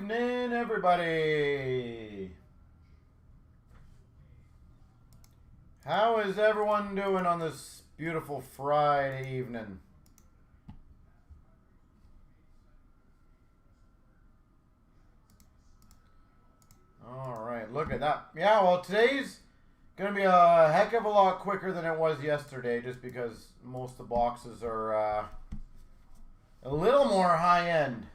evening, everybody. How is everyone doing on this beautiful Friday evening? All right, look at that. Yeah, well, today's going to be a heck of a lot quicker than it was yesterday, just because most of the boxes are a little more high-end.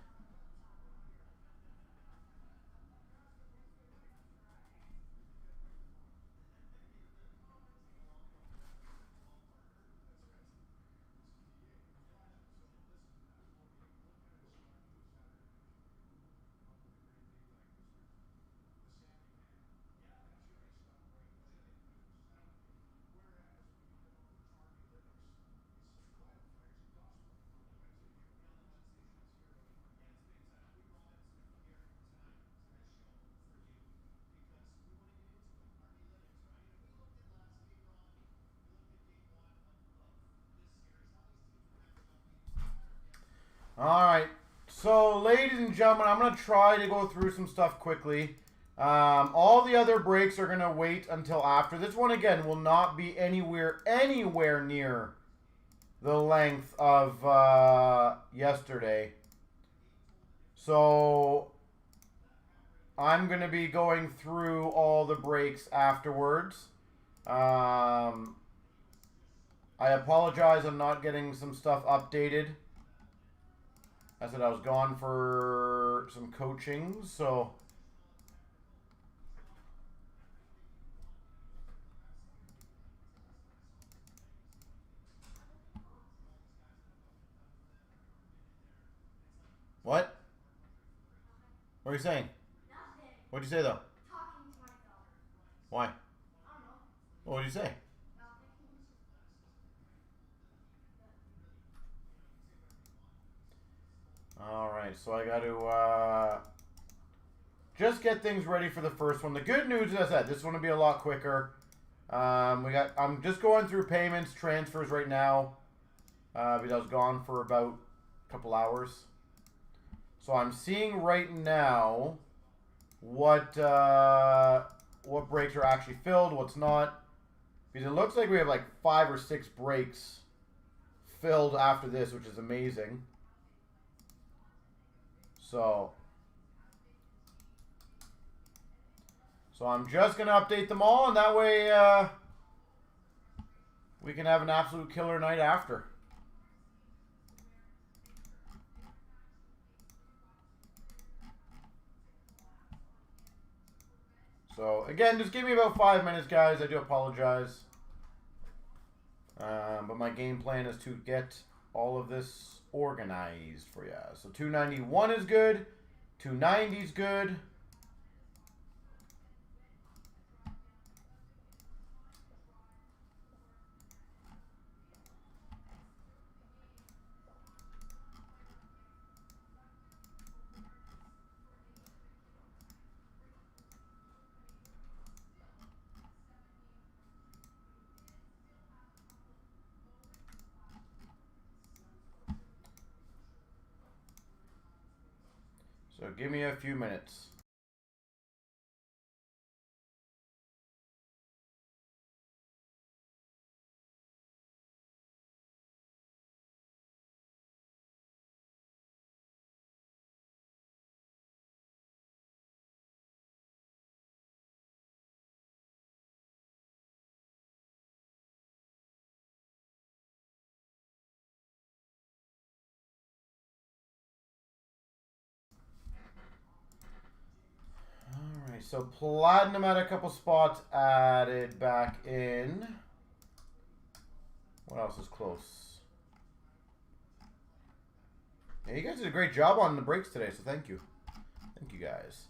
All right, so ladies and gentlemen, I'm going to try to go through some stuff quickly. All the other breaks are going to wait until after. This one, again, will not be anywhere near the length of yesterday. So I'm going to be going through all the breaks afterwards. I apologize, I'm not getting some stuff updated. I said I was gone for some coaching, so... What? What are you saying? Nothing. What'd you say, though? Talking to myself. Why? I don't know. What did you say? Nothing. Alright, so I got to just get things ready for the first one. The good news, as I said, this one will be a lot quicker. I'm just going through payments, transfers right now. Because I was gone for about a couple hours. So I'm seeing right now what breaks are actually filled, what's not. Because it looks like we have like 5 or 6 breaks filled after this, which is amazing. So I'm just going to update them all, and that way we can have an absolute killer night after. So, again, just give me about 5 minutes, guys. I do apologize. But my game plan is to get all of this organized for you. So 291 is good. 290 is good. So give me a few minutes. Alright, so Platinum had a couple spots added back in. What else is close? Yeah, you guys did a great job on the breaks today, so thank you. Thank you, guys.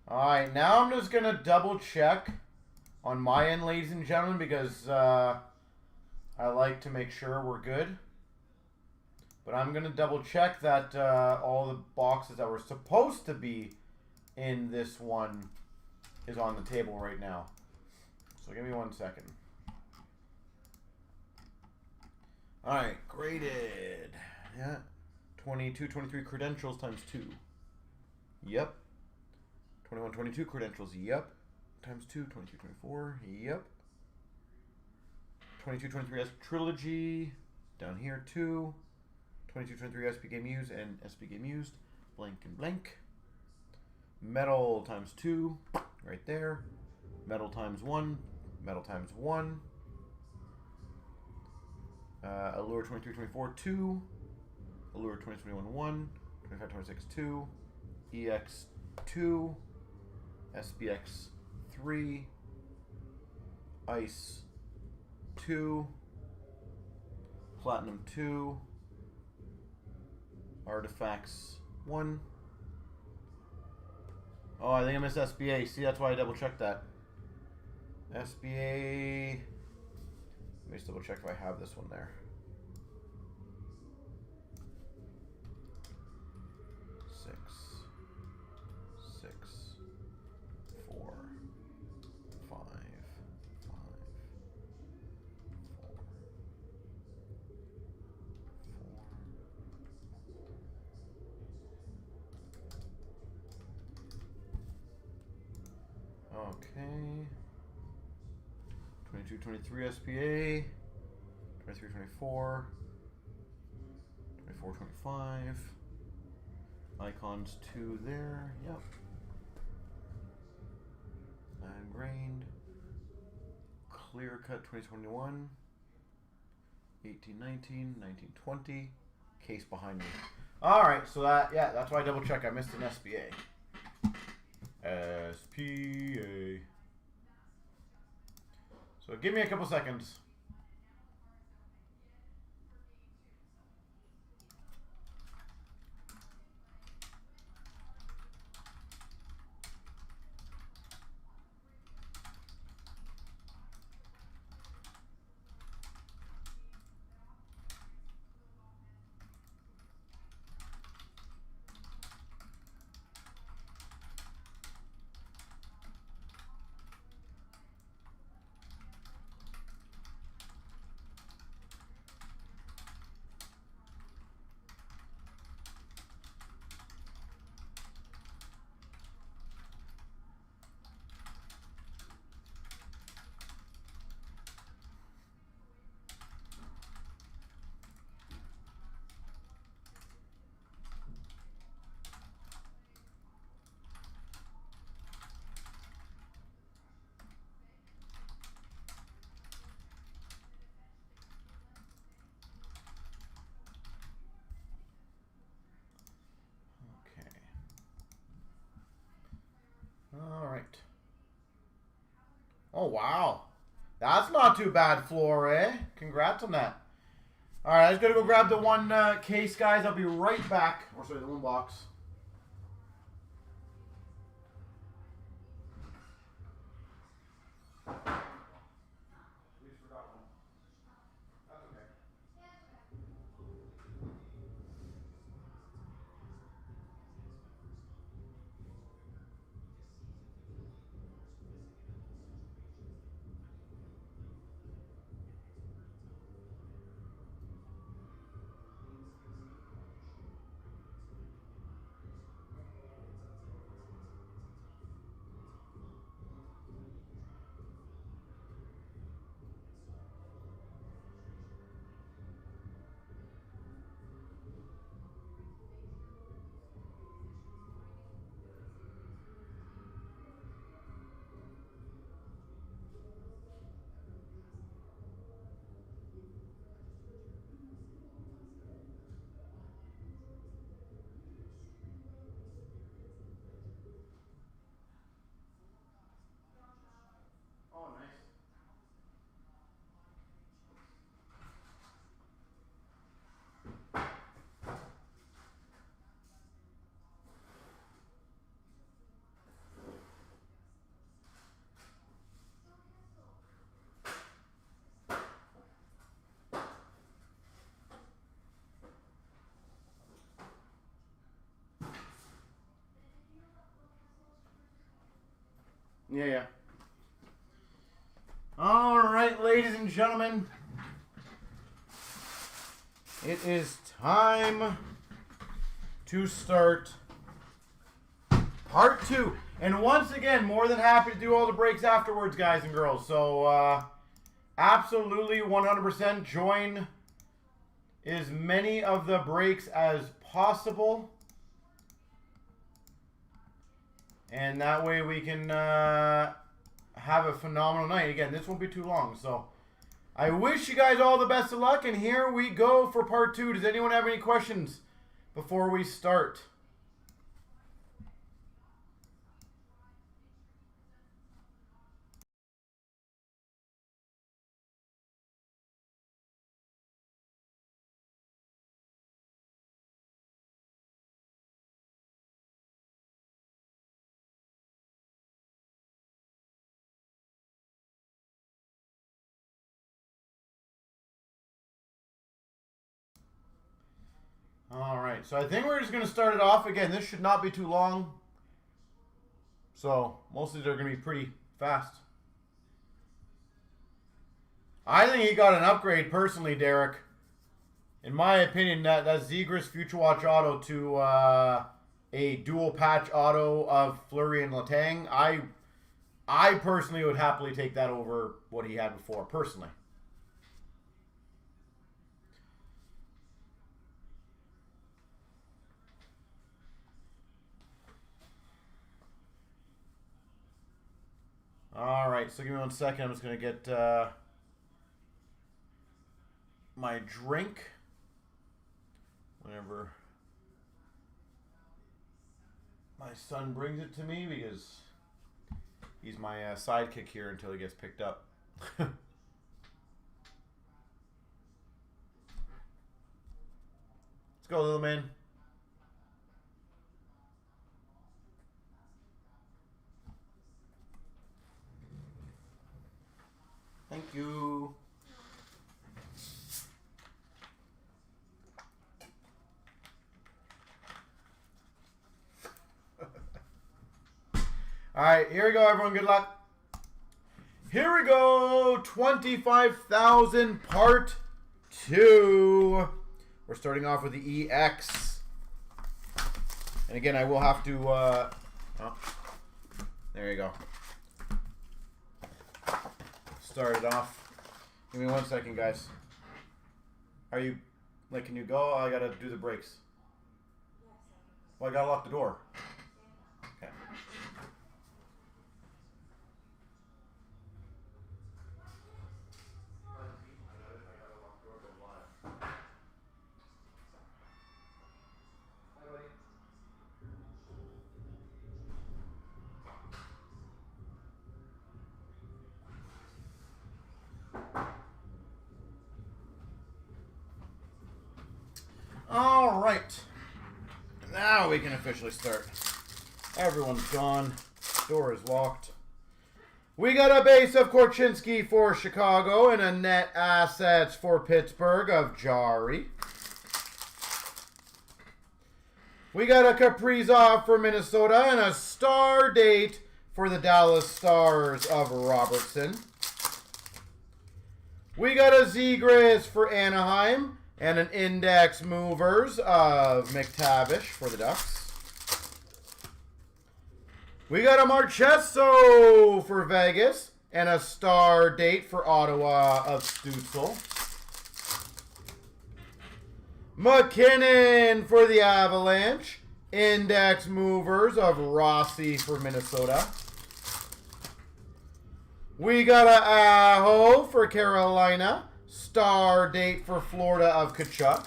Alright, now I'm just going to double check on my end, ladies and gentlemen, because I like to make sure we're good. But I'm going to double check that all the boxes that were supposed to be in this one is on the table right now. So give me 1 second. All right, graded. Yeah. 22, 23 credentials times 2. Yep. 21, 22 credentials. Yep. Times 2, 22, 24. Yep. 22, 23 S Trilogy. Down here, 2. 22, 23 SP Game Used and SP Game Used. Blank and blank. Metal times 2. Right there. Metal times 1. Metal times 1. Allure 23, 24, 2. Allure 2021, 1. 25, 26, 2. EX 2. SBX 3. Ice 2. Platinum 2. Artifacts 1. Oh, I think I missed SBA. See, that's why I double checked that. SBA. Let me just double check if I have this one there. 6, 6, 4, 5, 5, 4, 4. Okay. 22, 23 SPA. 23, 24. 24, 25. Icons 2 there. Yep. Grained. Clear cut 2021. 18, 19, 19, 20. Case behind me. Alright, so that, yeah, that's why I double check. I missed an SPA. SPA. So give me a couple seconds. All right. Oh, wow. That's not too bad, Floor, eh? Congrats on that. All right, I just got to go grab the one case, guys. I'll be right back. Or sorry, the one box. Yeah. All right, ladies and gentlemen. It is time to start part 2. And once again, more than happy to do all the breaks afterwards, guys and girls. So, absolutely 100% join as many of the breaks as possible. And that way we can have a phenomenal night. Again, this won't be too long. So, I wish you guys all the best of luck. And here we go for part 2. Does anyone have any questions before we start? All right, so I think we're just going to start it off. Again, this should not be too long. So, mostly they're going to be pretty fast. I think he got an upgrade personally, Derek. In my opinion, that Zegras Future Watch Auto to a dual patch auto of Fleury and Letang. I personally would happily take that over what he had before, personally. All right, so give me 1 second. I'm just going to get my drink whenever my son brings it to me, because he's my sidekick here until he gets picked up. Let's go, little man. Thank you. All right, here we go, everyone. Good luck. Here we go. 25,000 part 2. We're starting off with the EX. And again, I will have to... oh, there you go. Start it off. Give me 1 second, guys. Are you... like, can you go? I gotta do the brakes. Well, I gotta lock the door. Okay. All right. Now we can officially start. Everyone's gone. Door is locked. We got a base of Korchinski for Chicago and a net assets for Pittsburgh of Jari. We got a Kaprizov for Minnesota and a star date for the Dallas Stars of Robertson. We got a Zegras for Anaheim and an index movers of McTavish for the Ducks. We got a Marchesso for Vegas and a star date for Ottawa of Stutzel. McKinnon for the Avalanche. Index movers of Rossi for Minnesota. We got a Aho for Carolina. Star date for Florida of Tkachuk.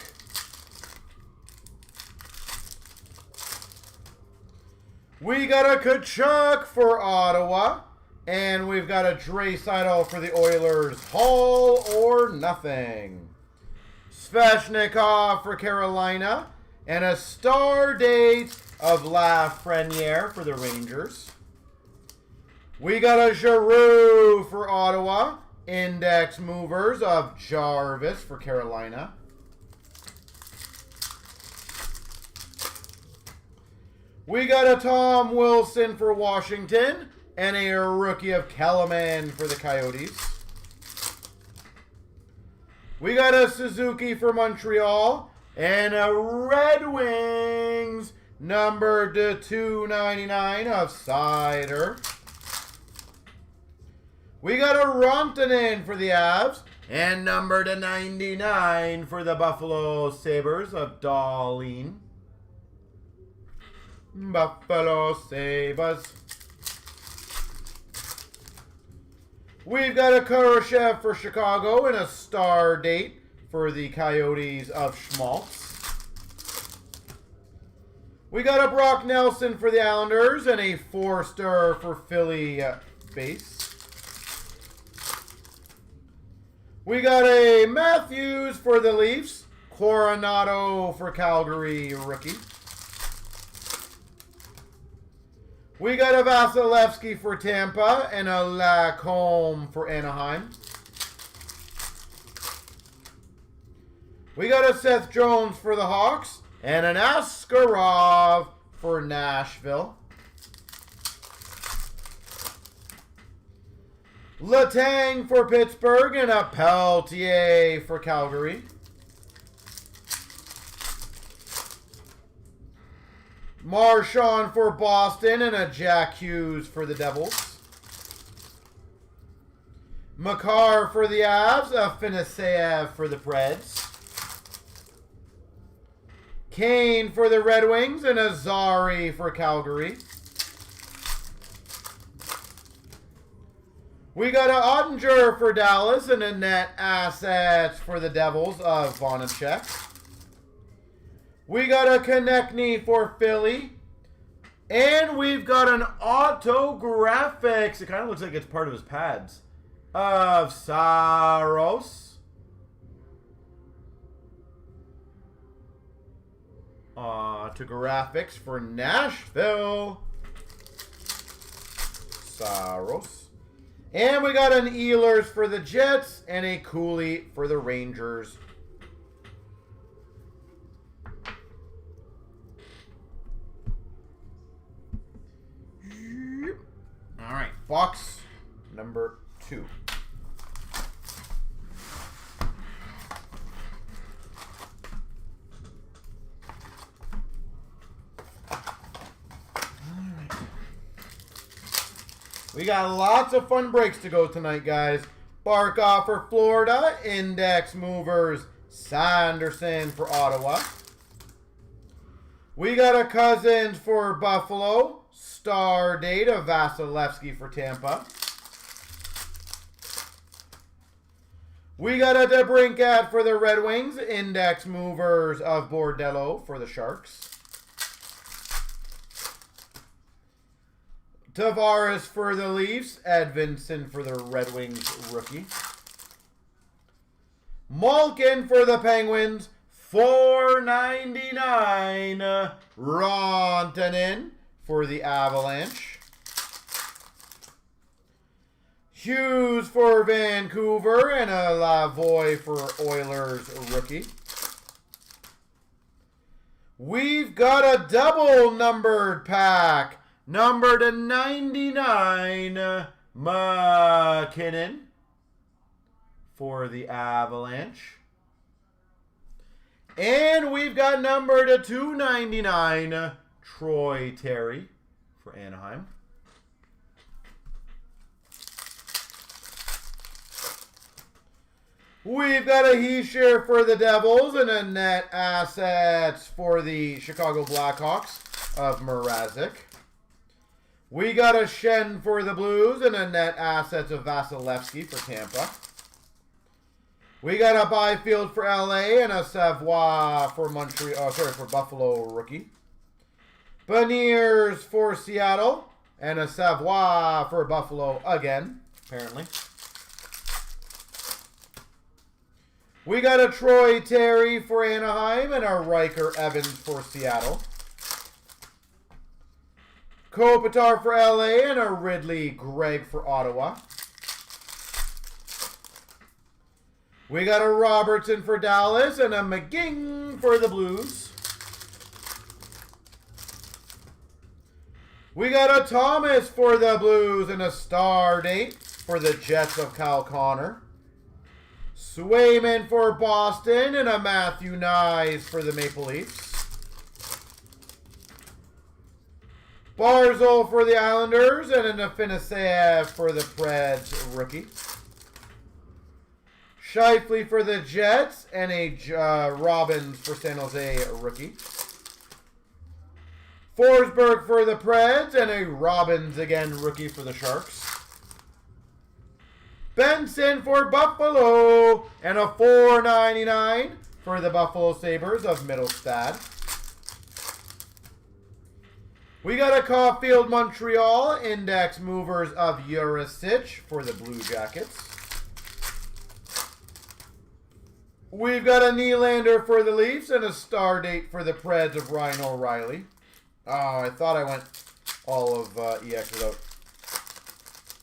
We got a Tkachuk for Ottawa. And we've got a Draisaitl for the Oilers. All or nothing. Svechnikov for Carolina. And a star date of Lafreniere for the Rangers. We got a Giroux for Ottawa. Index movers of Jarvis for Carolina. We got a Tom Wilson for Washington. and a rookie of Kellerman for the Coyotes. We got a Suzuki for Montreal and a Red Wings number to 299 of Cider. We got a Rantanen for the Avs and number to 99 for the Buffalo Sabres of Darlene. Buffalo Sabres. We've got a Kurashev for Chicago and a star date for the Coyotes of Schmaltz. We got a Brock Nelson for the Islanders and a Forster for Philly base. We got a Matthews for the Leafs, Coronado for Calgary rookie. We got a Vasilevsky for Tampa and a Lacombe for Anaheim. We got a Seth Jones for the Hawks and an Askarov for Nashville. Letang for Pittsburgh and a Peltier for Calgary. Marchand for Boston and a Jack Hughes for the Devils. Makar for the Avs, a Finiseyev for the Preds. Kane for the Red Wings and a Zari for Calgary. We got a Ottinger for Dallas and a net assets for the Devils of Vonacek. We got a Konechny for Philly. And we've got an autographics. It kind of looks like it's part of his pads. Of Saros. Autographics for Nashville. Saros. And we got an Ehlers for the Jets and a Cooley for the Rangers. All right, box number 2. We got lots of fun breaks to go tonight, guys. Barkov for Florida. Index movers. Sanderson for Ottawa. We got a Cousins for Buffalo. Star date of Vasilevsky for Tampa. We got a DeBrincat for the Red Wings. Index movers of Bordello for the Sharks. Tavares for the Leafs. Edvinsson for the Red Wings rookie. Malkin for the Penguins. $4.99. Rantanen for the Avalanche. Hughes for Vancouver and a Lavoie for Oilers rookie. We've got a double numbered pack. Number to 99, McKinnon for the Avalanche. And we've got number to 299, Troy Terry for Anaheim. We've got a Hischier for the Devils and a net assets for the Chicago Blackhawks of Mrazek. We got a Shen for the Blues and a net assets of Vasilevsky for Tampa. We got a Byfield for LA and a Savoie for for Buffalo rookie. Beniers for Seattle and a Savoie for Buffalo again, apparently. We got a Troy Terry for Anaheim and a Riker Evans for Seattle. Kopitar for LA and a Ridley Gregg for Ottawa. We got a Robertson for Dallas and a McGing for the Blues. We got a Thomas for the Blues and a star date for the Jets of Kyle Connor. Swayman for Boston and a Matthew Nyes for the Maple Leafs. Barzal for the Islanders and an Afinasev for the Preds rookie. Scheifele for the Jets and a Robbins for San Jose rookie. Forsberg for the Preds and a Robbins again rookie for the Sharks. Benson for Buffalo and a $4.99 for the Buffalo Sabres of Middlestad. We got a Caulfield Montreal Index Movers of Jurisic for the Blue Jackets. We've got a Nylander for the Leafs and a star date for the Preds of Ryan O'Reilly. Oh, I thought I went all of EX without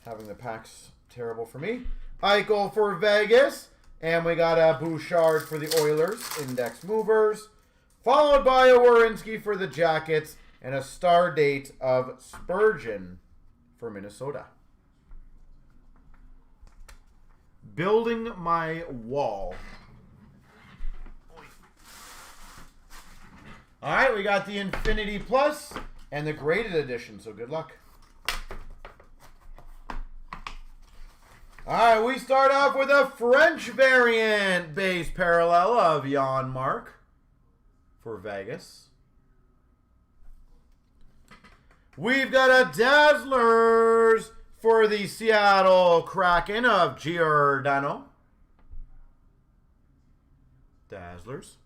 having the packs terrible for me. Eichel for Vegas. And we got a Bouchard for the Oilers, Index Movers. Followed by a Werenski for the Jackets. And a star date of Spurgeon for Minnesota. Building my wall. All right, we got the Infinity Plus and the graded edition, so good luck. All right, we start off with a French variant base parallel of Jan Mark for Vegas. We've got a Dazzlers for the Seattle Kraken of Giordano. Dazzlers.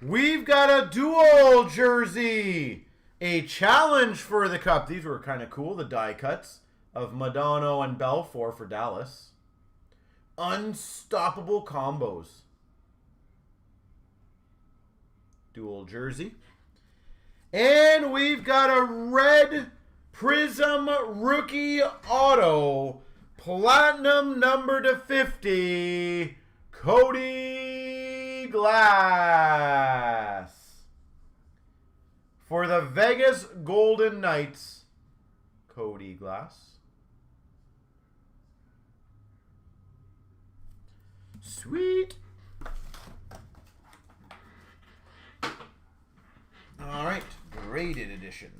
We've got a dual jersey. A challenge for the Cup. These were kind of cool, the die cuts of Madonna and Belfour for Dallas. Unstoppable combos. Dual jersey. And we've got a red Prism Rookie Auto. Platinum number to 50. Cody Glass. For the Vegas Golden Knights, Cody Glass. Sweet. All right, graded edition.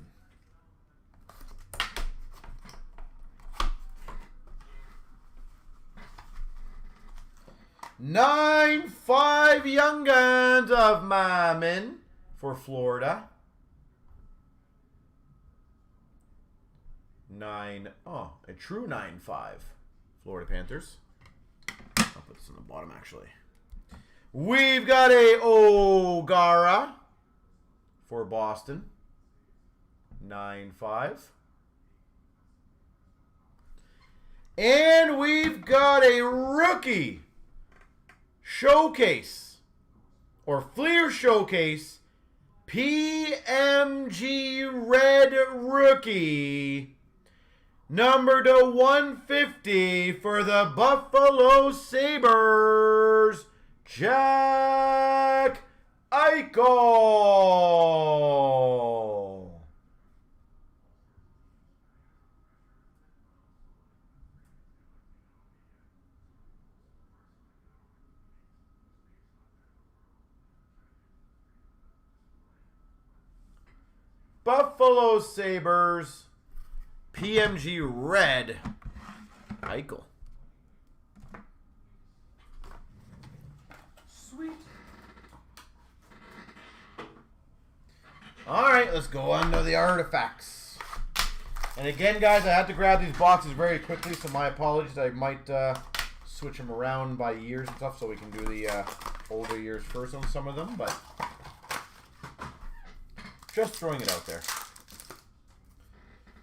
'95 Young Guns of Mamin for Florida. A true 9-5 Florida Panthers. I'll put this on the bottom actually. We've got a O'Gara for Boston. 9-5. And we've got a rookie showcase or Fleer showcase PMG red rookie number to 150 for the Buffalo Sabres, Jack Eichel. Buffalo Sabres, PMG red, Eichel. Sweet. All right, let's go on to the artifacts. And again, guys, I had to grab these boxes very quickly, so my apologies. I might switch them around by years and stuff, so we can do the older years first on some of them, but just throwing it out there.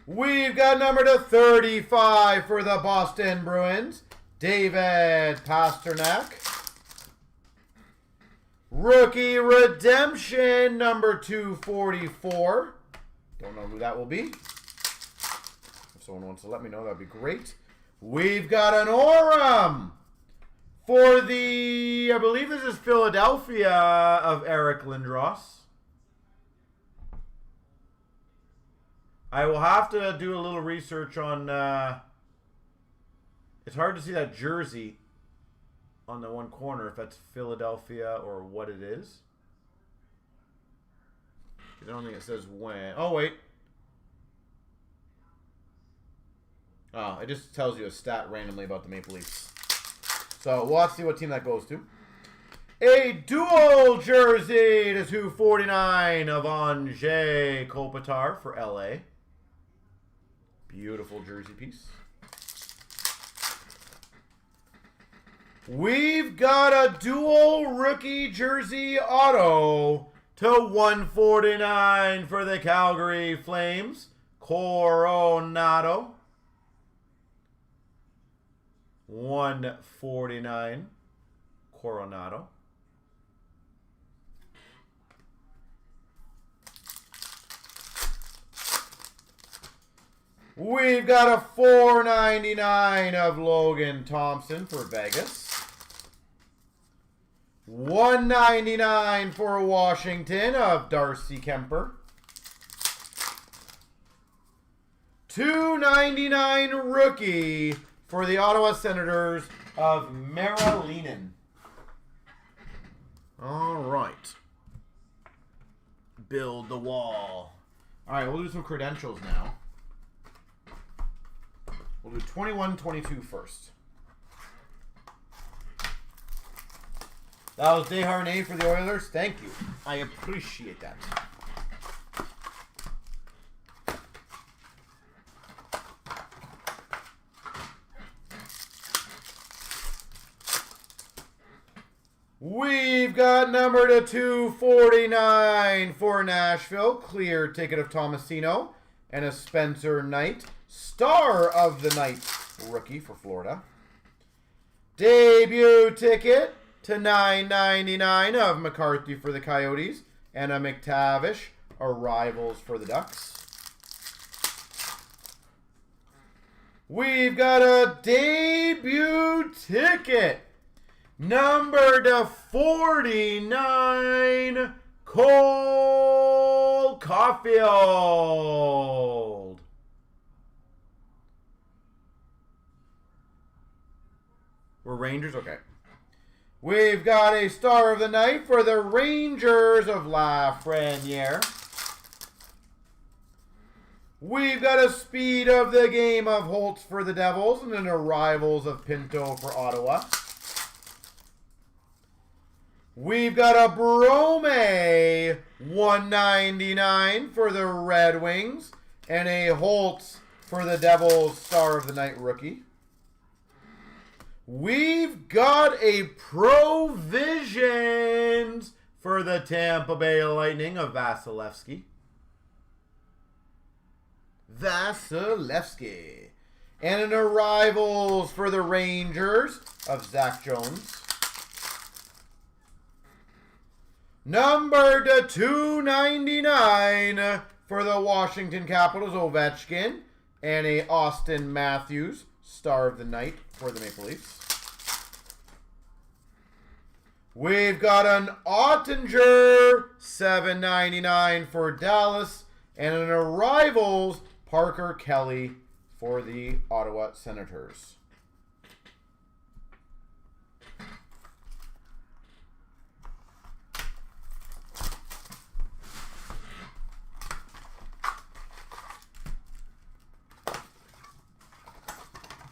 We've got number to 35 for the Boston Bruins, David Pasternak. Rookie Redemption, number 244. Don't know who that will be. If someone wants to let me know, that'd be great. We've got an Aurum for the, I believe this is Philadelphia, of Eric Lindros. I will have to do a little research on... it's hard to see that jersey on the one corner, if that's Philadelphia or what it is. I don't think it says when. Oh, wait. Oh, it just tells you a stat randomly about the Maple Leafs. So we'll have to see what team that goes to. A dual jersey to 249 of Anze Kopitar for LA. Beautiful jersey piece. We've got a dual rookie jersey auto to 149 for the Calgary Flames. Coronado. 149 Coronado. We've got a 499 of Logan Thompson for Vegas. 199 for Washington of Darcy Kemper. 299 rookie for the Ottawa Senators of Marilinen. All right. Build the wall. All right, we'll do some credentials now. We'll do 21-22 first. That was Desharnais for the Oilers. Thank you. I appreciate that. We've got number to 249 for Nashville. Clear ticket of Tomasino. And a Spencer Knight. Star of the Night rookie for Florida. Debut ticket to $9.99 of McCarthy for the Coyotes. And a McTavish. Arrivals for the Ducks. We've got a debut ticket. Number to 49, Cole Caulfield. We're Rangers? Okay. We've got a Star of the Night for the Rangers of Lafreniere. We've got a Speed of the Game of Holtz for the Devils and an Arrivals of Pinto for Ottawa. We've got a Brome, $1.99 for the Red Wings, and a Holtz for the Devils, Star of the Night rookie. We've got a Provisions for the Tampa Bay Lightning of Vasilevsky. And an Arrivals for the Rangers of Zach Jones. Number to 299 for the Washington Capitals, Ovechkin. And a Austin Matthews, Star of the Night for the Maple Leafs. We've got an Ottinger, $7.99 for Dallas. And an Arrivals, Parker Kelly for the Ottawa Senators.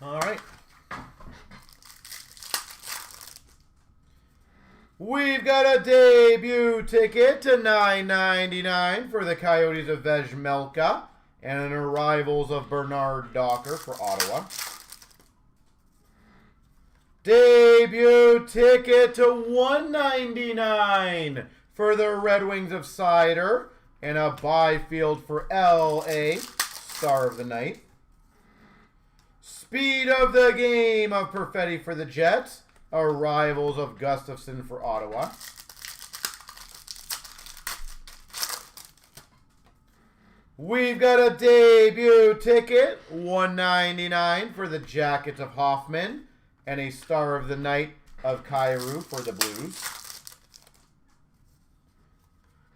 All right. We've got a debut ticket to $9.99 for the Coyotes of Vejmelka and an Arrivals of Bernard Docker for Ottawa. Debut ticket to $1.99 for the Red Wings of Cider and a Byfield for LA, Star of the Night. Speed of the Game of Perfetti for the Jets. Arrivals of Gustafson for Ottawa. We've got a debut ticket, $1.99 for the Jackets of Hoffman. And a Star of the Night of Kyrou for the Blues.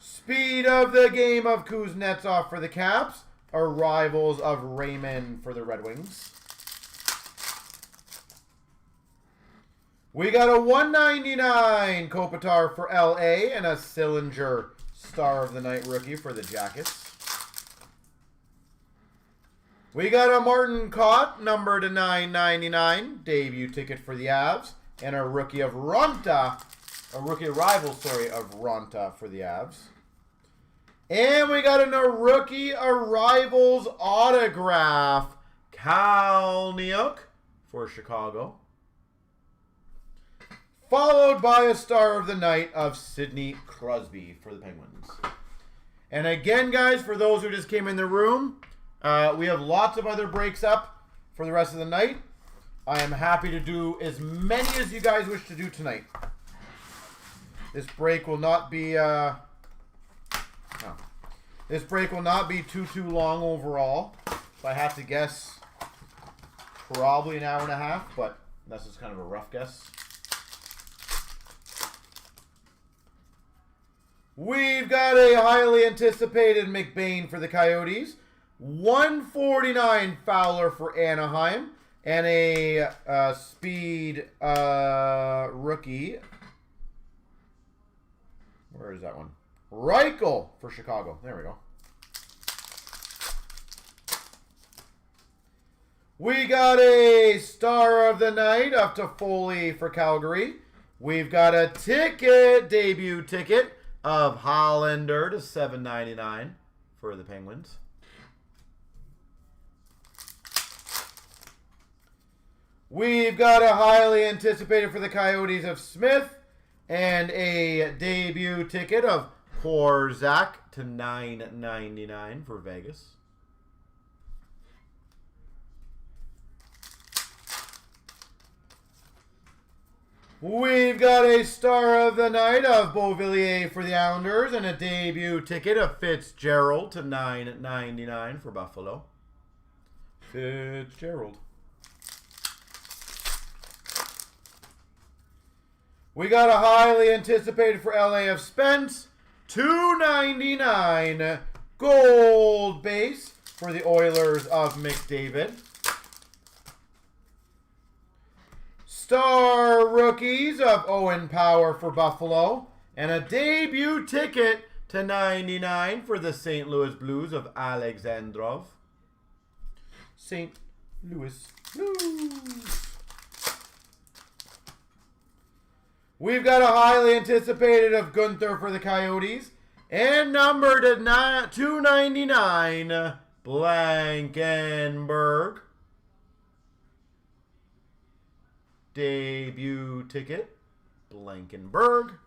Speed of the Game of Kuznetsov for the Caps. arrivals of Raymond for the Red Wings. We got a 199 Kopitar for LA and a Sillinger Star of the Night rookie for the Jackets. We got a Martin Cott, number to 999, debut ticket for the Avs, and a rookie of Ronta, a rookie arrival, sorry, of Ronta for the Avs. And we got a rookie arrivals autograph, Kalniuk for Chicago. Followed by a Star of the Night of Sidney Crosby for the Penguins. And again, guys, for those who just came in the room, we have lots of other breaks up for the rest of the night. I am happy to do as many as you guys wish to do tonight. This break will not be this break will not be too long overall. If I have to guess, probably an hour and a half, but that's just kind of a rough guess. We've got a highly anticipated McBain for the Coyotes. 149 Fowler for Anaheim. And a speed rookie. Where is that one? Reichel for Chicago. There we go. We got a Star of the Night up to Foley for Calgary. We've got a ticket, debut ticket of Hollander to $7.99 for the Penguins. We've got a highly anticipated for the Coyotes of Smith and a debut ticket of Korzak to $9.99 for Vegas. We've got a Star of the Night of Beauvillier for the Islanders and a debut ticket of Fitzgerald to $9.99 for Buffalo. Fitzgerald. We got a highly anticipated for LA of Spence, $2.99 gold base for the Oilers of McDavid. Star rookies of Owen Power for Buffalo. And a debut ticket to $99 for the St. Louis Blues of Alexandrov. St. Louis Blues. We've got a highly anticipated of Gunther for the Coyotes. And numbered at $2.99, Blankenberg. Debut ticket, Blankenberg.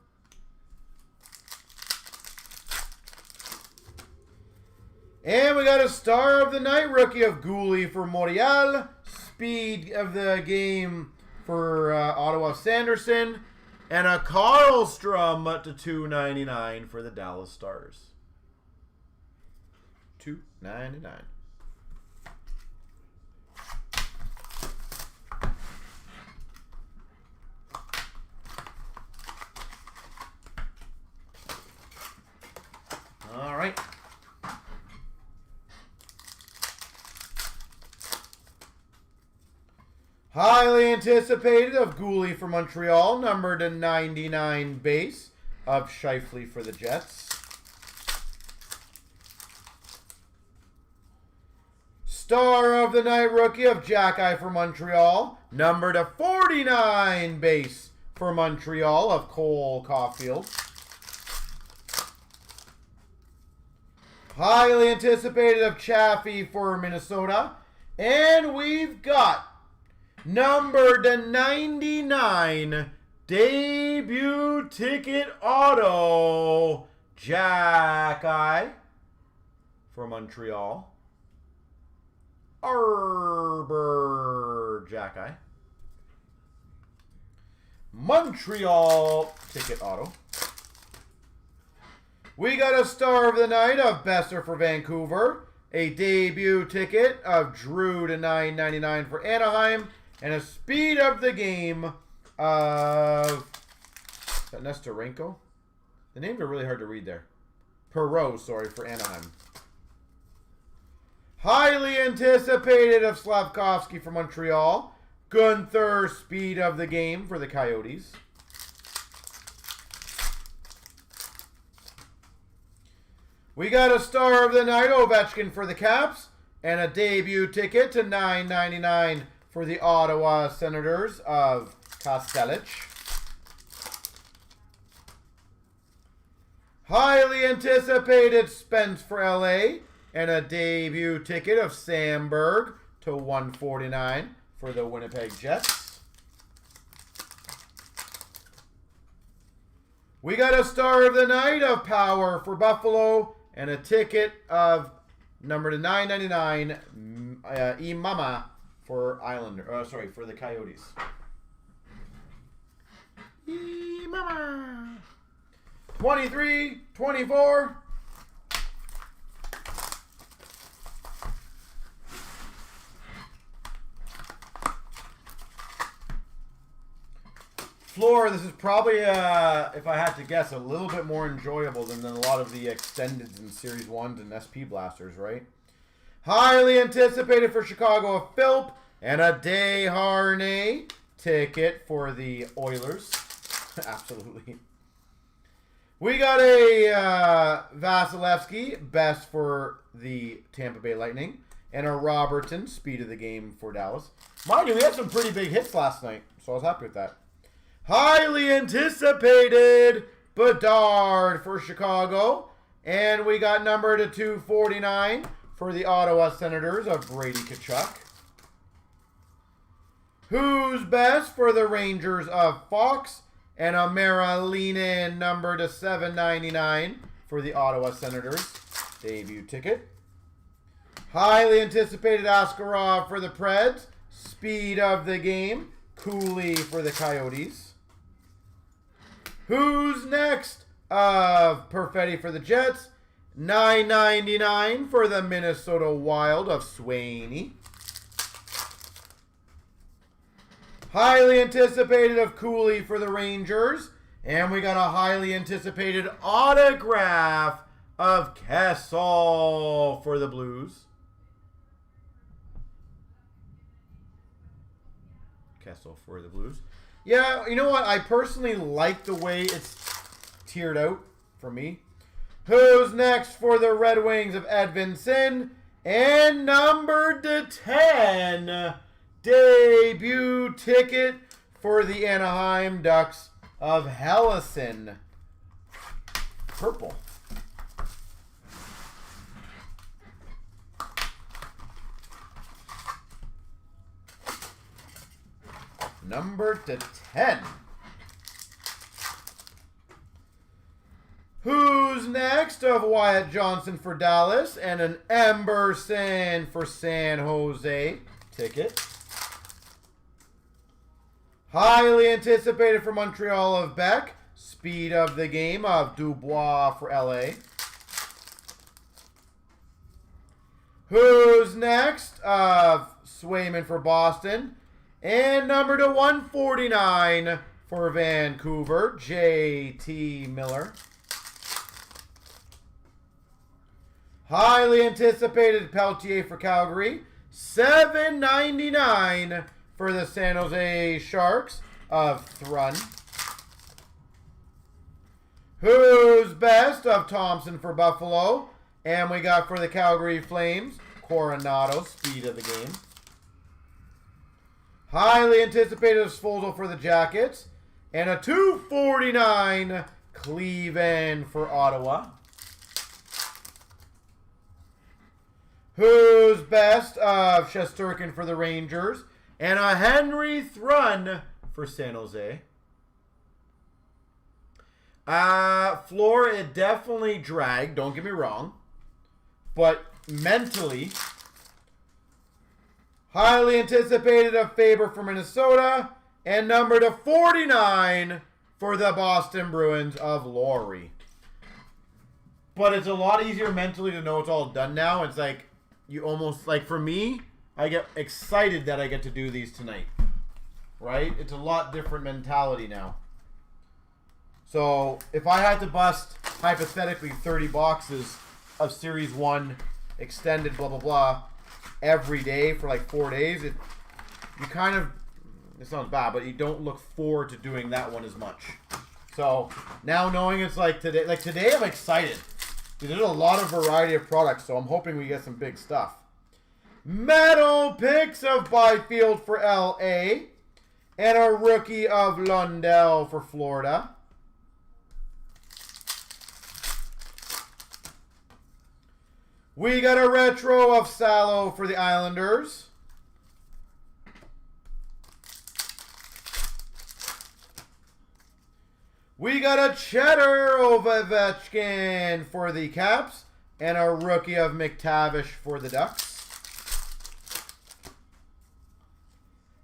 And we got a Star of the Night rookie of Gooley for Montreal. Speed of the game for Ottawa Sanderson. And a Karlstrom to $2.99 for the Dallas Stars. $2.99. All right. Highly anticipated of Gooley for Montreal, numbered to 99 base of Scheifele for the Jets. Star of the Night rookie of Jack-Eye for Montreal, numbered to 49 base for Montreal of Cole Caulfield. Highly anticipated of Chaffee for Minnesota. And we've got number to 99 debut ticket auto Jack-Eye for Montreal. Arbor Jack-Eye. Montreal ticket auto. We got a Star of the Night of Besser for Vancouver. A debut ticket of Drew to $9.99 for Anaheim. And a speed of the game of... Is that Nestorenko? The names are really hard to read there. Perot, sorry, for Anaheim. Highly anticipated of Slavkovsky from Montreal. Gunther, speed of the game for the Coyotes. We got a star of the night, Ovechkin for the Caps. And a debut ticket to $9.99 for the Ottawa Senators of Kastelic. Highly anticipated Spence for LA. And a debut ticket of Sandberg to $149 for the Winnipeg Jets. We got a star of the night of Power for Buffalo. And a ticket of number to $9.99 Imama for for the Coyotes. Imama. 23, 24. Floor, this is probably, if I had to guess, a little bit more enjoyable than a lot of the extendeds in Series 1s and SP Blasters, right? Highly anticipated for Chicago of Philp and a Desharnais ticket for the Oilers. Absolutely. We got a Vasilevsky, best for the Tampa Bay Lightning, and a Robertson, speed of the game for Dallas. Mind you, we had some pretty big hits last night, so I was happy with that. Highly anticipated Bedard for Chicago. And we got number to 249 for the Ottawa Senators of Brady Tkachuk. Who's best for the Rangers of Fox. And a Marilinen number to 799 for the Ottawa Senators. Debut ticket. Highly anticipated Askarov for the Preds. Speed of the game. Cooley for the Coyotes. Who's next? Perfetti for the Jets. $9.99 for the Minnesota Wild of Sweeney. Highly anticipated of Cooley for the Rangers. And we got a highly anticipated autograph of Kessel for the Blues. Kessel for the Blues. Yeah, you know what? I personally like the way it's tiered out for me. Who's next for the Red Wings of Edvinsson? And number to 10, debut ticket for the Anaheim Ducks of Hellison. Purple. Number to 10. Who's next? Of Wyatt Johnson for Dallas and an Emberson for San Jose ticket. Highly anticipated for Montreal of Beck. Speed of the game of Dubois for LA. Who's next? Of Swayman for Boston. And number to 149 for Vancouver, J.T. Miller. Highly anticipated Peltier for Calgary. $7.99 for the San Jose Sharks of Thrun. Who's best? Of Thompson for Buffalo. And we got for the Calgary Flames, Coronado, speed of the game. Highly anticipated Sfoldel for the Jackets. And a $2.49 Cleveland for Ottawa. Who's best? Of Shesterkin for the Rangers. And a Henry Thrun for San Jose. Floor, it definitely dragged. Don't get me wrong. But mentally, highly anticipated of Faber for Minnesota. And number to 49 for the Boston Bruins of Laurie. But it's a lot easier mentally to know it's all done now. It's like, you almost, like for me, I get excited that I get to do these tonight. Right? It's a lot different mentality now. So, if I had to bust, hypothetically, 30 boxes of Series 1, extended, blah, blah, blah, every day for like 4 days, you kind of, it sounds bad, but you don't look forward to doing that one as much. So now knowing it's like today I'm excited. There's a lot of variety of products, so I'm hoping we get some big stuff. Metal picks of Byfield for LA. And a rookie of Lundell for Florida. We got a retro of Salo for the Islanders. We got a Cheddar of Ovechkin for the Caps. And a rookie of McTavish for the Ducks.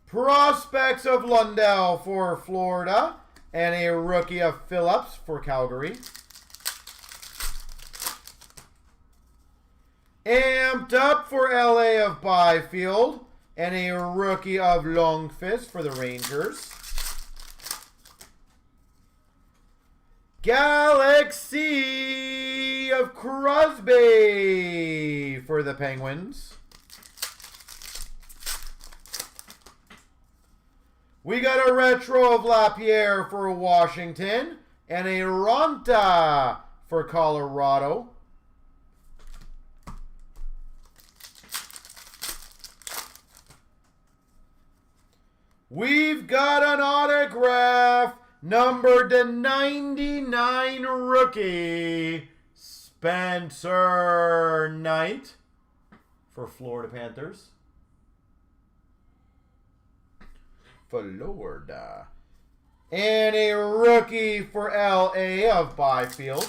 Prospects of Lundell for Florida. And a rookie of Phillips for Calgary. Amped up for LA of Byfield. And a rookie of Longfist for the Rangers. Galaxy of Crosby for the Penguins. We got a retro of Lapierre for Washington. And a Ronta for Colorado. We've got an autograph numbered to 99 rookie, Spencer Knight for Florida Panthers. Florida. And a rookie for LA of Byfield.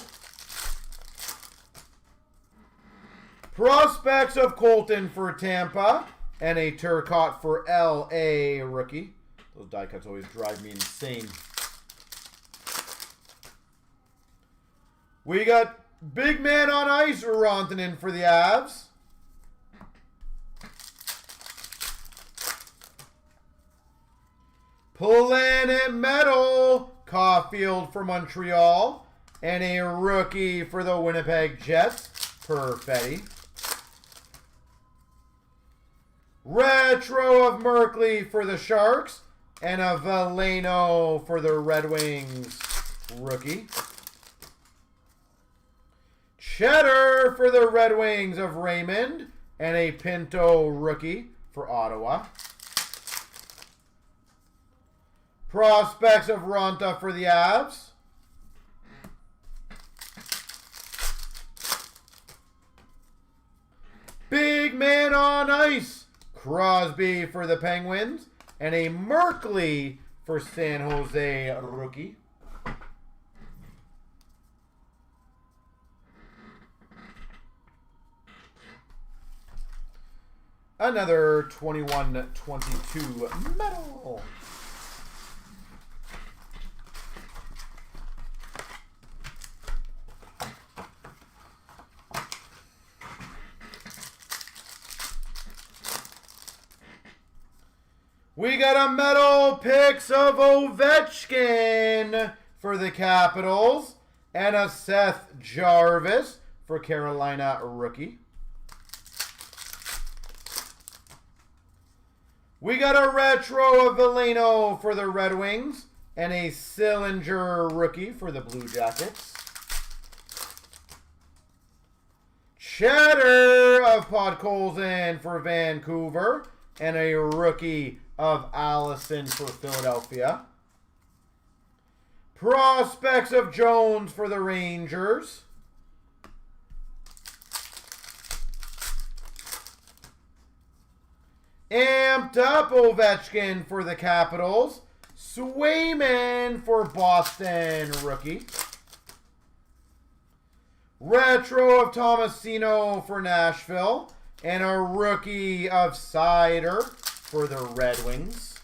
Prospects of Colton for Tampa. And a Turcotte for LA rookie. Those die cuts always drive me insane. We got big man on ice, Rantanen for the Avs. Planet Metal, Caulfield for Montreal. And a rookie for the Winnipeg Jets, Perfetti. Retro of Merkley for the Sharks. And a Veleno for the Red Wings, rookie. Cheddar for the Red Wings of Raymond. And a Pinto rookie for Ottawa. Prospects of Ronta for the Avs. Big man on ice, Crosby for the Penguins. And a Merkley for San Jose rookie. Another 21-22 metal. We got a metal picks of Ovechkin for the Capitals. And a Seth Jarvis for Carolina rookie. We got a retro of Veleno for the Red Wings. And a Sillinger rookie for the Blue Jackets. Cheddar of Podkolzin for Vancouver. And a rookie of Allison for Philadelphia. Prospects of Jones for the Rangers. Amped up Ovechkin for the Capitals. Swayman for Boston rookie. Retro of Tomasino for Nashville. And a rookie of Sider for the Red Wings.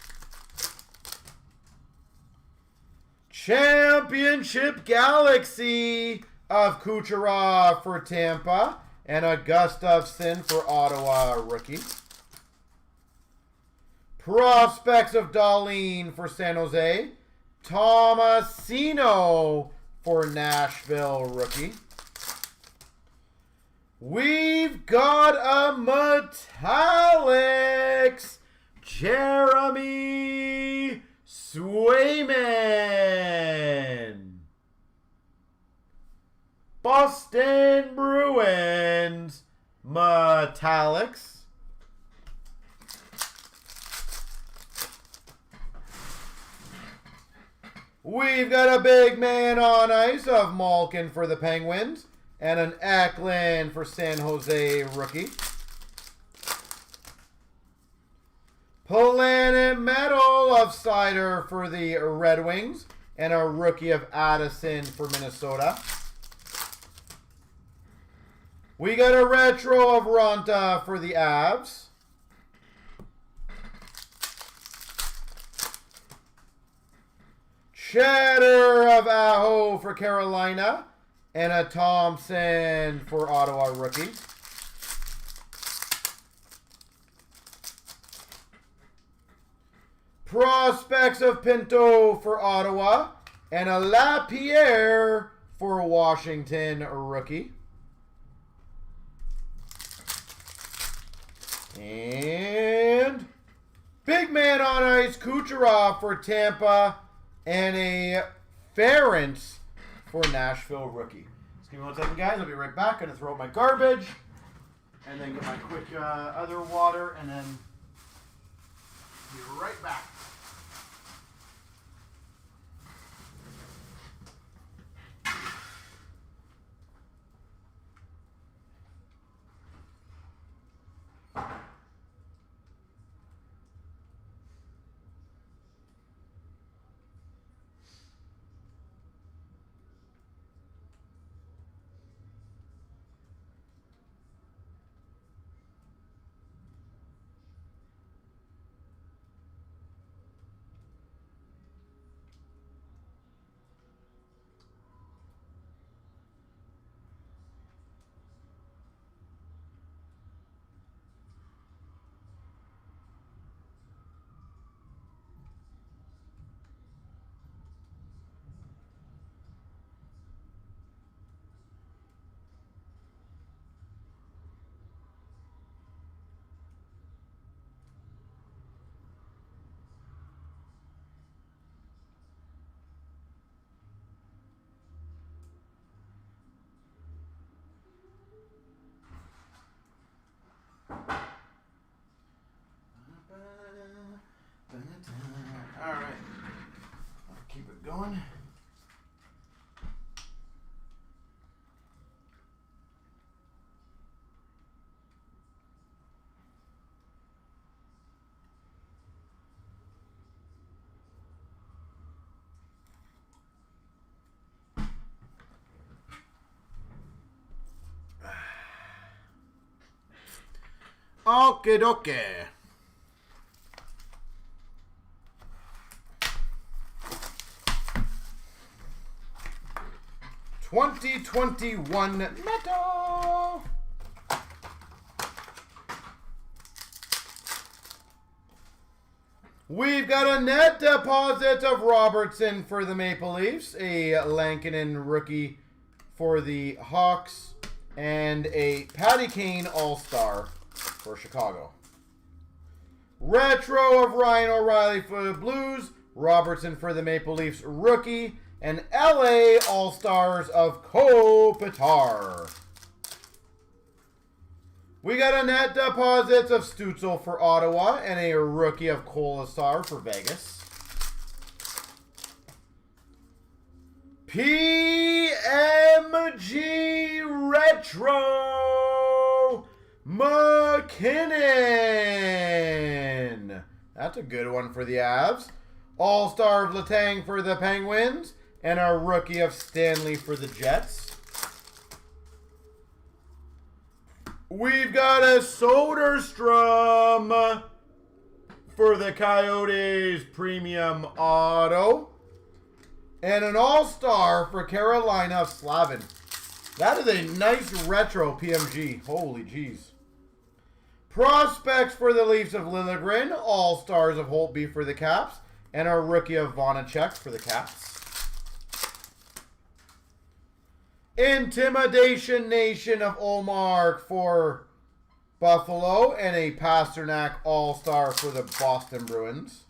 Championship Galaxy of Kucherov for Tampa. And a Gustafsson for Ottawa rookie. Prospects of Dahlin for San Jose. Tomasino for Nashville rookie. We've got a metallic Breaks, Jeremy Swayman. Boston Bruins, Metallics. We've got a big man on ice of Malkin for the Penguins and an Eklund for San Jose rookie. Planet Metal of Sider for the Red Wings and a rookie of Addison for Minnesota. We got a retro of Ronta for the Avs. Cheddar of Aho for Carolina. And a Thompson for Ottawa rookie. Prospects of Pinto for Ottawa. And a Lapierre for Washington rookie. And big man on ice, Kucherov for Tampa, and a Ferentz for Nashville rookie. Just give me 1 second, guys. I'll be right back. Gonna throw out my garbage, and then get my quick other water, and then be right back. All right, I'll keep it going. Okay, okay. $2021 Metal. We've got a net deposit of Robertson for the Maple Leafs, a Lankinen rookie for the Hawks, and a Patty Kane All-Star for Chicago. Retro of Ryan O'Reilly for the Blues, Robertson for the Maple Leafs rookie, and LA All-Stars of Kopitar. We got a net deposits of Stützle for Ottawa and a rookie of Kolasar for Vegas. PMG Retro McKinnon. That's a good one for the Avs. All-Star of Letang for the Penguins. And a rookie of Stanley for the Jets. We've got a Soderstrom for the Coyotes Premium Auto. And an All-Star for Carolina of Slavin. That is a nice retro PMG. Holy jeez. Prospects for the Leafs of Liljegren. All-Stars of Holtby for the Caps. And a rookie of Vonacek for the Caps. Intimidation Nation of Olmark for Buffalo, and a Pasternak All-Star for the Boston Bruins.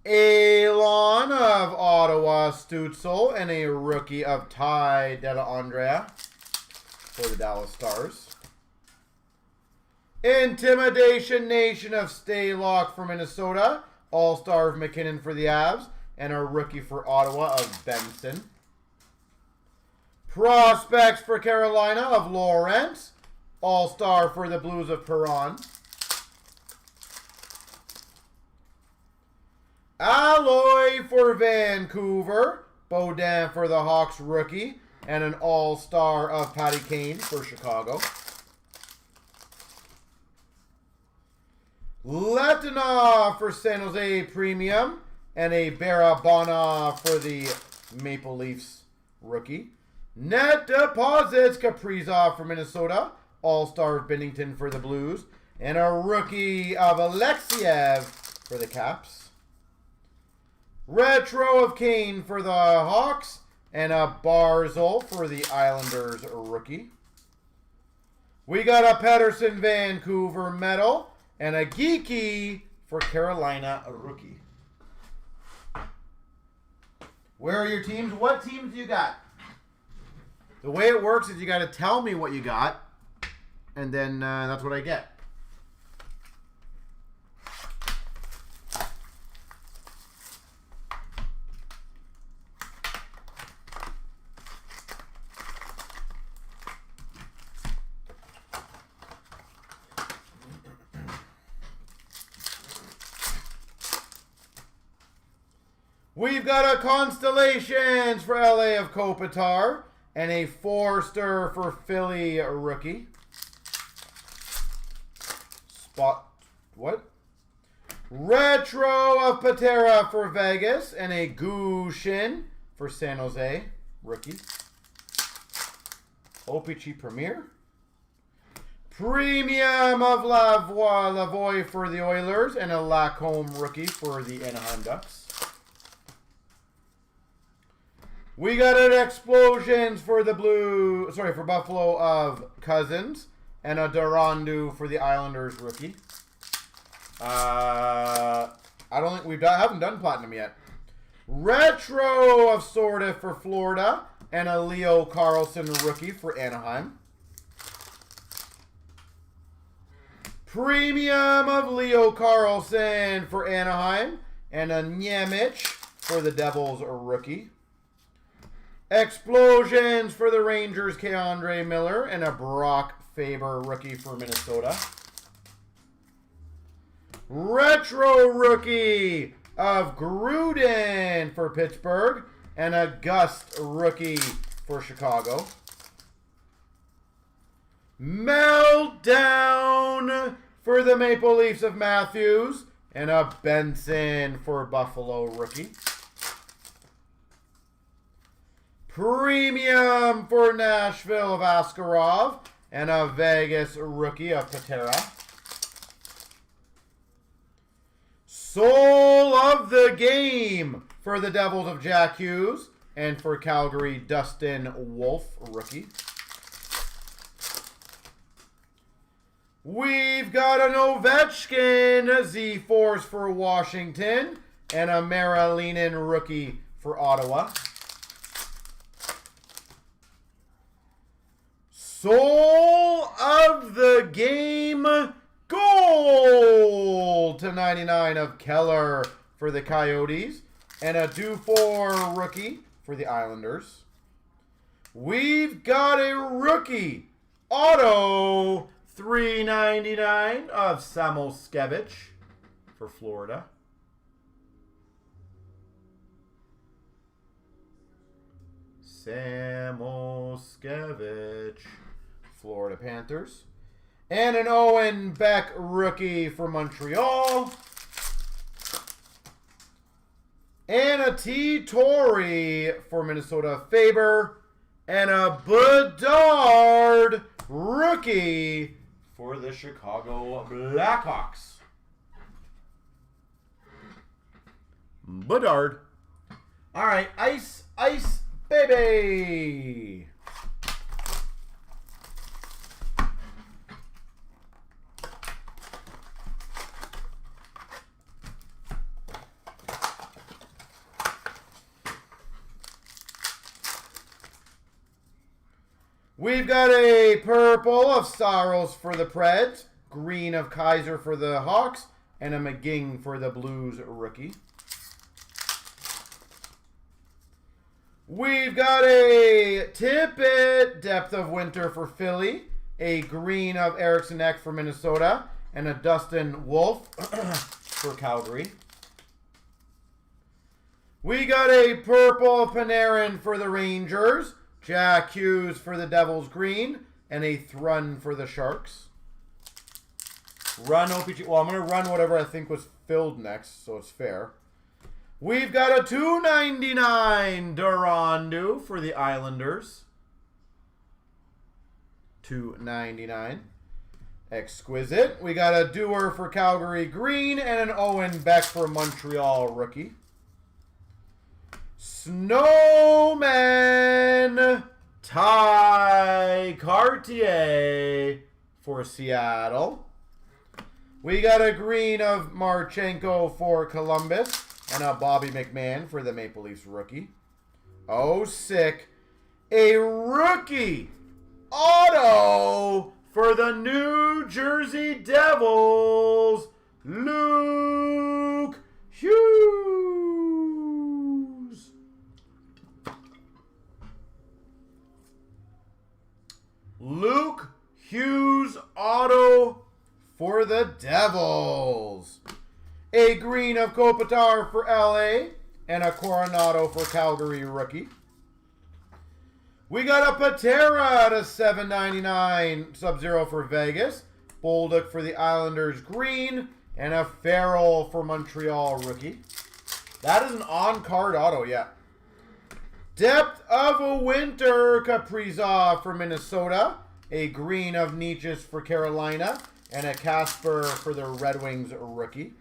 Alon of Ottawa, Stutzel, and a rookie of Ty Dellandrea for the Dallas Stars. Intimidation Nation of Staylock for Minnesota, All-Star of McKinnon for the Avs, and a rookie for Ottawa of Benson. Prospects for Carolina of Lawrence, All-Star for the Blues of Perron. Alloy for Vancouver, Baudin for the Hawks rookie, and an All-Star of Patty Kane for Chicago. Letinov for San Jose Premium, and a Barabana for the Maple Leafs rookie. Net Deposits, Kaprizov for Minnesota, All-Star of Binnington for the Blues, and a rookie of Alexiev for the Caps. Retro of Kane for the Hawks, and a Barzal for the Islanders rookie. We got a Pettersson Vancouver medal, and a Geeky for Carolina rookie. Where are your teams? What teams do you got? The way it works is you got to tell me what you got, and then that's what I get. We've got a Constellations for LA of Kopitar, and a Forster for Philly rookie. Retro of Patera for Vegas, and a Gushin for San Jose rookie. OPG Premier. Premium of Lavoie for the Oilers, and a Lacombe rookie for the Anaheim Ducks. We got an Explosions for the for Buffalo of Cousins, and a Durandu for the Islanders rookie. I don't think haven't done Platinum yet. Retro of Sorta for Florida, and a Leo Carlson rookie for Anaheim. Premium of Leo Carlson for Anaheim, and a Nemec for the Devils rookie. Explosions for the Rangers, Keandre Miller, and a Brock Faber rookie for Minnesota. Retro rookie of Gruden for Pittsburgh, and a Gust rookie for Chicago. Meltdown for the Maple Leafs of Matthews, and a Benson for Buffalo rookie. Premium for Nashville of Askarov, and a Vegas rookie of Patera. Soul of the Game for the Devils of Jack Hughes, and for Calgary, Dustin Wolf rookie. We've got an Ovechkin Z-Force for Washington, and a Marilinen rookie for Ottawa. Soul of the Game gold /99 of Keller for the Coyotes, and a Dufour rookie for the Islanders. We've got a rookie auto $3.99 of Samoskevich for Florida. Samoskevich, Florida Panthers. And an Owen Beck rookie for Montreal. And a T. Torrey for Minnesota, Faber. And a Bedard rookie for the Chicago Blackhawks. Bedard. All right, ice, baby. We've got a purple of Saros for the Preds, green of Kaiser for the Hawks, and a McGing for the Blues rookie. We've got a Tippett Depth of Winter for Philly, a green of Eriksson Ek for Minnesota, and a Dustin Wolf for Calgary. We got a purple Panarin for the Rangers, Jack Hughes for the Devils green, and a Thrun for the Sharks. Run OPG. Well, I'm going to run whatever I think was filled next, so it's fair. We've got a $2.99 Durandu for the Islanders. $2.99. Exquisite. We got a Dewar for Calgary green and an Owen Beck for Montreal rookie. Snowman Ty Cartier for Seattle. We got a green of Marchenko for Columbus and a Bobby McMahon for the Maple Leafs rookie. Oh, sick. A rookie auto for the New Jersey Devils, Luke Hughes. Luke Hughes auto for the Devils. A green of Kopitar for LA and a Coronado for Calgary rookie. We got a Patera to $7.99 Sub-Zero for Vegas. Bolduc for the Islanders green and a Farrell for Montreal rookie. That is an on-card auto, yeah. Depth of a Winter Kaprizov for Minnesota. A green of Nietzsche for Carolina and a Casper for the Red Wings rookie.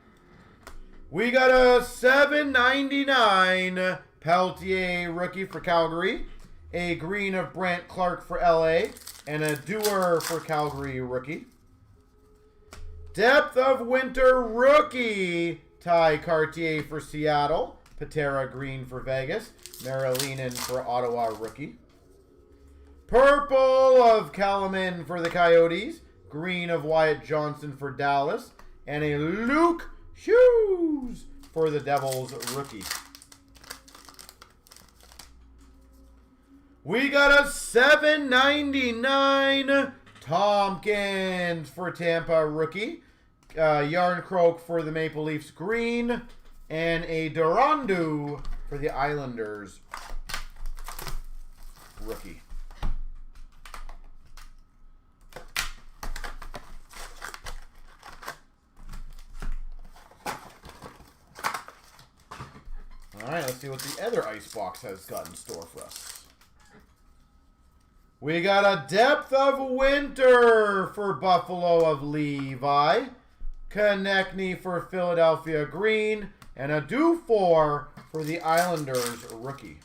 We got a $7.99 Peltier rookie for Calgary, a green of Brant Clark for LA, and a Dewar for Calgary rookie. Depth of Winter rookie Ty Cartier for Seattle, Patera green for Vegas, Marilinen for Ottawa rookie. Purple of Kalaman for the Coyotes, green of Wyatt Johnson for Dallas, and a Luke Hughes for the Devils rookie. We got a $7.99 Tompkins for Tampa rookie, Yarncroke for the Maple Leafs green, and a Durandu for the Islanders rookie. All right, let's see what the other icebox has got in store for us. We got a Depth of Winter for Buffalo of Levi, Konechny for Philadelphia green, and a Dufour for the Islanders rookie.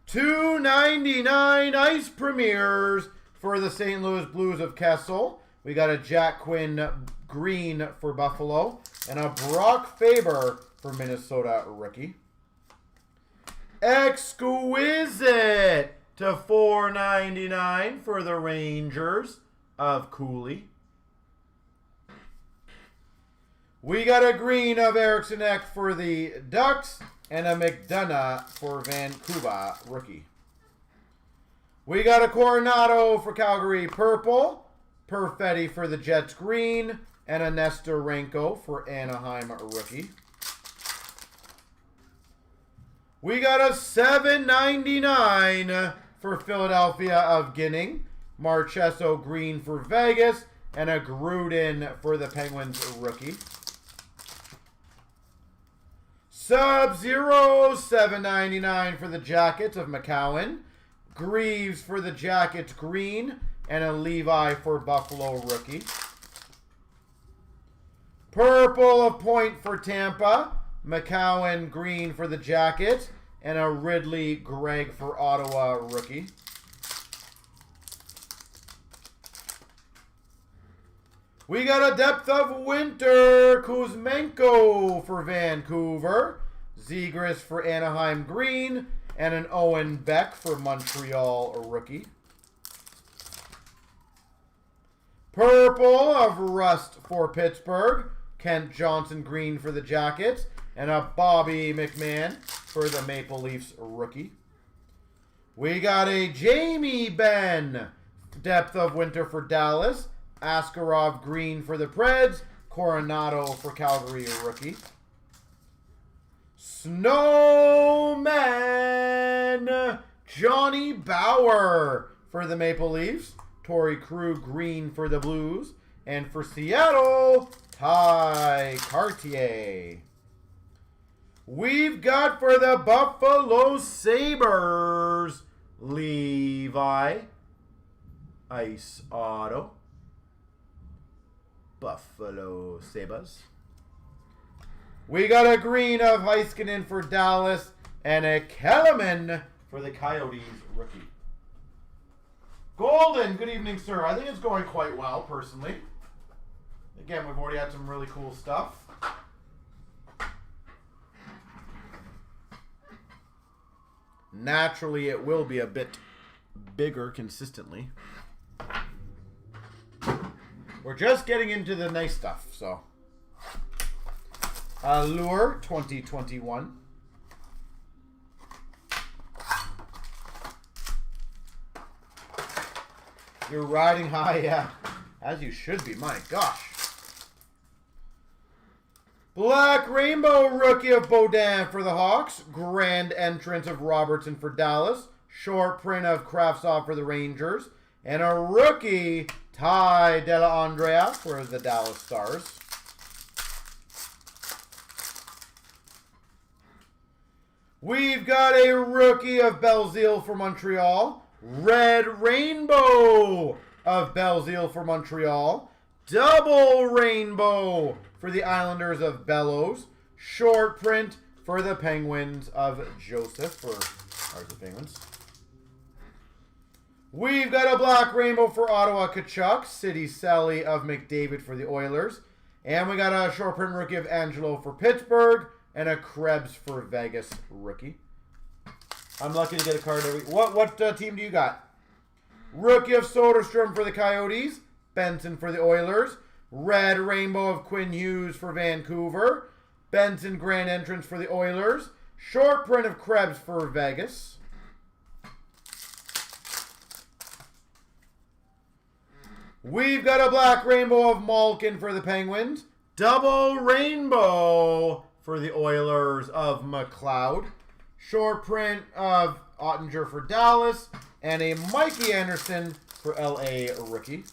$2.99 Ice Premiers for the St. Louis Blues of Kessel. We got a Jack Quinn green for Buffalo, and a Brock Faber for Minnesota rookie. Exquisite to $4.99 for the Rangers of Cooley. We got a green of Eriksson Ek for the Ducks and a McDonough for Vancouver rookie. We got a Coronado for Calgary purple, Perfetti for the Jets green, and a Nestorenko for Anaheim rookie. We got a $7.99 for Philadelphia of Ginning, Marchesso green for Vegas, and a Gruden for the Penguins rookie. Sub-Zero $7.99 for the Jackets of McCowan, Greaves for the Jackets green, and a Levi for Buffalo rookie. Purple of Point for Tampa, McCowan green for the Jackets, and a Ridley Gregg for Ottawa rookie. We got a Depth of Winter Kuzmenko for Vancouver, Zegras for Anaheim green, And an Owen Beck for Montreal, a rookie. Purple of Rust for Pittsburgh. Kent Johnson green for the Jackets. And a Bobby McMahon for the Maple Leafs, a rookie. We got a Jamie Benn depth of winter for Dallas. Askarov green for the Preds. Coronado for Calgary, a rookie. Snowman Johnny Bauer for the Maple Leafs. Torrey Krug green for the Blues. And for Seattle, Ty Cartier. We've got for the Buffalo Sabres, Levi. Ice auto. Buffalo Sabres. We got a green of Heiskanen for Dallas and a Kellerman for the Coyotes rookie. Golden, good evening, sir. I think it's going quite well, personally. Again, we've already had some really cool stuff. Naturally, it will be a bit bigger consistently. We're just getting into the nice stuff, so. Allure 2021. You're riding high, yeah. As you should be, my gosh. Black Rainbow rookie of Baudin for the Hawks. Grand entrance of Robertson for Dallas. Short print of Kravtsov for the Rangers. And a rookie, Ty Dellandrea for the Dallas Stars. We've got a rookie of Belzile for Montreal. Red Rainbow of Belzile for Montreal. Double Rainbow for the Islanders of Bellows. Short print for the Penguins of Joseph for the Penguins. We've got a Black Rainbow for Ottawa, Kachuk. City Sally of McDavid for the Oilers. And we got a short print rookie of Angelo for Pittsburgh. And a Krebs for Vegas rookie. I'm lucky to get a card every... What team do you got? Rookie of Soderstrom for the Coyotes. Benson for the Oilers. Red Rainbow of Quinn Hughes for Vancouver. Benson Grand Entrance for the Oilers. Short print of Krebs for Vegas. We've got a Black Rainbow of Malkin for the Penguins. Double Rainbow for the Oilers of McLeod. Short print of Ottinger for Dallas. And a Mikey Anderson for LA rookie.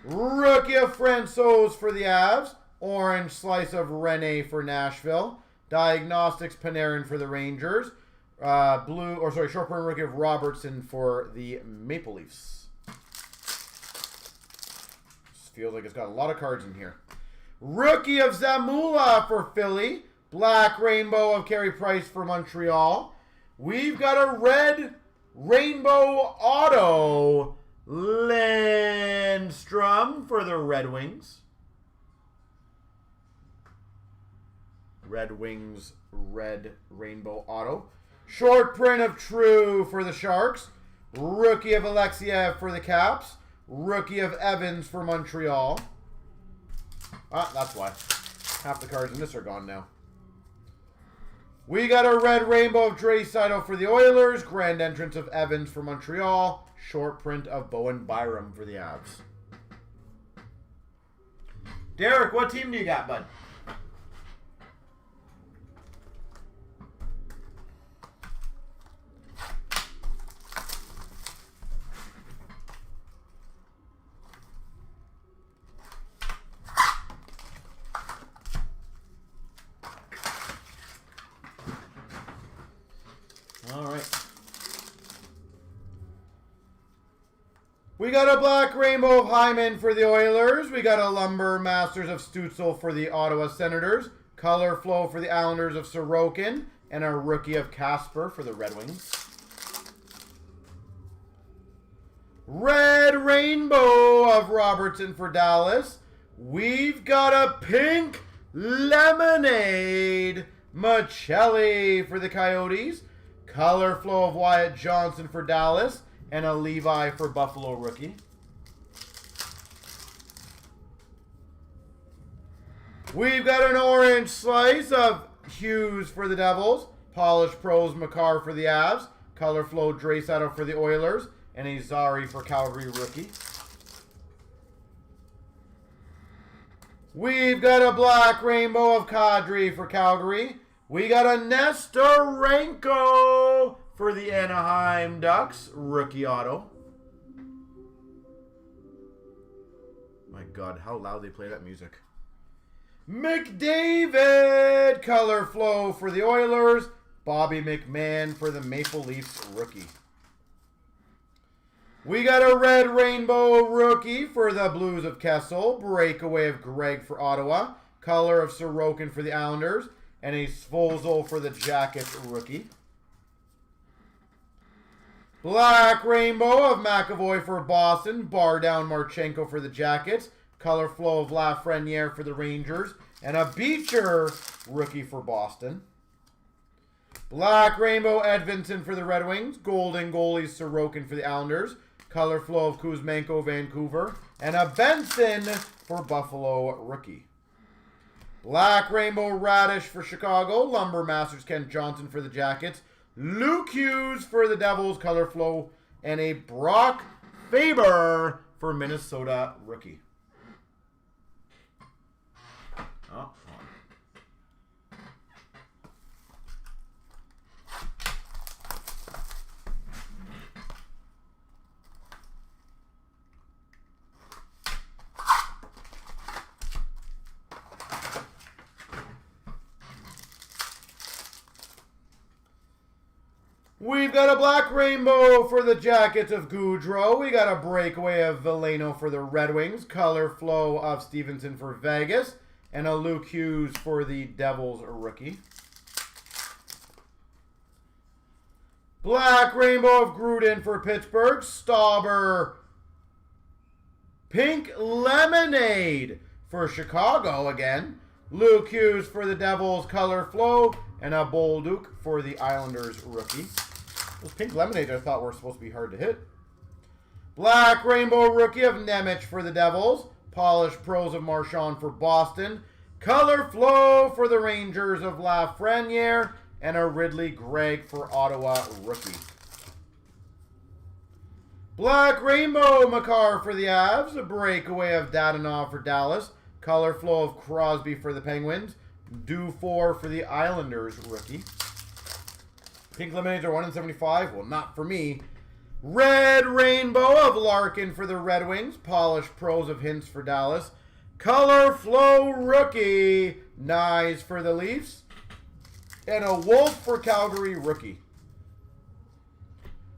Rookie of Francouz for the Avs. Orange slice of Rene for Nashville. Diagnostics Panarin for the Rangers. Short print rookie of Robertson for the Maple Leafs. This feels like it's got a lot of cards in here. Rookie of Zamula for Philly. Black Rainbow of Carey Price for Montreal. We've got a Red Rainbow Auto Lindstrom for the Red Wings. Red Wings Red Rainbow Auto. Short print of True for the Sharks. Rookie of Alexiev for the Caps. Rookie of Evans for Montreal. Ah, that's why. Half the cards in this are gone now. We got a Red Rainbow of Draisaitl for the Oilers. Grand entrance of Evans for Montreal. Short print of Bowen Byram for the Avs. Derek, what team do you got, bud? All right. We got a Black Rainbow of Hyman for the Oilers. We got a Lumber Masters of Stutzel for the Ottawa Senators. Color Flow for the Islanders of Sorokin. And a rookie of Casper for the Red Wings. Red Rainbow of Robertson for Dallas. We've got a Pink Lemonade Michelli for the Coyotes. Color flow of Wyatt Johnson for Dallas. And a Levi for Buffalo rookie. We've got an orange slice of Hughes for the Devils. Polished Pros Makar for the Avs. Color flow Draisaitl for the Oilers. And a Zari for Calgary rookie. We've got a black rainbow of Kadri for Calgary. We got a Nestorenko for the Anaheim Ducks. Rookie auto. My God, how loud they play that music. McDavid. Color flow for the Oilers. Bobby McMahon for the Maple Leafs rookie. We got a red rainbow rookie for the Blues of Kessel. Breakaway of Greg for Ottawa. Color of Sorokin for the Islanders. And a Svozil for the Jackets rookie. Black rainbow of McAvoy for Boston. Bar down Marchenko for the Jackets. Color flow of Lafreniere for the Rangers. And a Beecher rookie for Boston. Black rainbow Edvinson for the Red Wings. Golden goalies Sorokin for the Islanders. Color flow of Kuzmenko, Vancouver. And a Benson for Buffalo rookie. Black rainbow Radish for Chicago. Lumber Masters Kent Johnson for the Jackets. Luke Hughes for the Devils. Color flow. And a Brock Faber for Minnesota rookie. Oh, we've got a black rainbow for the Jackets of Goudreau. We got a breakaway of Veleno for the Red Wings. Color flow of Stevenson for Vegas. And a Luke Hughes for the Devils rookie. Black rainbow of Gruden for Pittsburgh. Stauber. Pink lemonade for Chicago again. Luke Hughes for the Devils. Color flow. And a Bolduc for the Islanders rookie. Those pink lemonades I thought were supposed to be hard to hit. Black rainbow rookie of Nemec for the Devils. Polished pros of Marchand for Boston. Color flow for the Rangers of Lafreniere. And a Ridley Gregg for Ottawa rookie. Black rainbow Makar for the Avs. A breakaway of Dadonov for Dallas. Color flow of Crosby for the Penguins. Dufour for the Islanders rookie. Pink lemonades are 1 in 75. Well, not for me. Red rainbow of Larkin for the Red Wings. Polished pros of Hintz for Dallas. Color flow rookie. Nyes for the Leafs. And a Wolf for Calgary rookie.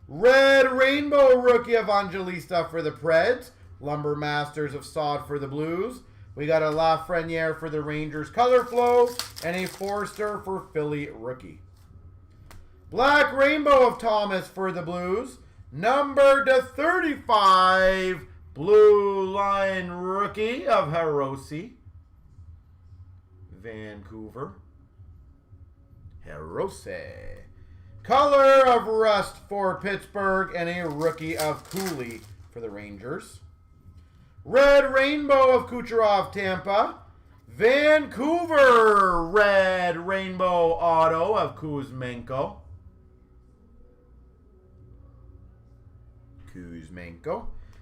Red rainbow rookie of Angelista for the Preds. Lumber Masters of Sod for the Blues. We got a Lafreniere for the Rangers color flow. And a Forster for Philly rookie. Black rainbow of Thomas for the Blues. Number to 35. Blue line rookie of Hirose. Vancouver. Hirose. Color of Rust for Pittsburgh. And a rookie of Cooley for the Rangers. Red rainbow of Kucherov, Tampa. Vancouver. Red rainbow auto of Kuzmenko.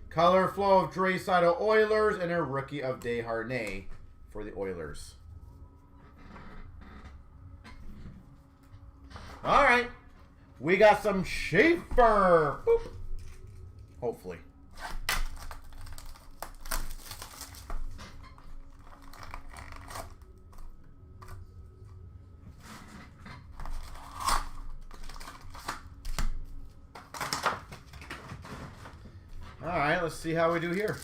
Color flow of Draisaitl Oilers. And a rookie of Desharnais for the Oilers. All right. We got some Schaefer. Boop. Hopefully. All right, let's see how we do here.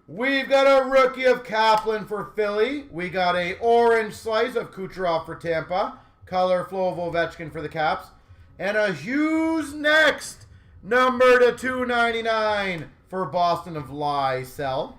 We've got a rookie of Kaplan for Philly. We got a orange slice of Kucherov for Tampa. Color flow of Ovechkin for the Caps. And a Hughes next. Number to 299 for Boston of Lysell.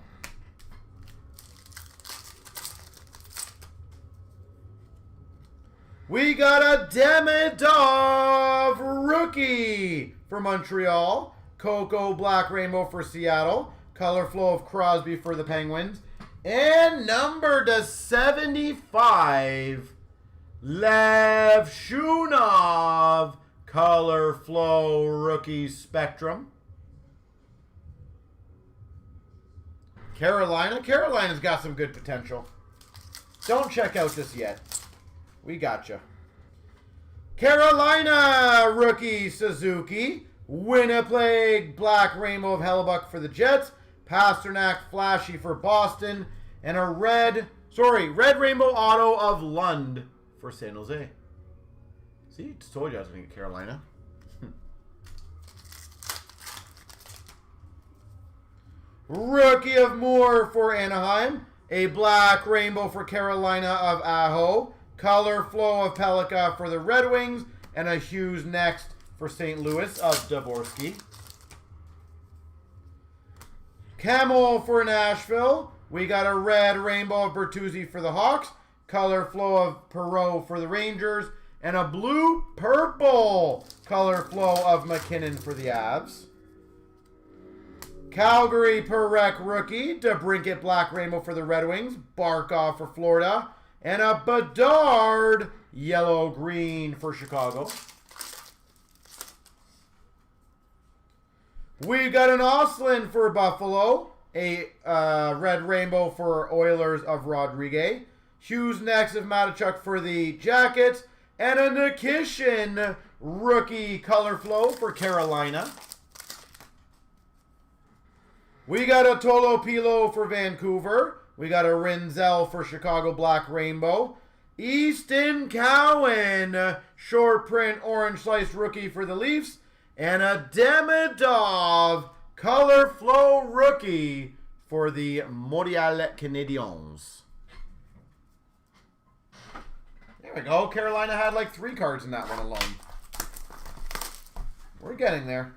We got a Demidov rookie for Montreal. Coco Black Rainbow for Seattle. Color flow of Crosby for the Penguins. And number to 75, Lev Shunov. Color flow rookie spectrum. Carolina's got some good potential. Don't check out this yet. We gotcha. Carolina rookie Suzuki. Winnipeg Black Rainbow of Hellebuck for the Jets. Pasternak Flashy for Boston. And a red Rainbow Auto of Lund for San Jose. See, just told you I was going to get Carolina. Rookie of Moore for Anaheim. A Black Rainbow for Carolina of Aho. Color flow of Pelika for the Red Wings. And a Hughes next for St. Louis of Dvorsky. Camel for Nashville. We got a red Rainbow of Bertuzzi for the Hawks. Color flow of Perreault for the Rangers. And a blue-purple color flow of McKinnon for the Avs. Calgary Perrec rookie. DeBrincat Black Rainbow for the Red Wings. Barkov for Florida. And a Bedard yellow-green for Chicago. We got an Oslin for Buffalo. A red Rainbow for Oilers of Rodriguez. Hughes next of Matachuk for the Jackets. And a Nikishin rookie color flow for Carolina. We got a Tolopilo for Vancouver. We got a Rinzel for Chicago Black Rainbow. Easton Cowan, short print orange slice rookie for the Leafs. And a Demidov color flow rookie for the Montreal Canadiens. There we go. Carolina had like 3 cards in that one alone. We're getting there.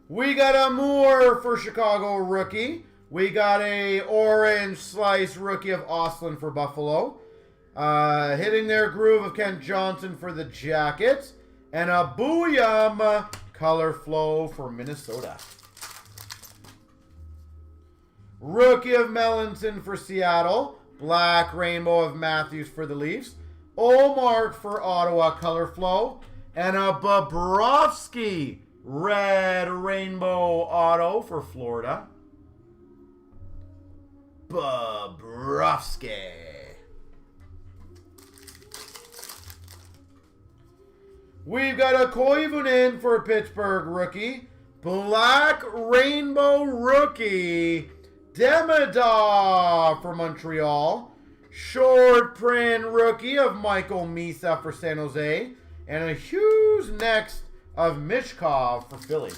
We got a Moore for Chicago rookie. We got a orange slice rookie of Oslin for Buffalo. Hitting their groove of Kent Johnson for the Jackets. And a Booyam color flow for Minnesota. Rookie of Melanson for Seattle. Black Rainbow of Matthews for the Leafs. Olmark for Ottawa color flow. And a Bobrovsky red Rainbow Auto for Florida. Bobrovsky. We've got a Koivunen for Pittsburgh rookie. Black Rainbow rookie. Demidov for Montreal. Short print rookie of Michael Misa for San Jose. And a Hughes next of Mishkov for Philly.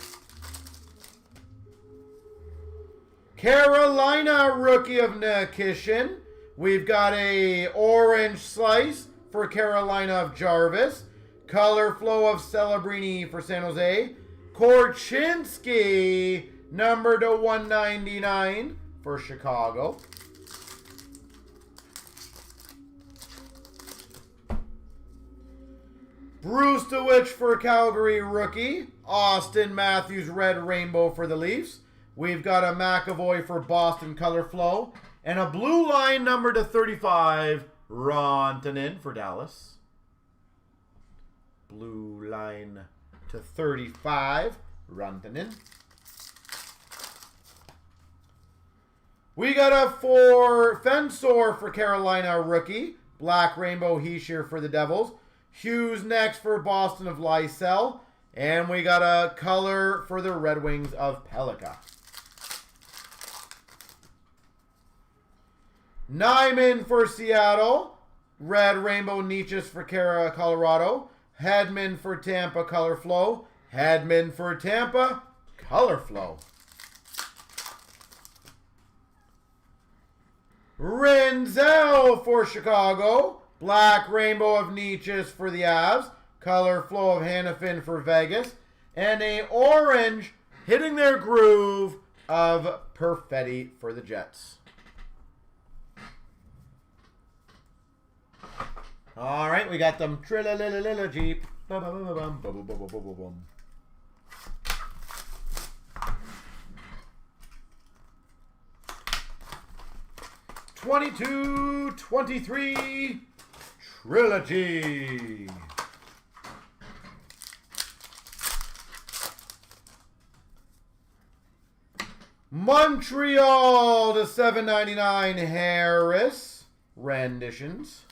Carolina rookie of Nikishin. We've got a orange slice for Carolina of Jarvis. Color flow of Celebrini for San Jose. Korchinski, number to 199 for Chicago. Bruce DeWitch for Calgary rookie. Austin Matthews red Rainbow for the Leafs. We've got a McAvoy for Boston color flow. And a blue line number to 35, Rantanen for Dallas. Blue line to 35, Rantanen. We got a Fensor for Carolina rookie. Black Rainbow Heischer for the Devils. Hughes next for Boston of Lysell. And we got a color for the Red Wings of Pelika. Nyman for Seattle. Red Rainbow Nietzsche for Colorado. Hedman for Tampa, color flow. Hedman for Tampa, color flow. Rinzel for Chicago. Black Rainbow of Nietzsche for the Avs. Color Flow of Hannafin for Vegas. And a orange hitting their groove of Perfetti for the Jets. All right, we got them Trilla Jeep. 22-23 Trilogy. Montreal to 799 Harris renditions.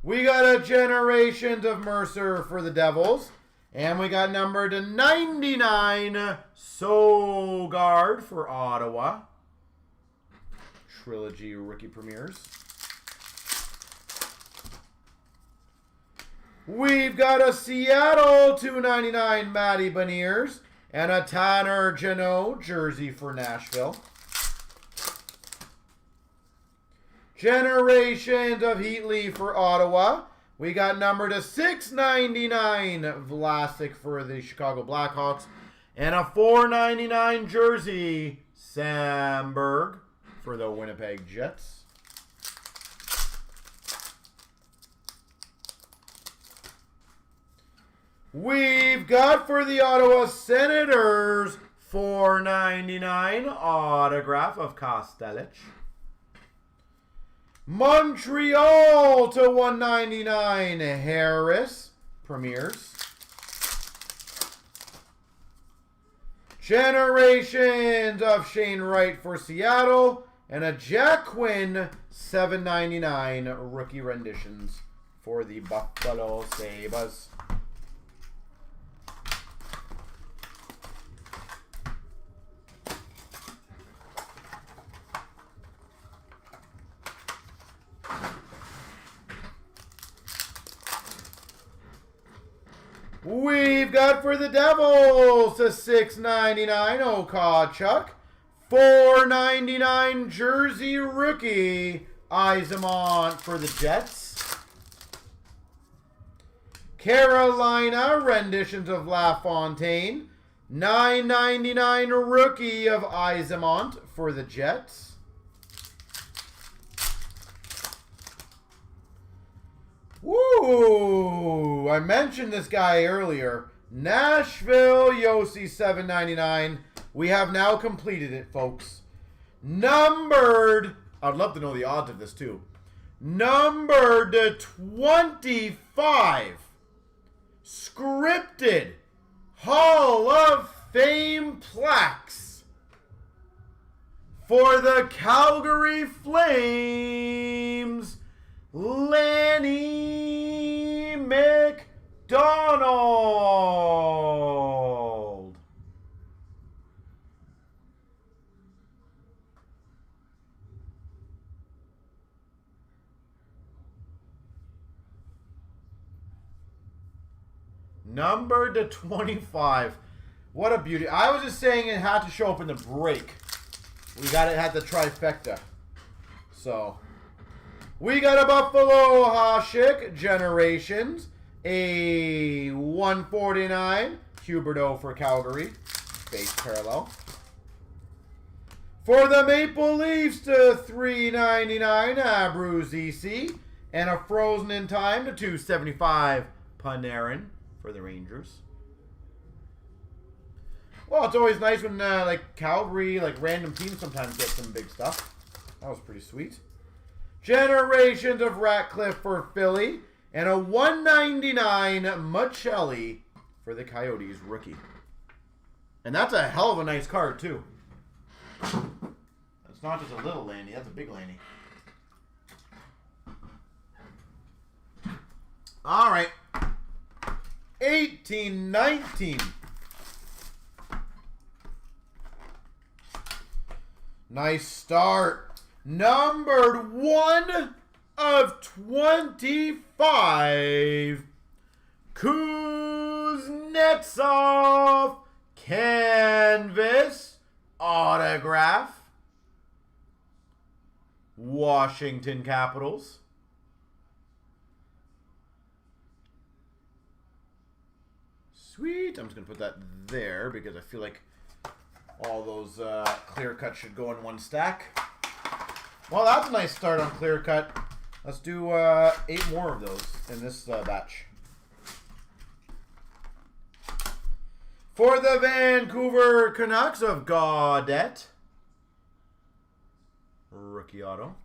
We got a Generations of Mercer for the Devils. And we got number to 99 Sogard for Ottawa. Trilogy rookie premieres. We've got a Seattle 299 Matty Beniers and a Tanner Jeannot jersey for Nashville. Generations of Heatley for Ottawa. We got number to 699 Vlasic for the Chicago Blackhawks. And a 499 jersey Samberg for the Winnipeg Jets. We've got for the Ottawa Senators 499 autograph of Kostelich. Montreal to 199 Harris premieres. Generations of Shane Wright for Seattle and a Jack Quinn 799 rookie renditions for the Buffalo Sabres. We've got for the Devils a $6.99 Okachuk, $4.99 jersey rookie Yzerman for the Jets. Carolina renditions of LaFontaine, $9.99 rookie of Yzerman for the Jets. Woo! I mentioned this guy earlier. Nashville Yossi 799. We have now completed it, folks. Numbered. I'd love to know the odds of this too. Numbered 25. Scripted Hall of Fame plaques for the Calgary Flames. Lanny McDonald. Number to 25. What a beauty. I was just saying it had to show up in the break. We got it, had the trifecta. So we got a Buffalo Hasek Generations, a 149 Huberdeau for Calgary, base parallel. For the Maple Leafs to 399 Abruzzese, and a Frozen in Time to 275 Panarin for the Rangers. Well, it's always nice when like Calgary, like random teams sometimes get some big stuff. That was pretty sweet. Generations of Ratcliffe for Philly. And a 199 Machelli for the Coyotes rookie. And that's a hell of a nice card, too. That's not just a little Lanny. That's a big Lanny. All right. 18-19. Nice start. Numbered 1 of 25. Kuznetsov canvas autograph Washington Capitals. Sweet. I'm just going to put that there because I feel like all those clear cuts should go in one stack. Well, that's a nice start on clear cut. Let's do 8 more of those in this batch. For the Vancouver Canucks of Gaudette. Rookie auto.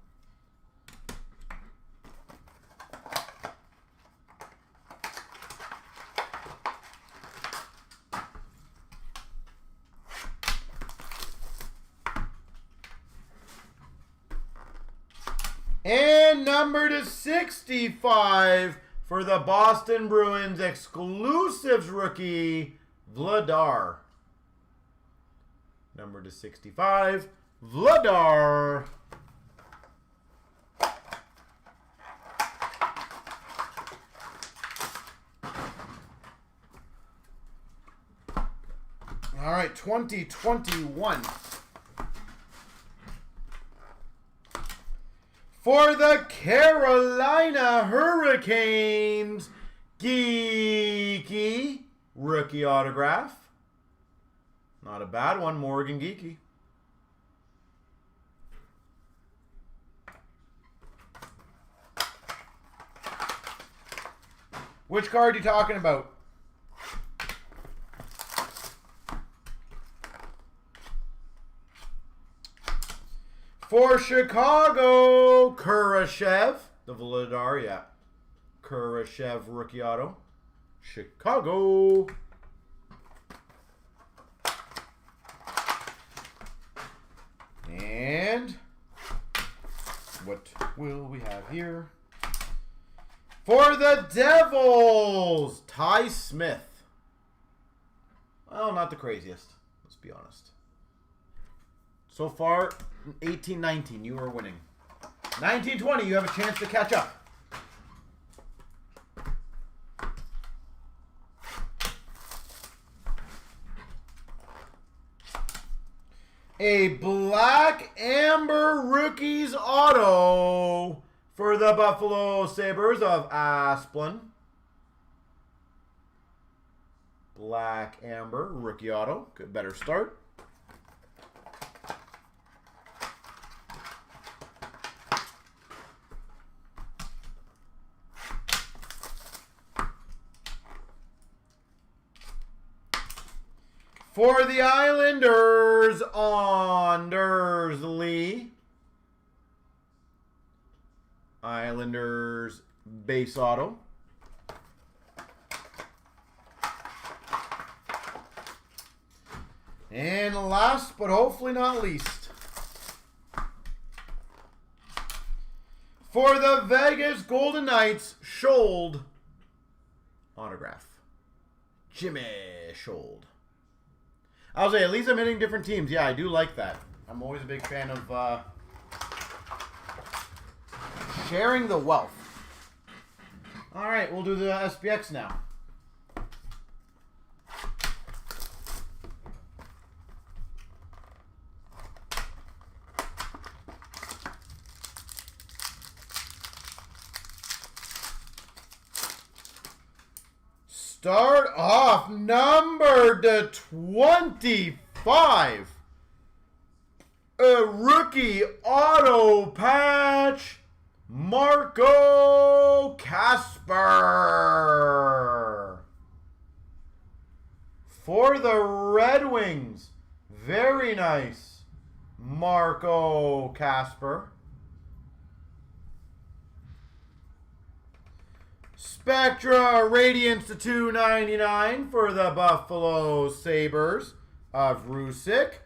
And number to 65 for the Boston Bruins exclusives rookie, Vladar. Number to 65, Vladar. All right, 2021. For the Carolina Hurricanes, Geeky rookie autograph. Not a bad one, Morgan Geeky. Which card are you talking about? For Chicago, Kurashev. The Vladar, yeah. Kurashev rookie auto. Chicago. And what will we have here? For the Devils, Ty Smith. Well, not the craziest, let's be honest. So far, 18-19, you are winning. 19-20, you have a chance to catch up. A black amber rookies auto for the Buffalo Sabres of Asplund. Black amber rookie auto. Good, better start. For the Islanders, Anders Lee. Islanders base auto. And last but hopefully not least, for the Vegas Golden Knights, Schold autograph. Jimmy Schold. I'll say, at least I'm hitting different teams. Yeah, I do like that. I'm always a big fan of sharing the wealth. All right, we'll do the SPX now. Start off number to 25. A rookie auto patch, Marco Casper. For the Red Wings, very nice, Marco Casper. Spectra Radiance to 299 for the Buffalo Sabres of Rusick.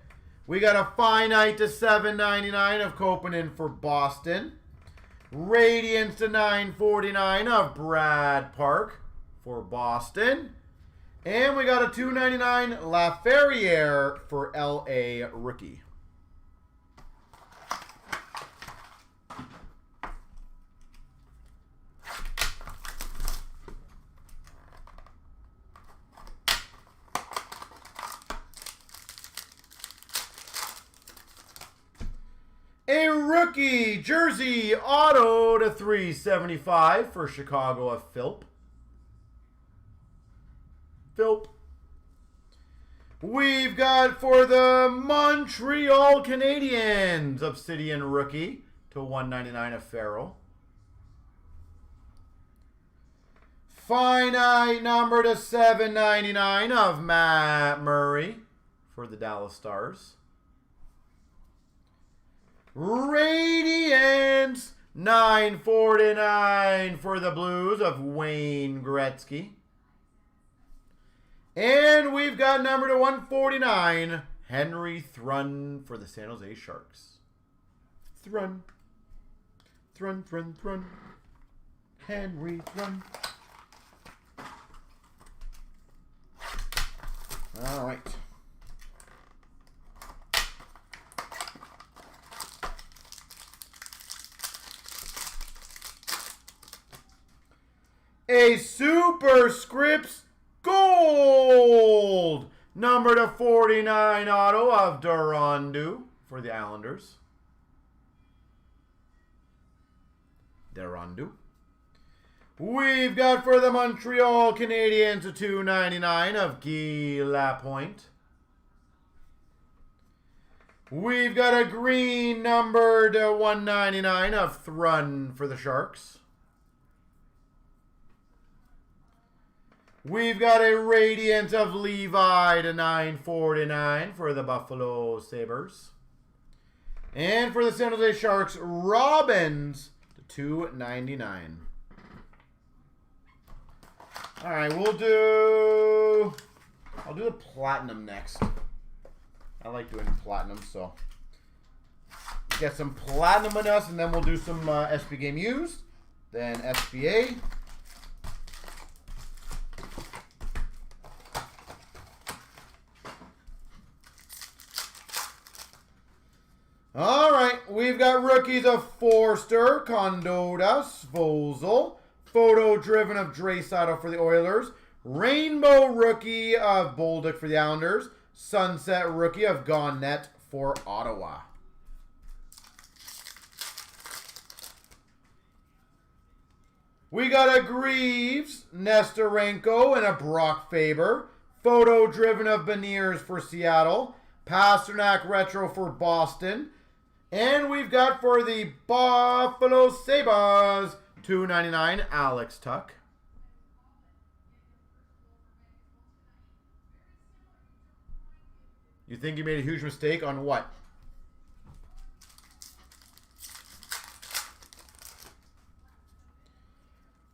We got a Finite to 799 of Kopanen for Boston. Radiance to 949 of Brad Park for Boston. And we got a 299 Laferriere for LA rookie. A rookie jersey auto to 375 for Chicago of Philp. We've got for the Montreal Canadiens, Obsidian rookie to 199 of Farrell. Finite number to 799 of Matt Murray for the Dallas Stars. Radiance 949 for the Blues of Wayne Gretzky. And we've got number to 149, Henry Thrun for the San Jose Sharks. Thrun. Henry Thrun. All right. A Superscripts Gold, number to 49 auto of Durandu for the Islanders. Durandu. We've got for the Montreal Canadiens a 299 of Guy Lapointe. We've got a green number to 199 of Thrun for the Sharks. We've got a Radiance of Levi to 949 for the Buffalo Sabres. And for the San Jose Sharks, Robbins to 299. All right, I'll do the Platinum next. I like doing Platinum, so get some Platinum in us, and then we'll do some SB Game Used, then SBA. All right, we've got rookies of Forster, Condotta, Svozil, photo driven of Draisaitl for the Oilers, rainbow rookie of Bolduc for the Islanders, sunset rookie of Gaunet for Ottawa. We got a Greaves, Nestorenko, and a Brock Faber, photo driven of Beniers for Seattle, Pasternak retro for Boston. And we've got for the Buffalo Sabres, $2.99, Alex Tuck. You think you made a huge mistake on what?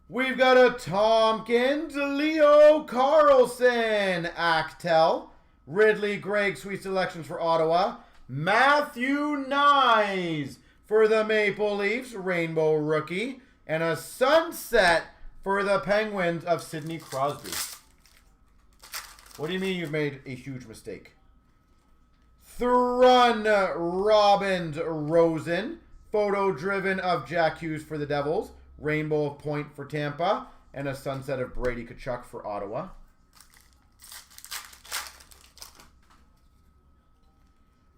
We've got a Tompkins, Leo Carlson, Actel, Ridley Gregg, sweet selections for Ottawa. Matthew Nyes for the Maple Leafs, rainbow rookie. And a sunset for the Penguins of Sidney Crosby. What do you mean you've made a huge mistake? Thrun Robbins Rosen, photo driven of Jack Hughes for the Devils. Rainbow of Point for Tampa. And a sunset of Brady Tkachuk for Ottawa.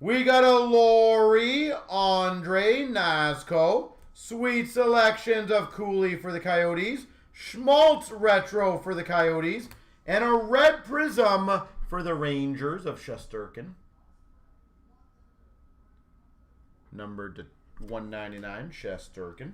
We got a Laurie Andre Nazco. Sweet selections of Cooley for the Coyotes. Schmaltz retro for the Coyotes. And a red prism for the Rangers of Shesterkin. Numbered to 199, Shesterkin.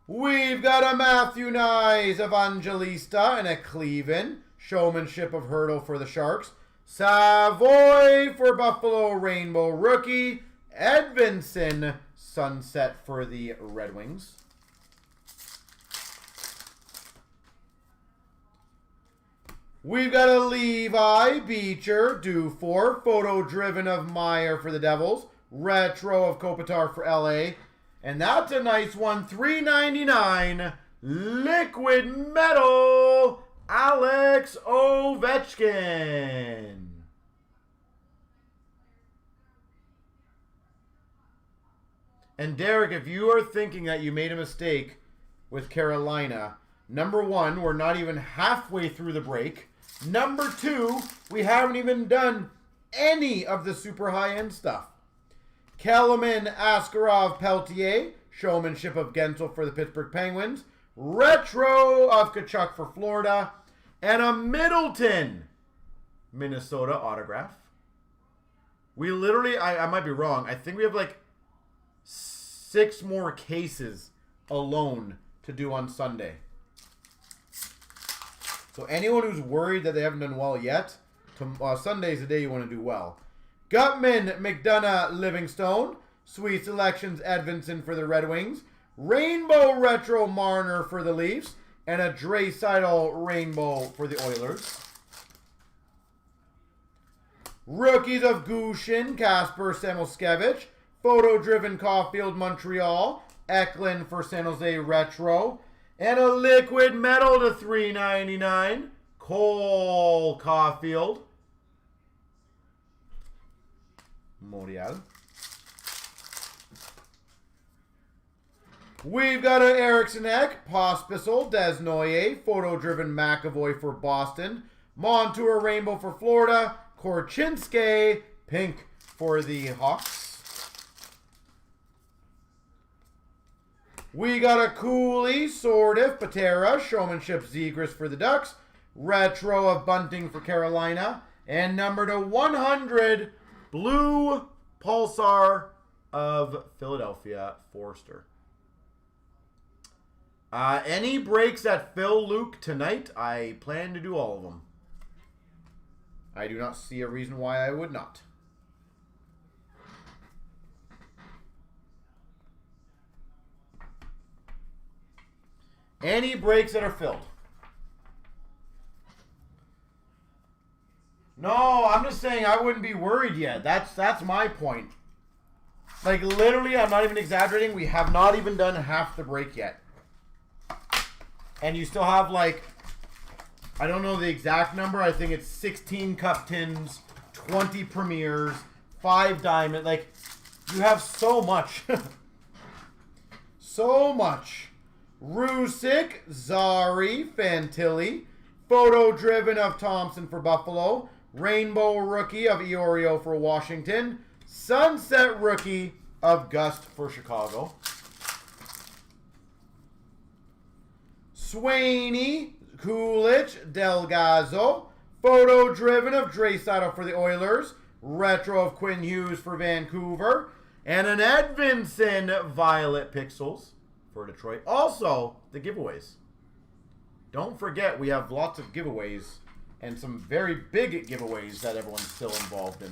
We've got a Matthew Nyes Evangelista and a Cleveland. Showmanship of Hurdle for the Sharks. Savoy for Buffalo, rainbow rookie. Edvinson, sunset for the Red Wings. We've got a Levi Beecher, Dufour, photo driven of Meyer for the Devils. Retro of Kopitar for LA. And that's a nice one, $3.99. Liquid metal, Alex Ovechkin. And Derek, if you are thinking that you made a mistake with Carolina, number one, we're not even halfway through the break. Number two, we haven't even done any of the super high-end stuff. Kellerman, Askarov, Peltier, showmanship of Gensel for the Pittsburgh Penguins. Retro of Kachuk for Florida. And a Middleton, Minnesota autograph. We literally, I might be wrong, I think we have like 6 more cases alone to do on Sunday. So anyone who's worried that they haven't done well yet, Sunday's the day you want to do well. Gutman, McDonough, Livingstone. Sweet selections, Edvinson for the Red Wings. Rainbow Retro Marner for the Leafs. And a Draisaitl Rainbow for the Oilers. Rookies of Gushin, Kasper Samoskevich. Photo-driven Caulfield, Montreal. Eklund for San Jose Retro. And a liquid metal to $3.99. Cole Caulfield. Montreal. We've got an Eriksson Ek, Pospisil, Desnoyers, photo-driven McAvoy for Boston, Montour Rainbow for Florida, Korchinski, pink for the Hawks. We got a Cooley, Sordiff, Patera, showmanship Zegras for the Ducks, retro of Bunting for Carolina, and number to 100, blue Pulsar of Philadelphia, Forster. Any breaks at Phil Luke tonight? I plan to do all of them. I do not see a reason why I would not. Any breaks that are filled? No, I'm just saying I wouldn't be worried yet. That's my point. Like literally, I'm not even exaggerating. We have not even done half the break yet. And you still have like, I don't know the exact number. I think it's 16 cup tins, 20 premieres, 5 diamond. Like, you have so much. So much. Rusick, Zari, Fantilli. Photo-driven of Thompson for Buffalo. Rainbow rookie of Iorio for Washington. Sunset rookie of Gust for Chicago. Swaney, Kulich, Delgazzo. Photo-driven of Draisaitl for the Oilers. Retro of Quinn Hughes for Vancouver. And an Edvinson Violet Pixels for Detroit. Also, the giveaways. Don't forget, we have lots of giveaways. And some very big giveaways that everyone's still involved in.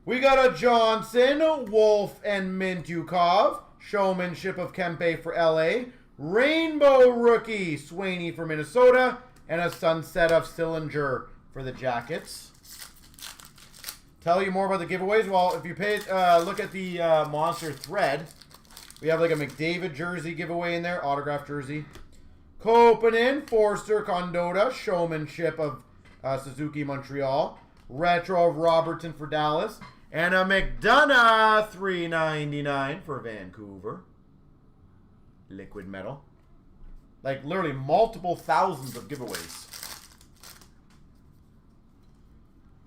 We got a Johnson, Wolf, and Mintyukov. Showmanship of Kempe for LA. Rainbow rookie, Swaney for Minnesota. And a sunset of Sillinger for the Jackets. Tell you more about the giveaways. Well, if you pay, look at the Monster thread. We have like a McDavid jersey giveaway in there. Autographed jersey. Kopanen, Forster, Condota. Showmanship of Suzuki Montreal. Retro of Robertson for Dallas. And a McDonough $3.99 for Vancouver. Liquid metal. Like literally multiple thousands of giveaways.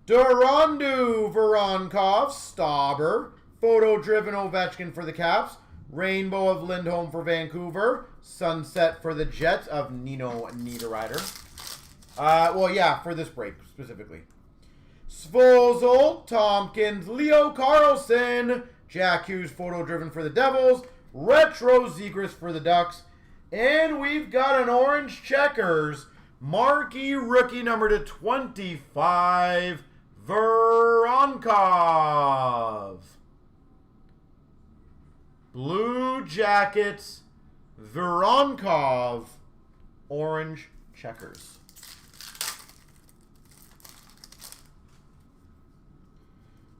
Durandu, Voronkov, Stauber. Photo-driven Ovechkin for the Caps. Rainbow of Lindholm for Vancouver. Sunset for the Jets of Nino Niederreiter. Well, yeah, for this break specifically. Svozil, Tompkins, Leo Carlson. Jack Hughes, photo-driven for the Devils. Retro Zegras for the Ducks. And we've got an orange checkers. Marquee rookie number to 25. Voronkov. Blue Jackets. Voronkov. Orange checkers.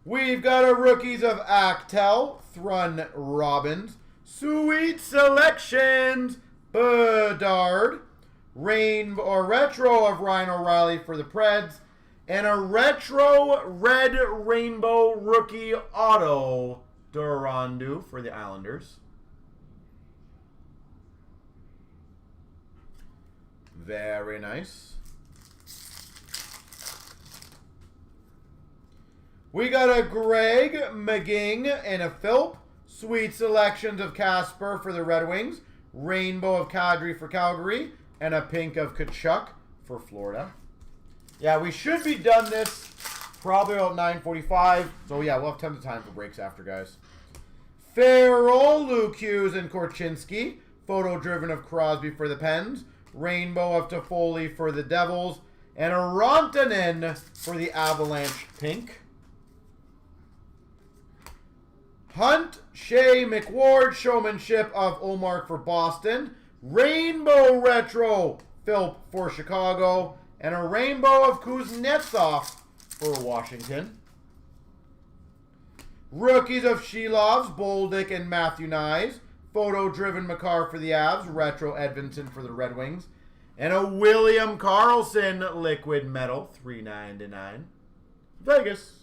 We've got a rookies of Actel, Thrun Robbins, Sweet Selections, Bedard, Rainbow or Retro of Ryan O'Reilly for the Preds, and a Retro Red Rainbow Rookie Auto, Durandu for the Islanders. Very nice. We got a Greg McGing and a Philp. Sweet selections of Casper for the Red Wings. Rainbow of Kadri for Calgary. And a pink of Kachuk for Florida. Yeah, we should be done this probably about 9:45. So yeah, we'll have tons of time for breaks after, guys. Farrell, Luke Hughes, and Korchinski. Photo driven of Crosby for the Pens. Rainbow of Toffoli for the Devils. And a Rantanen for the Avalanche pink. Hunt, Shea, McWard, showmanship of Olmark for Boston. Rainbow retro, Philp for Chicago. And a rainbow of Kuznetsov for Washington. Rookies of Shilovs, Bolduc, and Matthew Nyes. Photo-driven Makar for the Avs. Retro Edvinson for the Red Wings. And a William Karlsson liquid metal, $3.99. Vegas.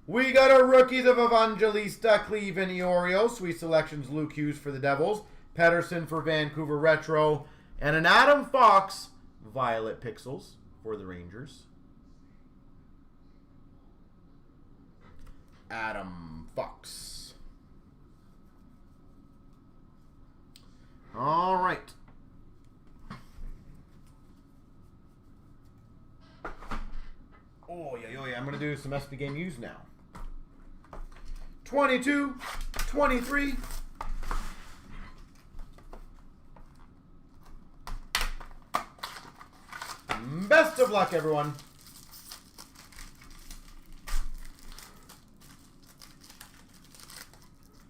We got our rookies of Evangelista, Cleve, and Iorio. Sweet selections, Luke Hughes for the Devils. Pedersen for Vancouver Retro. And an Adam Fox, Violet Pixels for the Rangers. Adam Fox. All right. Oh, yeah. I'm going to do some SP Game Use now. 22, 23. Best of luck, everyone.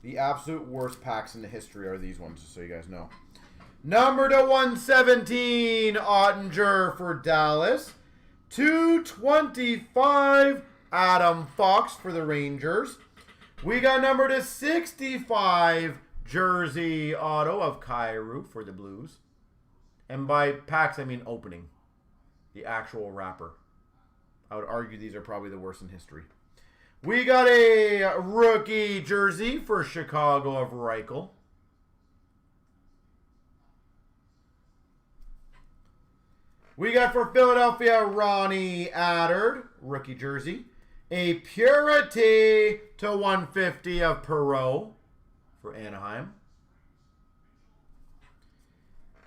The absolute worst packs in the history are these ones, just so you guys know. Number to 117, Ottinger for Dallas. 225, Adam Fox for the Rangers. We got number to 65, jersey auto of Kyrou for the Blues. And by packs, I mean opening. The actual wrapper. I would argue these are probably the worst in history. We got a rookie jersey for Chicago of Reichel. We got for Philadelphia, Ronnie Attard, rookie jersey. A Purity to 150 of Perreault for Anaheim.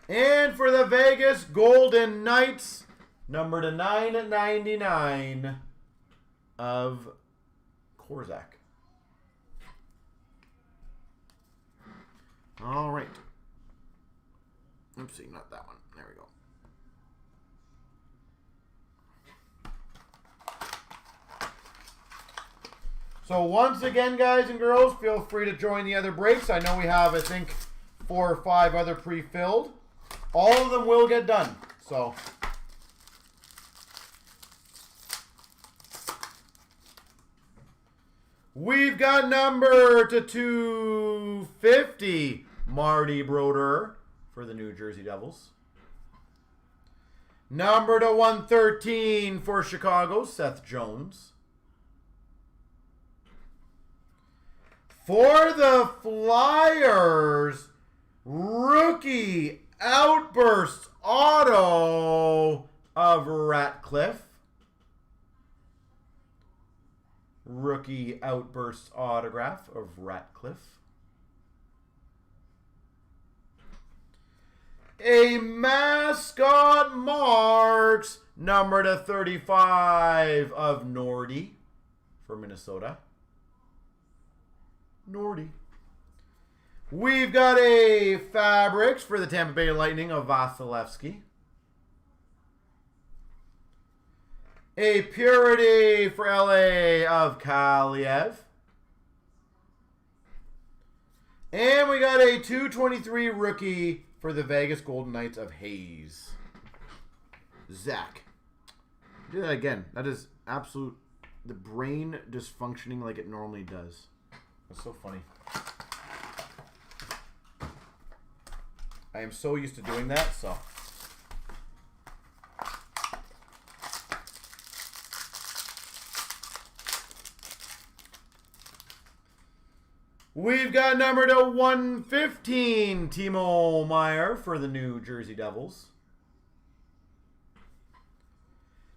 And for the Vegas Golden Knights, number to 999 of Korzak. All right. Oopsie, not that one. There we go. So once again, guys and girls, feel free to join the other breaks. I know we have, I think, 4 or 5 other pre-filled. All of them will get done. So we've got number to 250, Marty Brodeur for the New Jersey Devils. Number to 113 for Chicago, Seth Jones. For the Flyers, rookie outburst auto of Ratcliffe. Rookie outburst autograph of Ratcliffe. A mascot marks number to 35 of Nordy for Minnesota. Nordy. We've got a Fabrics for the Tampa Bay Lightning of Vasilevsky. A Purity for LA of Kaliev. And we got a 223 rookie for the Vegas Golden Knights of Hayes. Zach. Do that again. That is absolute, the brain just functioning like it normally does. That's so funny. I am so used to doing that, so. We've got number to 115, Timo Meier for the New Jersey Devils.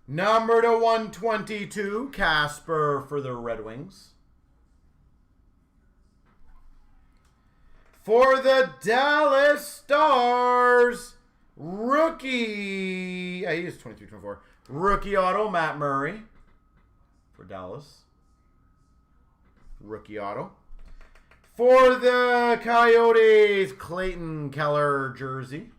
Number to 122, Casper for the Red Wings. For the Dallas Stars, rookie. Yeah, he is 23-24. Rookie auto, Matt Murray for Dallas. Rookie auto. For the Coyotes, Clayton Keller jersey.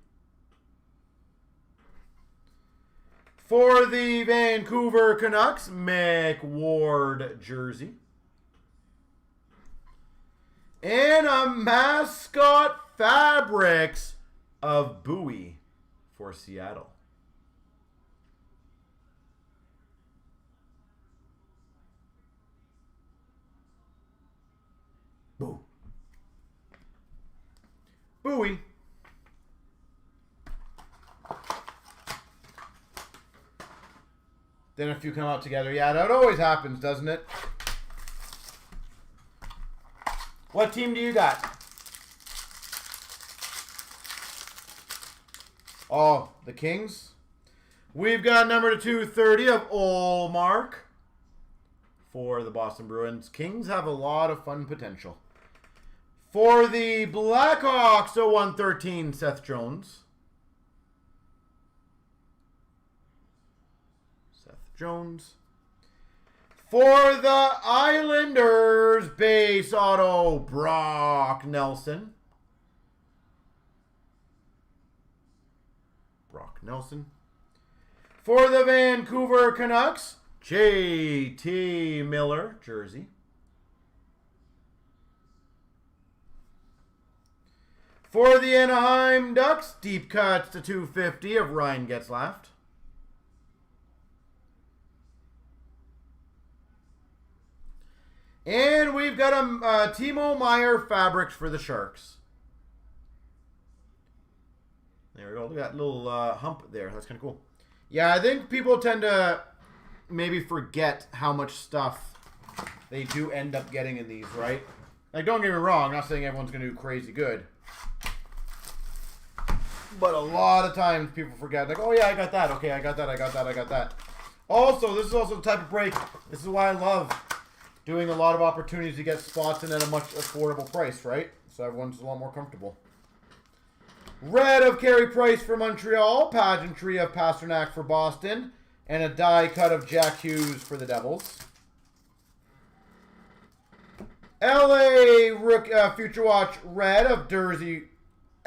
For the Vancouver Canucks, McWard jersey. And a mascot fabrics of Bowie for Seattle. Boo. Bowie. Then a few come out together. Yeah, that always happens, doesn't it? What team do you got? Oh, the Kings. We've got number to 230 of Olmark for the Boston Bruins. Kings have a lot of fun potential. For the Blackhawks, to 113, Seth Jones. Jones. For the Islanders, base auto, Brock Nelson. Brock Nelson. For the Vancouver Canucks, J.T. Miller, jersey. For the Anaheim Ducks, deep cuts to 250 of Ryan Getzlaf. And we've got a Timo Meier fabrics for the Sharks. There we go. Look at that little hump there. That's kind of cool. Yeah, I think people tend to maybe forget how much stuff they do end up getting in these, right? Like, don't get me wrong. I'm not saying everyone's going to do crazy good. But a lot of times people forget. Like, oh, yeah, I got that. Okay, I got that, I got that, I got that. Also, this is also the type of break. This is why I love doing a lot of opportunities to get spots in at a much affordable price, right? So everyone's a lot more comfortable. Red of Carey Price for Montreal. Pageantry of Pasternak for Boston. And a die cut of Jack Hughes for the Devils. LA Future Watch Red of Jersey.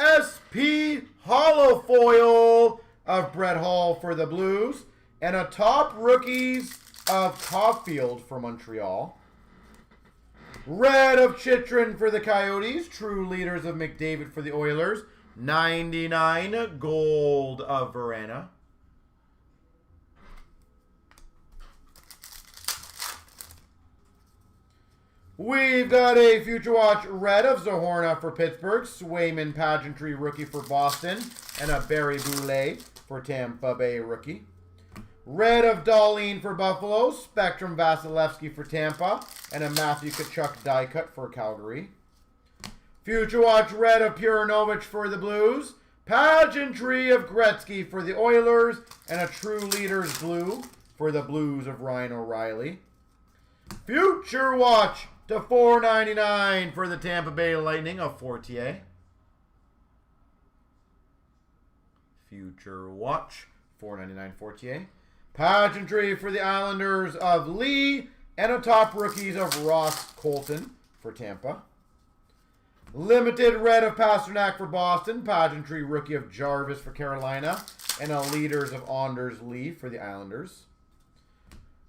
SP Hollow Foil of Brett Hall for the Blues. And a top rookies of Caulfield for Montreal. Red of Chychrun for the Coyotes. True Leaders of McDavid for the Oilers. 99 gold of Verana. We've got a Future Watch Red of Zahorna for Pittsburgh. Swayman Pageantry rookie for Boston. And a Barry Boulay for Tampa Bay rookie. Red of Darlene for Buffalo. Spectrum Vasilevsky for Tampa. And a Matthew Tkachuk die cut for Calgary. Future Watch Red of Puranovich for the Blues. Pageantry of Gretzky for the Oilers. And a True Leaders Blue for the Blues of Ryan O'Reilly. Future Watch to $4.99 for the Tampa Bay Lightning of Fortier. Future Watch, $4.99 Fortier. Pageantry for the Islanders of Lee. And a top rookies of Ross Colton for Tampa. Limited red of Pasternak for Boston. Pageantry rookie of Jarvis for Carolina. And a leaders of Anders Lee for the Islanders.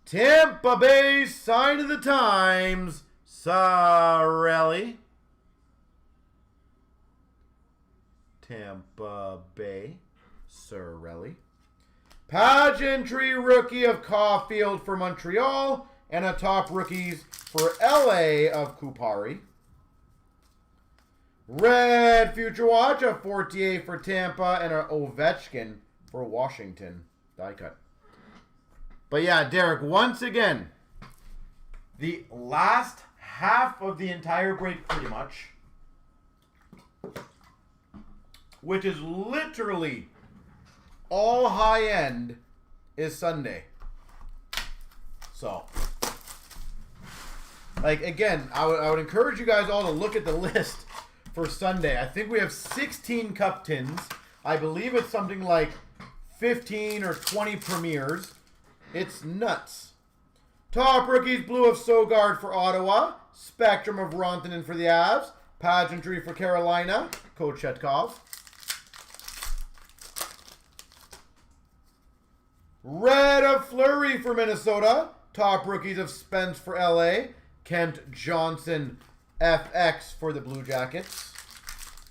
Tampa Bay sign of the times, Sarelli. Tampa Bay, Sarelli. Pageantry rookie of Caulfield for Montreal. And a top rookies for LA of Kupari. Red Future Watch of Fortier for Tampa. And an Ovechkin for Washington. Die cut. But yeah, Derek, once again, the last half of the entire break pretty much, which is literally all high end, is Sunday. So, like, again, I would encourage you guys all to look at the list for Sunday. I think we have 16 cup tins. I believe it's something like 15 or 20 premieres. It's nuts. Top rookies, blue of Sogard for Ottawa. Spectrum of Rontanen for the Avs. Pageantry for Carolina. Kochetkov. Red of Fleury for Minnesota. Top rookies of Spence for LA. Kent Johnson FX for the Blue Jackets.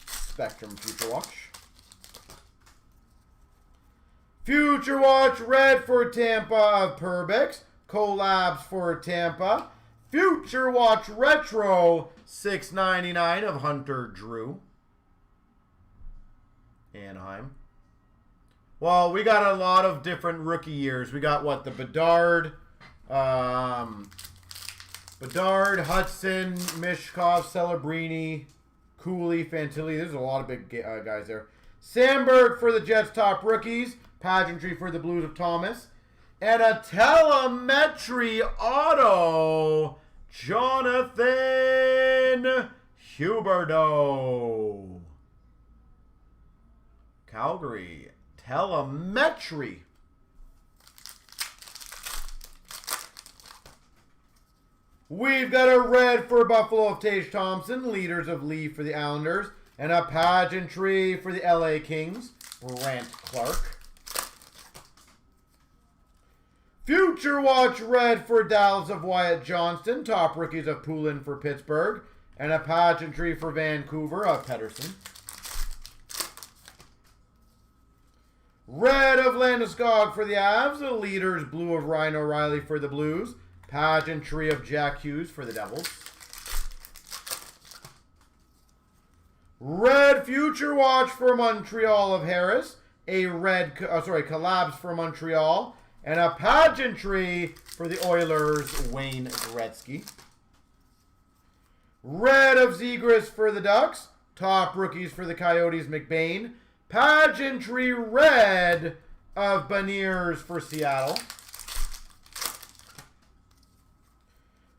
Spectrum Future Watch. Future Watch Red for Tampa of Perbix. Collabs for Tampa. Future Watch Retro $6.99 of Hunter Drew. Anaheim. Well, we got a lot of different rookie years. We got what? The Bedard, Hudson, Mishkov, Celebrini, Cooley, Fantilli. There's a lot of big guys there. Sandberg for the Jets top rookies. Pageantry for the Blues of Thomas. And a telemetry auto, Jonathan Huberdeau. Calgary. Telemetry. We've got a red for Buffalo of Tage Thompson. Leaders of Lee for the Islanders. And a pageantry for the LA Kings. Brant Clark. Future Watch red for Dallas of Wyatt Johnston. Top rookies of Poulin for Pittsburgh. And a pageantry for Vancouver of Pettersson. Red of Landeskog for the Avs. The leaders blue of Ryan O'Reilly for the Blues. Pageantry of Jack Hughes for the Devils. Red Future Watch for Montreal of Harris. A red, collabs for Montreal. And a pageantry for the Oilers, Wayne Gretzky. Red of Zegras for the Ducks. Top rookies for the Coyotes, McBain. Pageantry red of Beniers for Seattle.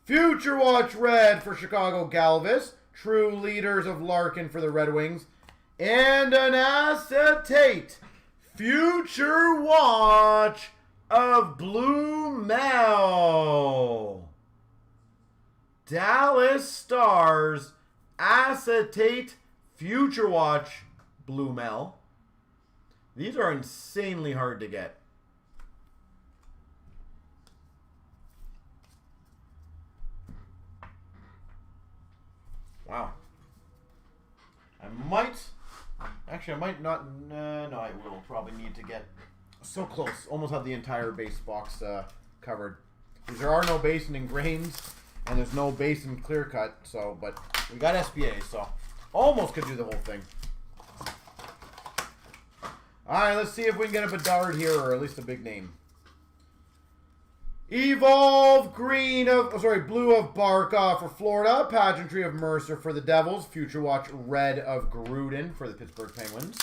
Future Watch red for Chicago, Galvis. True leaders of Larkin for the Red Wings. And an acetate Future Watch of Blue Mel. Dallas Stars acetate Future Watch Blue Mel. These are insanely hard to get. Wow. I might not. No, I will probably need to get so close. Almost have the entire base box covered. Because there are no base and ingrains, and there's no base and clear cut. So, but we got SBA, so almost could do the whole thing. All right, let's see if we can get a Bedard here, or at least a big name. Evolve green of, blue of Barkov for Florida. Pageantry of Mercer for the Devils. Future Watch red of Gruden for the Pittsburgh Penguins.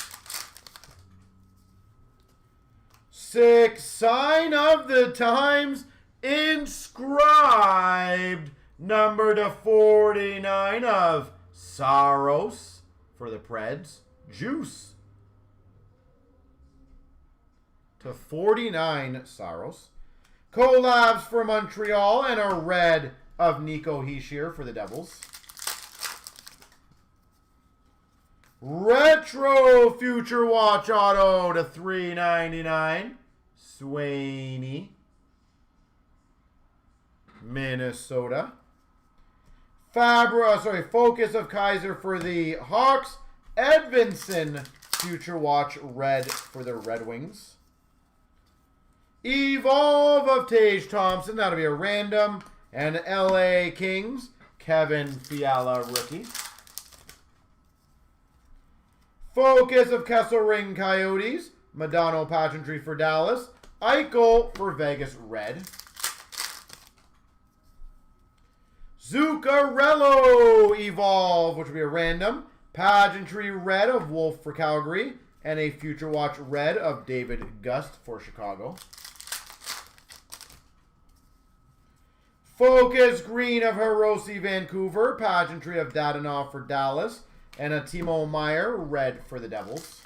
6 sign of the times inscribed number to 49 of Saros for the Preds. Juice to 49 Saros. Collabs for Montreal and a red of Nico Hischier for the Devils. Retro Future Watch auto to 399. Sweeney, Minnesota. Focus of Kaiser for the Hawks. Edvinson Future Watch red for the Red Wings. Evolve of Tage Thompson. That'll be a random. And LA Kings. Kevin Fiala rookie. Focus of Kesselring Coyotes. Madonna pageantry for Dallas. Eichel for Vegas red. Zuccarello Evolve, which will be a random. Pageantry red of Wolf for Calgary. And a Future Watch red of David Gust for Chicago. Focus green of Hiroshi Vancouver. Pageantry of Dadonov for Dallas. And a Timo Meier red for the Devils.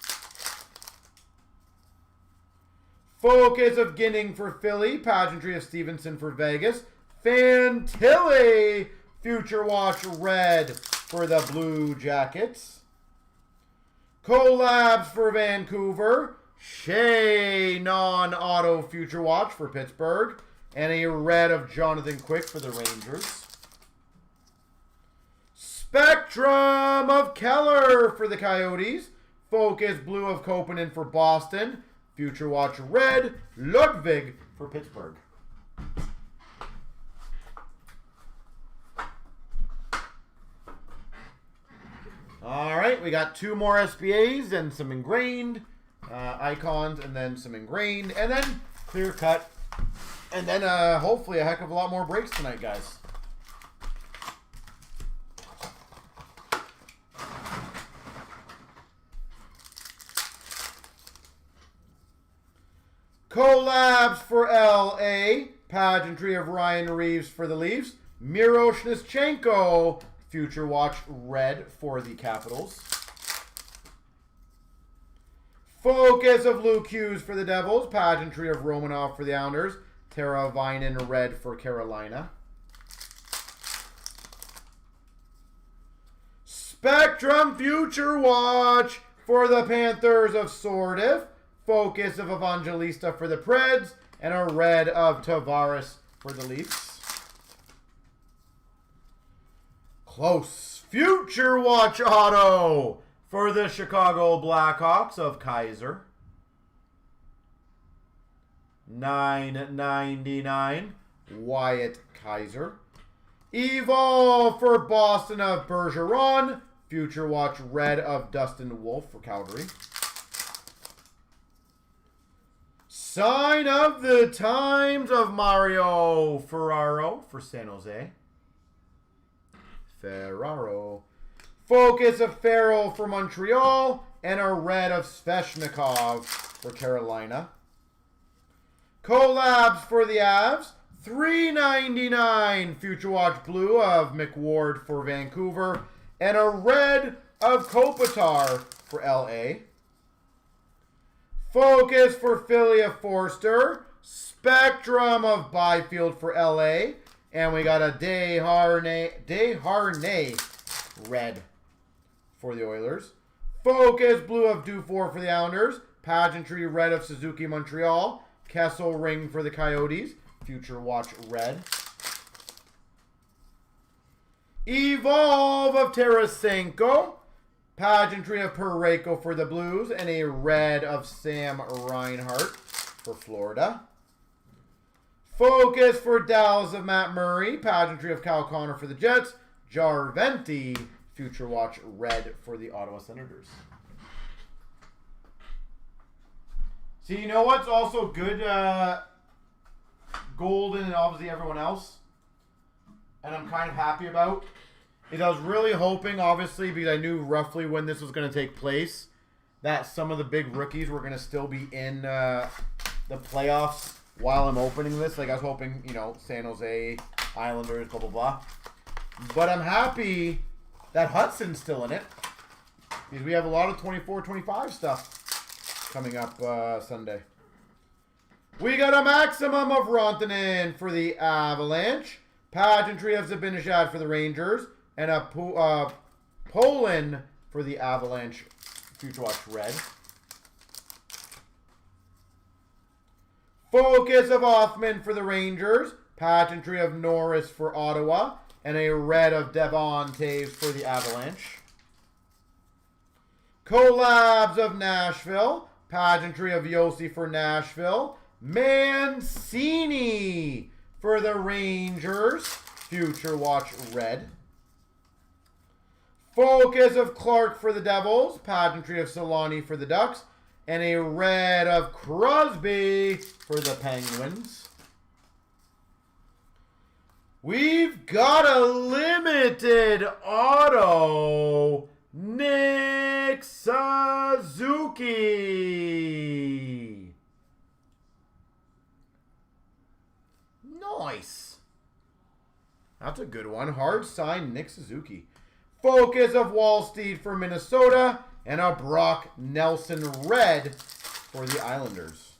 Focus of Ginning for Philly. Pageantry of Stevenson for Vegas. Fantilli Future Watch red for the Blue Jackets. Collabs for Vancouver. Shea non-auto Future Watch for Pittsburgh. And a red of Jonathan Quick for the Rangers. Spectrum of Keller for the Coyotes. Focus blue of Kopanen for Boston. Future Watch red, Ludwig for Pittsburgh. All right, we got 2 more SBAs and some ingrained icons, and then some ingrained, and then clear cut, and then hopefully a heck of a lot more breaks tonight, guys. Collabs for LA. Pageantry of Ryan Reeves for the Leafs. Miro Shnischenko. Future Watch red for the Capitals. Focus of Luke Hughes for the Devils. Pageantry of Romanov for the Islanders. Tara Vinen red for Carolina. Spectrum Future Watch for the Panthers of Sordiff. Focus of Evangelista for the Preds, and a red of Tavares for the Leafs. Close Future Watch auto for the Chicago Blackhawks of Kaiser. $9.99 Wyatt Kaiser. Evolve for Boston of Bergeron. Future Watch red of Dustin Wolf for Calgary. Sign of the Times of Mario Ferraro for San Jose. Ferraro. Focus of Farrell for Montreal. And a red of Sveshnikov for Carolina. Collabs for the Avs. $3.99 Future Watch blue of McWard for Vancouver. And a red of Kopitar for LA. Focus for Philly of Forster. Spectrum of Byfield for LA. And we got a Desharnais red for the Oilers. Focus blue of Dufour for the Islanders. Pageantry red of Suzuki Montreal. Kessel ring for the Coyotes. Future Watch red. Evolve of Tarasenko. Pageantry of Parayko for the Blues, and a red of Sam Reinhart for Florida. Focus for Dallas of Matt Murray. Pageantry of Kyle Connor for the Jets. Jarventi, Future Watch red for the Ottawa Senators. See, you know what's also good? Golden and obviously everyone else, and I'm kind of happy about, is I was really hoping, obviously, because I knew roughly when this was going to take place, that some of the big rookies were going to still be in the playoffs while I'm opening this. Like, I was hoping, you know, San Jose, Islanders, blah, blah, blah. But I'm happy that Hudson's still in it, because we have a lot of 24-25 stuff coming up Sunday. We got a maximum of Rantanen for the Avalanche. Pageantry of Zibanejad for the Rangers. And a Poland for the Avalanche. Future Watch red. Focus of Hoffman for the Rangers. Pageantry of Norris for Ottawa. And a red of Devon Taves for the Avalanche. Collabs of Nashville. Pageantry of Yossi for Nashville. Mancini for the Rangers. Future Watch red. Focus of Clark for the Devils. Pageantry of Solani for the Ducks. And a red of Crosby for the Penguins. We've got a limited auto. Nick Suzuki. Nice. That's a good one. Hard sign, Nick Suzuki. Focus of Wallsteed for Minnesota. And a Brock Nelson red for the Islanders.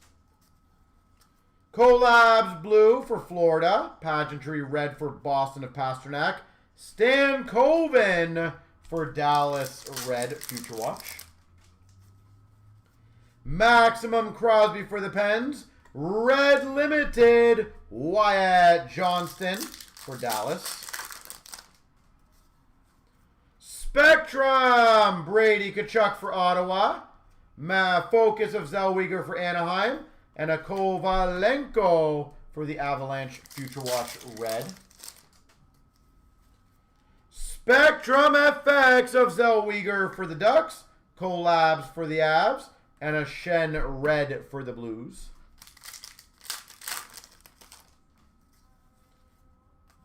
Collabs blue for Florida. Pageantry red for Boston of Pasternak. Stan Coven for Dallas red Future Watch. Maximum Crosby for the Pens. Red limited Wyatt Johnston for Dallas. Spectrum Brady Tkachuk for Ottawa. Focus of Zellweger for Anaheim. And a Kovalenko for the Avalanche Future Watch red. Spectrum FX of Zellweger for the Ducks. Collabs for the Avs. And a Shen red for the Blues.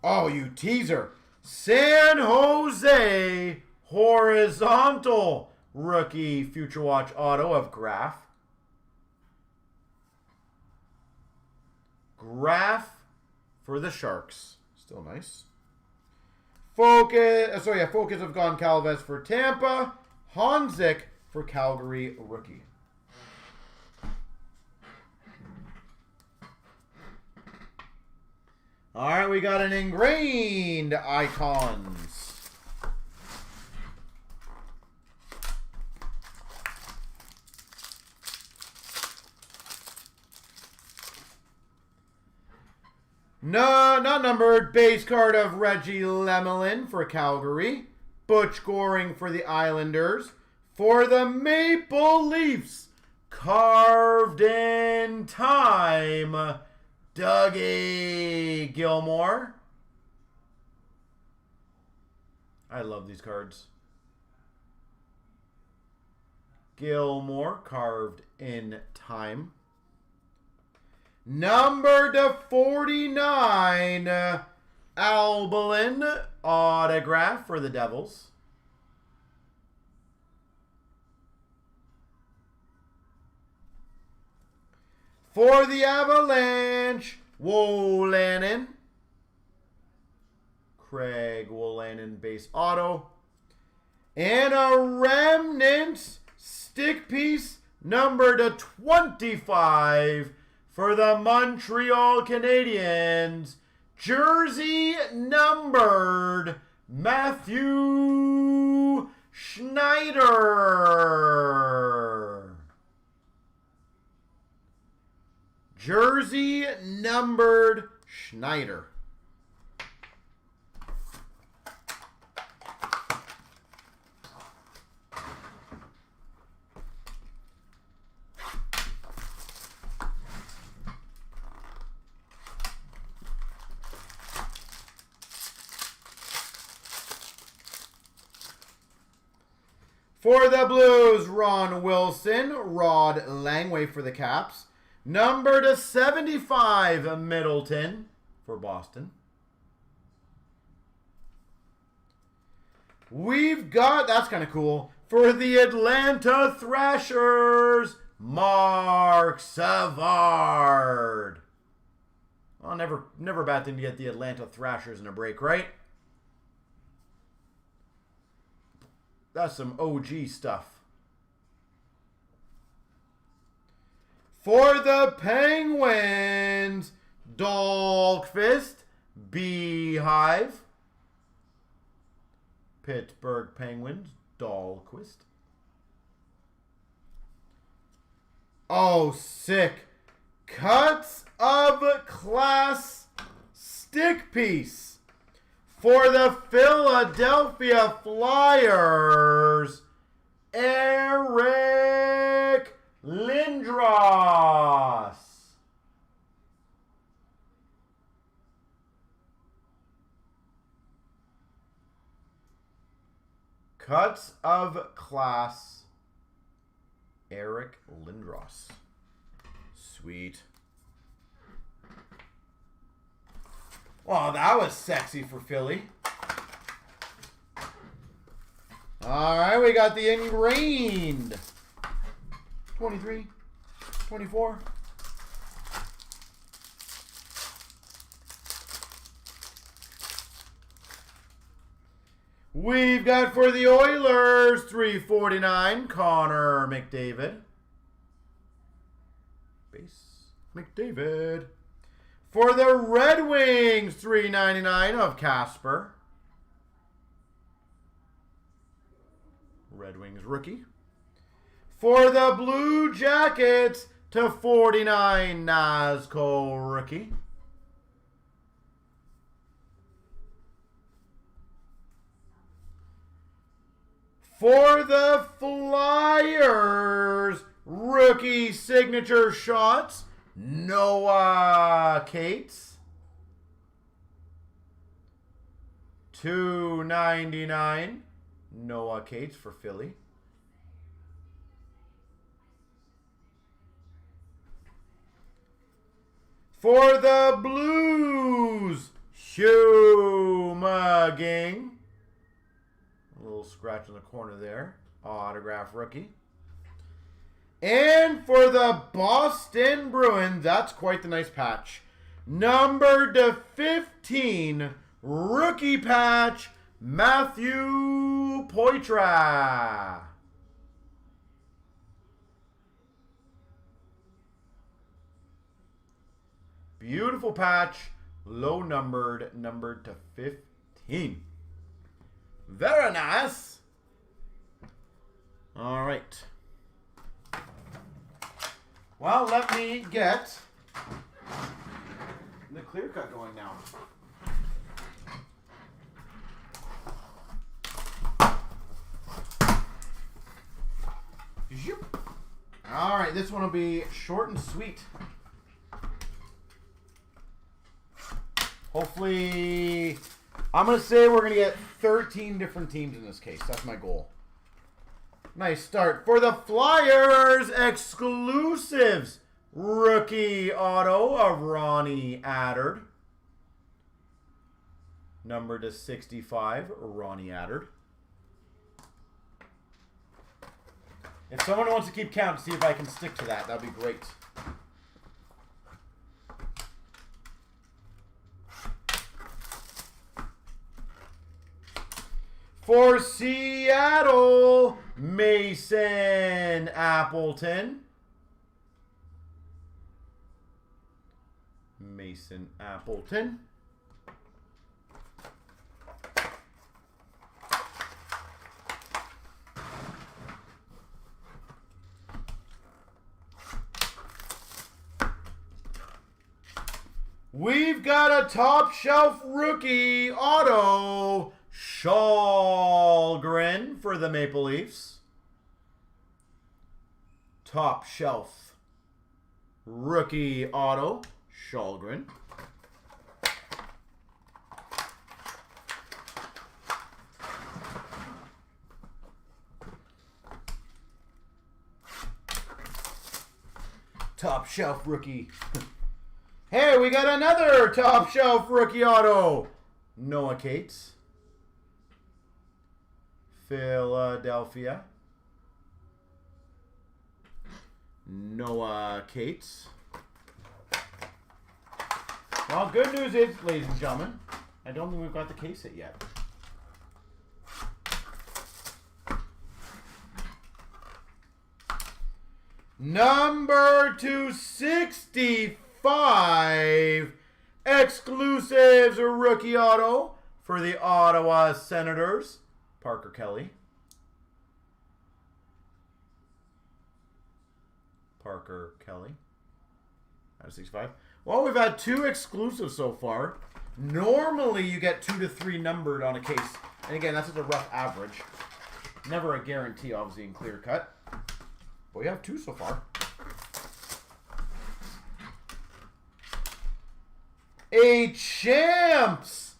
Oh, you teaser. San Jose horizontal rookie Future Watch auto of Graf. Graf for the Sharks. Still nice. Focus of Goncalves for Tampa. Hanzik for Calgary rookie. All right, we got an ingrained icons. No, not numbered. Base card of Reggie Lemelin for Calgary. Butch Goring for the Islanders. For the Maple Leafs, carved in time, Dougie Gilmore. I love these cards. Gilmore, carved in time. Number to 49, Albelin, autograph for the Devils. For the Avalanche, Wolanin. Craig Wolanin base auto. And a remnant stick piece number to 25 for the Montreal Canadiens. Jersey numbered Matthew Schneider. Jersey numbered Schneider. For the Blues, Ron Wilson, Rod Langway for the Caps. Number to 75, Middleton for Boston. We've got, that's kind of cool, for the Atlanta Thrashers, Mark Savard. Well, never a bad thing to get the Atlanta Thrashers in a break, right? That's some OG stuff. For the Penguins, Dahlqvist, Beehive. Pittsburgh Penguins, Dahlqvist. Oh, sick. Cuts of Class stick piece. For the Philadelphia Flyers, Eric Lindros. Cuts of Class, Eric Lindros. Sweet. Oh, that was sexy for Philly. All right, we got the ingrained. 23, 24. We've got for the Oilers, 349, Connor McDavid. Base McDavid. For the Red Wings, 399 of Casper. Red Wings rookie. For the Blue Jackets, to 49, Nazco rookie. For the Flyers, rookie signature shots, Noah Cates. $2.99, Noah Cates for Philly. For the Blues, Hugh McGing. A little scratch in the corner there. Autograph rookie. And for the Boston Bruins, that's quite the nice patch. Number to 15, rookie patch, Matthew Poitras. Beautiful patch, low numbered, numbered to 15. Very nice. All right. Well, let me get the clear cut going now. All right, this one will be short and sweet. Hopefully, I'm going to say we're going to get 13 different teams in this case. That's my goal. Nice start. For the Flyers, exclusives. Rookie auto of Ronnie Attard. Number to 65, Ronnie Attard. If someone wants to keep count, see if I can stick to that. That would be great. For Seattle, Mason Appleton. Mason Appleton. We've got a top shelf rookie auto, Shalgren for the Maple Leafs. Top shelf rookie auto, Shalgren. Top shelf rookie. Hey, we got another top shelf rookie auto. Noah Cates. Philadelphia. Noah Cates. Well, good news is, ladies and gentlemen, I don't think we've got the case hit yet. Number 265, exclusives rookie auto for the Ottawa Senators, Parker Kelly. Parker Kelly. Out of 65. Well, we've had 2 exclusives so far. Normally, you get 2 to 3 numbered on a case. And again, that's just a rough average. Never a guarantee, obviously, in clear cut. But we have 2 so far. A Champs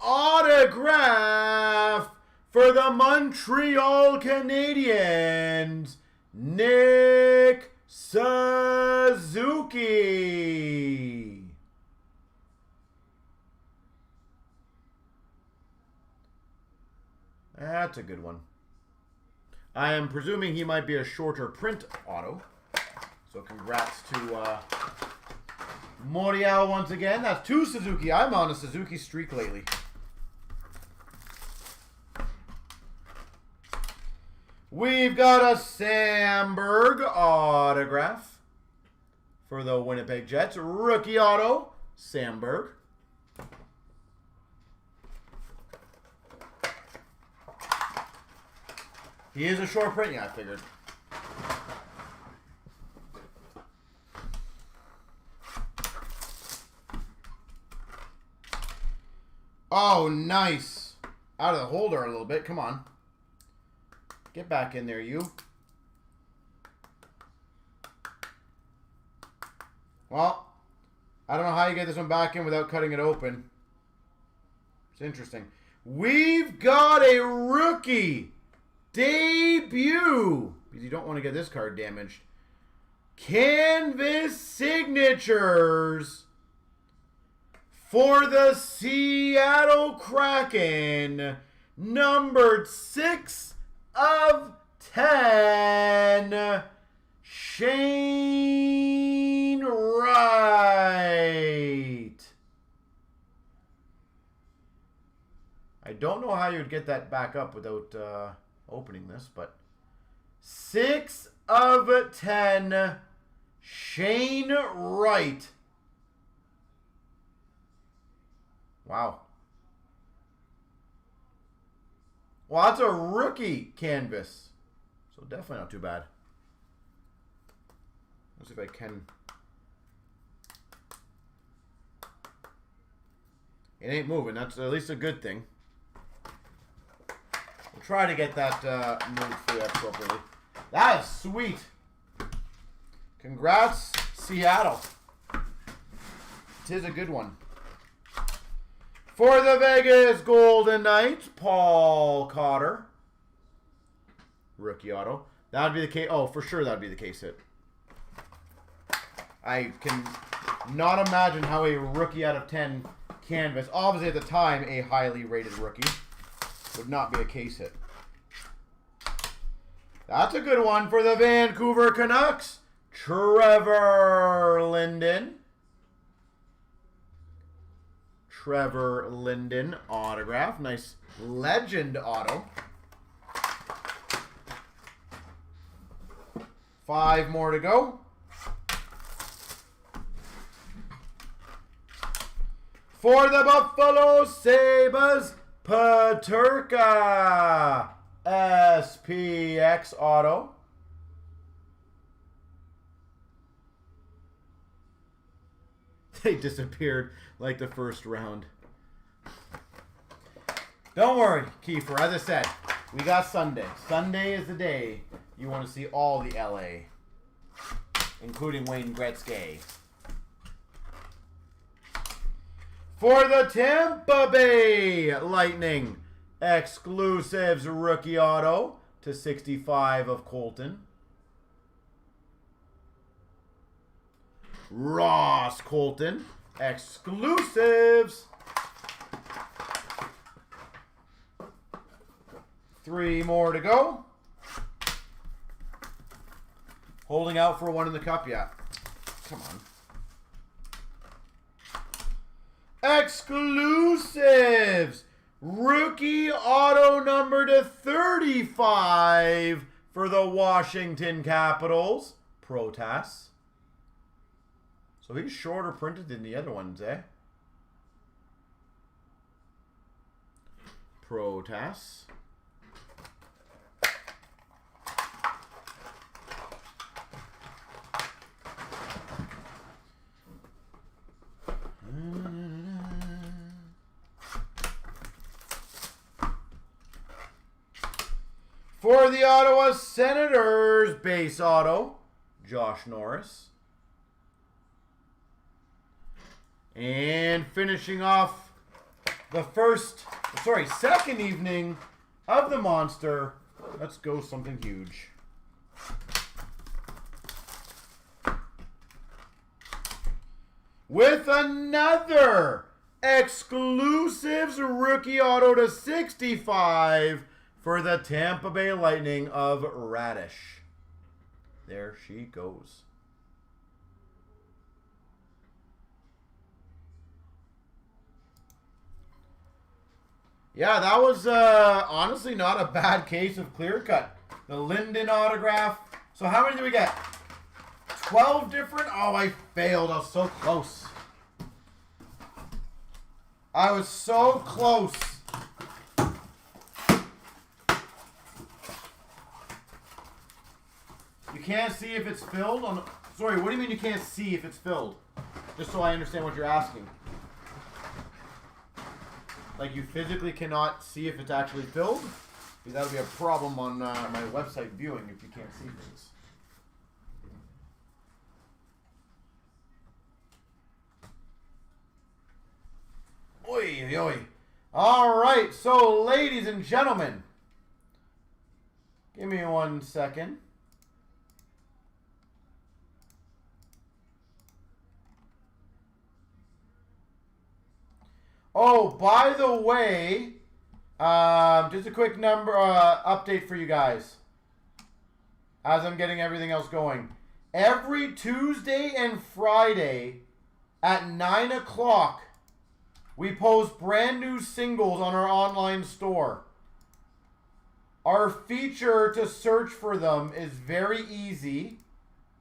autograph for the Montreal Canadiens, Nick Suzuki. That's a good one. I am presuming he might be a shorter print auto. So congrats to Morial once again. That's 2 Suzuki. I'm on a Suzuki streak lately. We've got a Sandberg autograph for the Winnipeg Jets. Rookie auto, Sandberg. He is a short print, yeah, I figured. Oh, nice. Out of the holder a little bit. Come on. Get back in there, you. Well, I don't know how you get this one back in without cutting it open. It's interesting. We've got a rookie debut, because you don't want to get this card damaged. Canvas signatures for the Seattle Kraken, numbered 6 of 10, Shane Wright. I don't know how you would get that back up without opening this, but 6 of 10, Shane Wright. Wow. Well, that's a rookie canvas. So definitely not too bad. Let's see if I can. It ain't moving. That's at least a good thing. We'll try to get that moved for you appropriately. That is sweet. Congrats, Seattle. It is a good one. For the Vegas Golden Knights, Paul Cotter. Rookie auto. That would be the case. Oh, for sure that would be the case hit. I can not imagine how a rookie out of 10 canvas, obviously at the time a highly rated rookie, would not be a case hit. That's a good one for the Vancouver Canucks. Trevor Linden. Trevor Linden autograph. Nice legend auto. 5 more to go. For the Buffalo Sabres, Paterka SPX auto. They disappeared like the first round. Don't worry, Kiefer. As I said, we got Sunday. Sunday is the day you want to see all the LA, including Wayne Gretzky. For the Tampa Bay Lightning, exclusives rookie auto to 65 of Colton. Ross Colton, exclusives. 3 more to go. Holding out for one in the cup yet. Come on. Exclusives. Rookie auto number to 35 for the Washington Capitals. Protas. So he's shorter printed than the other ones, eh? Protas. For the Ottawa Senators, base auto, Josh Norris. And finishing off the second evening of the Monster, let's go something huge. With another exclusives rookie auto to 65 for the Tampa Bay Lightning of Radish. There she goes. Yeah, that was honestly not a bad case of clear cut. The Linden autograph. So how many do we get? 12 different? Oh, I failed. I was so close. I was so close. You can't see if it's filled on. Sorry, what do you mean you can't see if it's filled? Just so I understand what you're asking. Like you physically cannot see if it's actually filled? Because that'll be a problem on my website viewing if you can't see things. Oy, oy, oy. All right, so ladies and gentlemen, give me 1 second. Oh, by the way, just a quick number update for you guys as I'm getting everything else going. Every Tuesday and Friday at 9 o'clock, we post brand new singles on our online store. Our feature to search for them is very easy.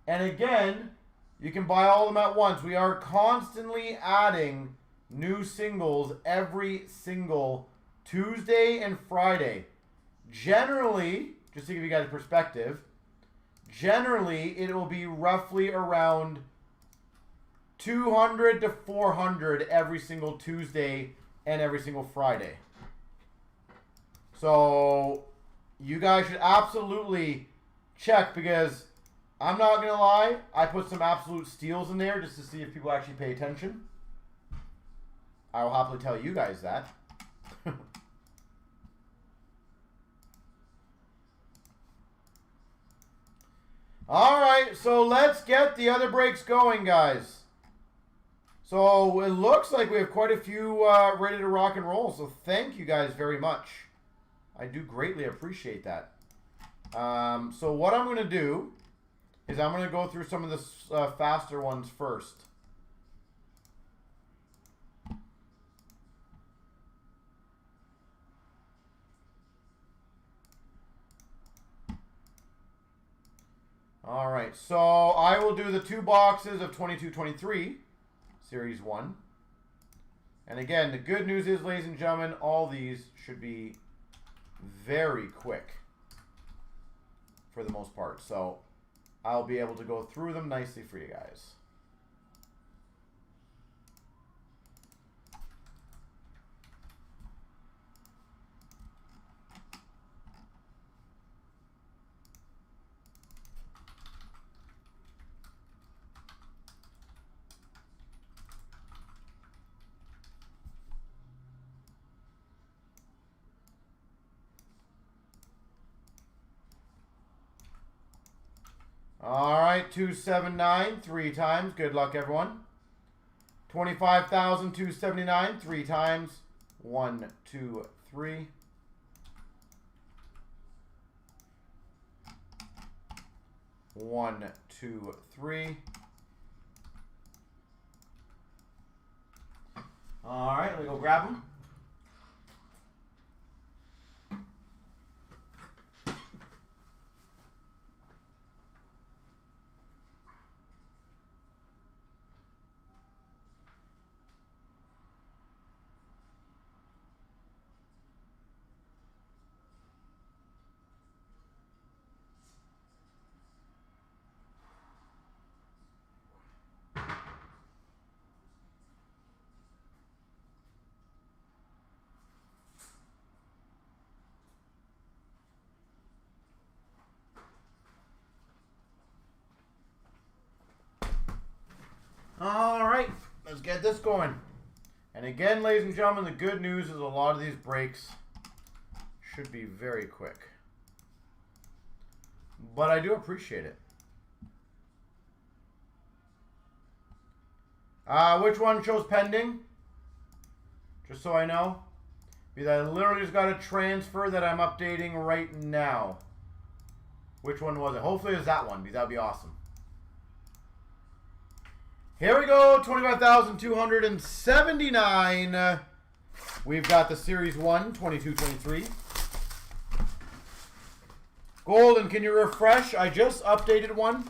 And again, you can buy all of them at once. We are constantly adding new singles every single Tuesday and Friday. Generally, just to give you guys a perspective, generally it will be roughly around 200 to 400 every single Tuesday and every single Friday. So you guys should absolutely check, because I'm not going to lie, I put some absolute steals in there just to see if people actually pay attention. I will happily tell you guys that. All right, so let's get the other breaks going, guys. So it looks like we have quite a few ready to rock and roll. So thank you guys very much. I do greatly appreciate that. So what I'm going to do is I'm going to go through some of the faster ones first. All right, so I will do the 2 boxes of 22-23, Series 1. And again, the good news is, ladies and gentlemen, all these should be very quick for the most part. So I'll be able to go through them nicely for you guys. All right, 279 3 times. Good luck, everyone. 25,279 3 times. 1, 2, 3. 1, 2, 3. All right, let me go grab them. All right, let's get this going. And again, ladies and gentlemen, the good news is a lot of these breaks should be very quick. But I do appreciate it. Which one shows pending? Just so I know. Because I literally just got a transfer that I'm updating right now. Which one was it? Hopefully it's that one, because that would be awesome. Here we go, 25,279. We've got the Series 1, 22-23. Golden, can you refresh? I just updated one.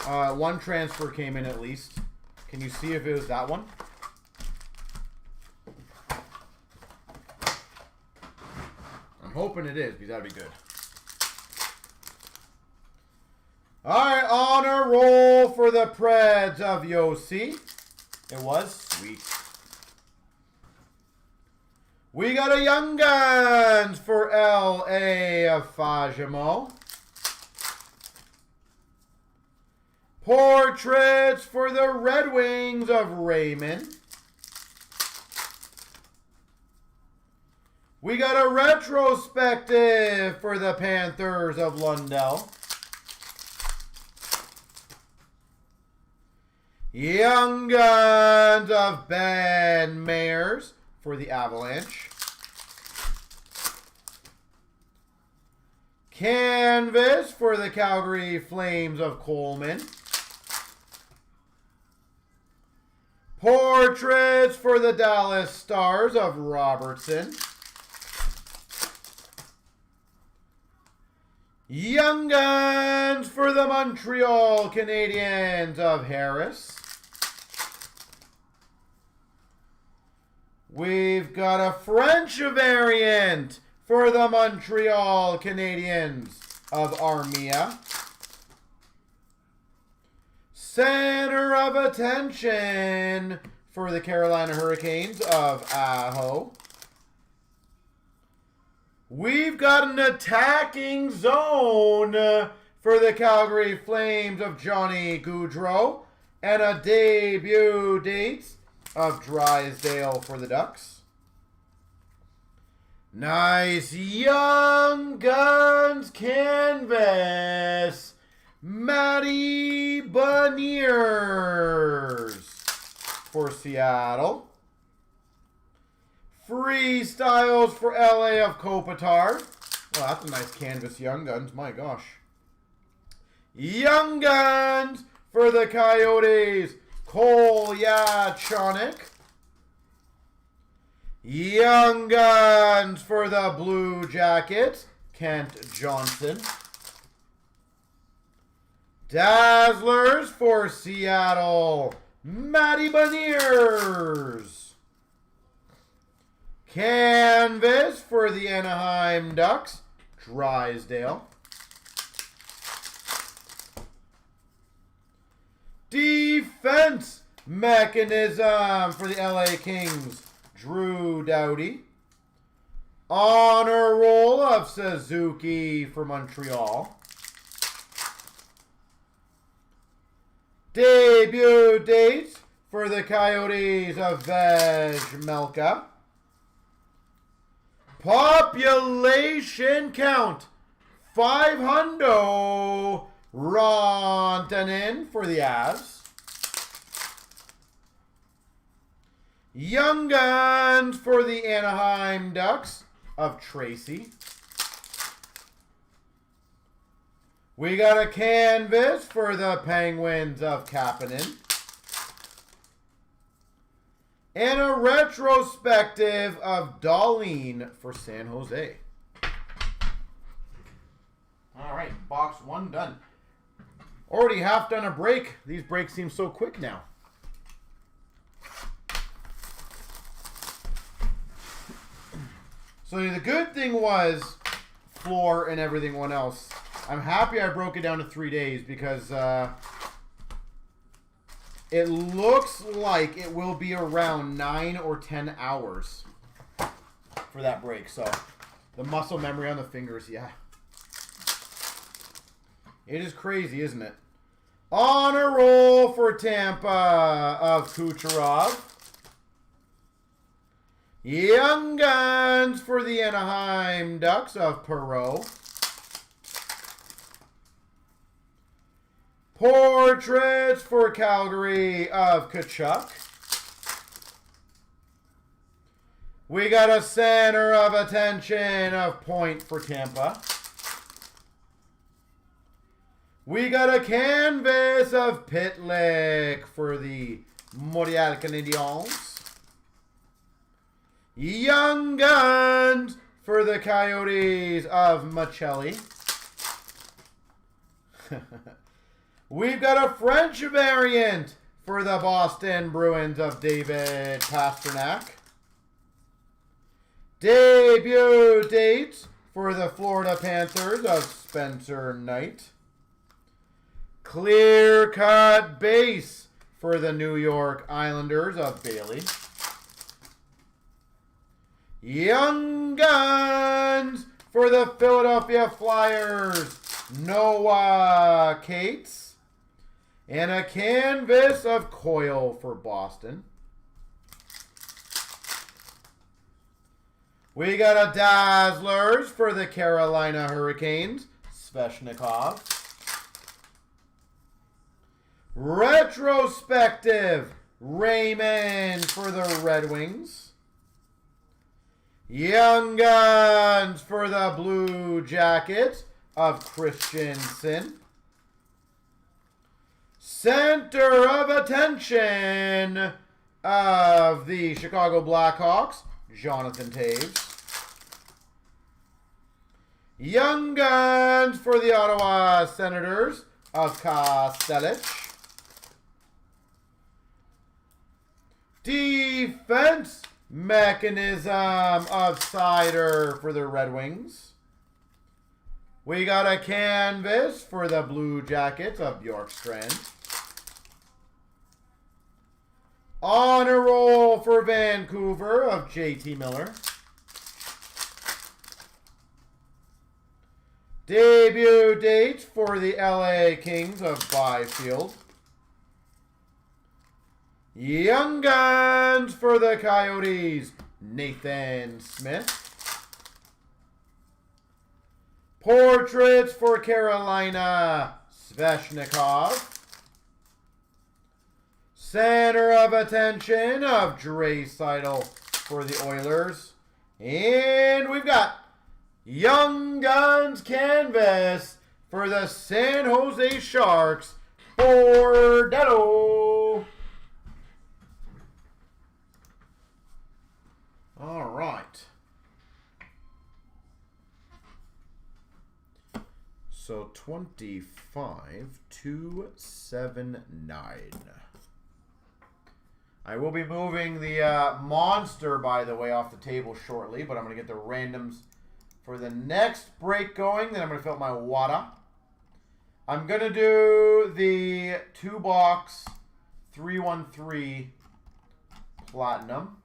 One transfer came in at least. Can you see if it was that one? I'm hoping it is, because that'd be good. Alright, on a roll for the Preds of Yossi. It was sweet. We got a Young Guns for L.A. of Fajimo. Portraits for the Red Wings of Raymond. We got a retrospective for the Panthers of Lundell. Young Guns of Ben Mayers for the Avalanche. Canvas for the Calgary Flames of Coleman. Portraits for the Dallas Stars of Robertson. Young Guns for the Montreal Canadiens of Harris. We've got a French variant for the Montreal Canadiens of Armia. Center of attention for the Carolina Hurricanes of Aho. We've got an attacking zone for the Calgary Flames of Johnny Gaudreau. And a debut date of Drysdale for the Ducks. Nice Young Guns canvas. Matty Beniers for Seattle. Freestyles for LA of Kopitar. Well, that's a nice canvas, Young Guns. My gosh. Young Guns for the Coyotes. Kolyachonik. Young Guns for the Blue Jackets. Kent Johnson. Dazzlers for Seattle. Matty Beniers. Canvas for the Anaheim Ducks, Drysdale. Defense mechanism for the LA Kings, Drew Doughty. Honor roll of Suzuki for Montreal. Debut date for the Coyotes of Vejmelka. Population count 500. Rantanen for the Avs. Young Guns for the Anaheim Ducks of Tracy. We got a canvas for the Penguins of Kapanen. And a retrospective of Darlene for San Jose. All right, box one done. Already half done a break. These breaks seem so quick now. So the good thing was, floor and everything else, I'm happy I broke it down to 3 days because it looks like it will be around 9 or 10 hours for that break. So the muscle memory on the fingers, yeah. It is crazy, isn't it? On a roll for Tampa of Kucherov. Young Guns for the Anaheim Ducks of Perreault. Portraits for Calgary of Tkachuk. We got a center of attention of Point for Tampa. We got a canvas of Pitlick for the Montreal Canadiens. Young Guns for the Coyotes of Machelli. We've got a French variant for the Boston Bruins of David Pastrnak. Debut date for the Florida Panthers of Spencer Knight. Clear cut base for the New York Islanders of Bailey. Young Guns for the Philadelphia Flyers, Noah Cates. And a canvas of Coyle for Boston. We got a Dazzlers for the Carolina Hurricanes, Svechnikov. Retrospective, Raymond for the Red Wings. Young Guns for the Blue Jackets of Christensen. Center of attention of the Chicago Blackhawks, Jonathan Toews. Young Guns for the Ottawa Senators of Kostelic. Defense mechanism of Cider for the Red Wings. We got a canvas for the Blue Jackets of Bjorkstrand. Honor roll for Vancouver of JT Miller. Debut date for the LA Kings of Byfield. Young Guns for the Coyotes, Nathan Smith. Portraits for Carolina, Svechnikov. Center of attention of Draisaitl for the Oilers. And we've got Young Guns canvas for the San Jose Sharks, Bordello. All right. So 25,279. I will be moving the Monster, by the way, off the table shortly, but I'm going to get the randoms for the next break going. Then I'm going to fill up my Wada. I'm going to do the 2-box 313 Platinum.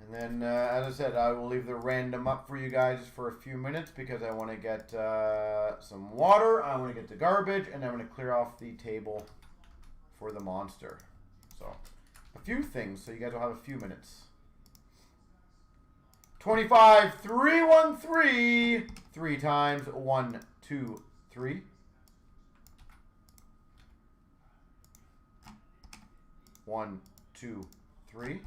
And then, as I said, I will leave the random up for you guys for a few minutes because I want to get some water, I want to get the garbage, and I'm going to clear off the table for the Monster. So, a few things, so you guys will have a few minutes. 25,313, 3 times, 1, 2, 3. 1, 2, 3.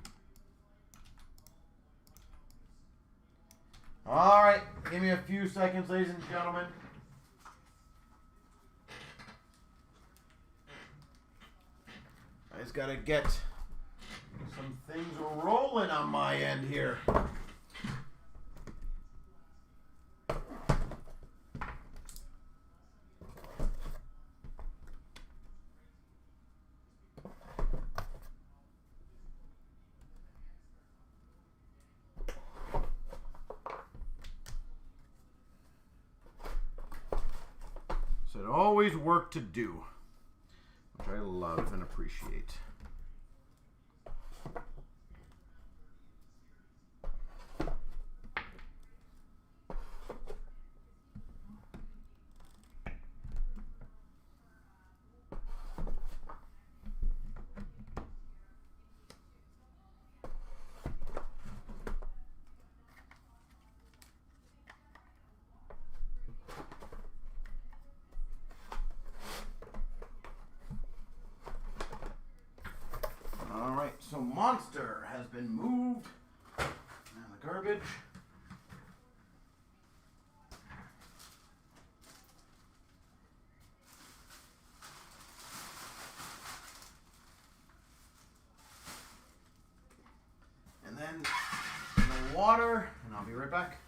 All right, give me a few seconds, ladies and gentlemen. I just gotta get some things rolling on my end here. Always work to do, which I love and appreciate. So Monster has been moved. And the garbage. And then the water, and I'll be right back.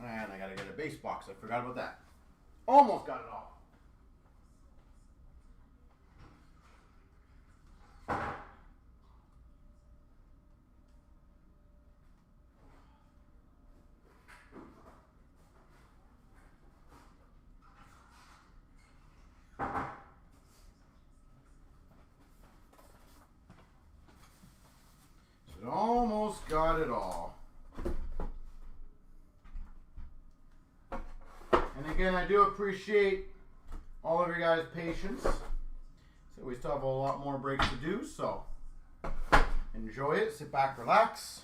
And I gotta get a base box. I forgot about that. Almost got it all. So almost got it all. And again, I do appreciate all of your guys' patience. So we still have a lot more breaks to do, so enjoy it. Sit back, relax.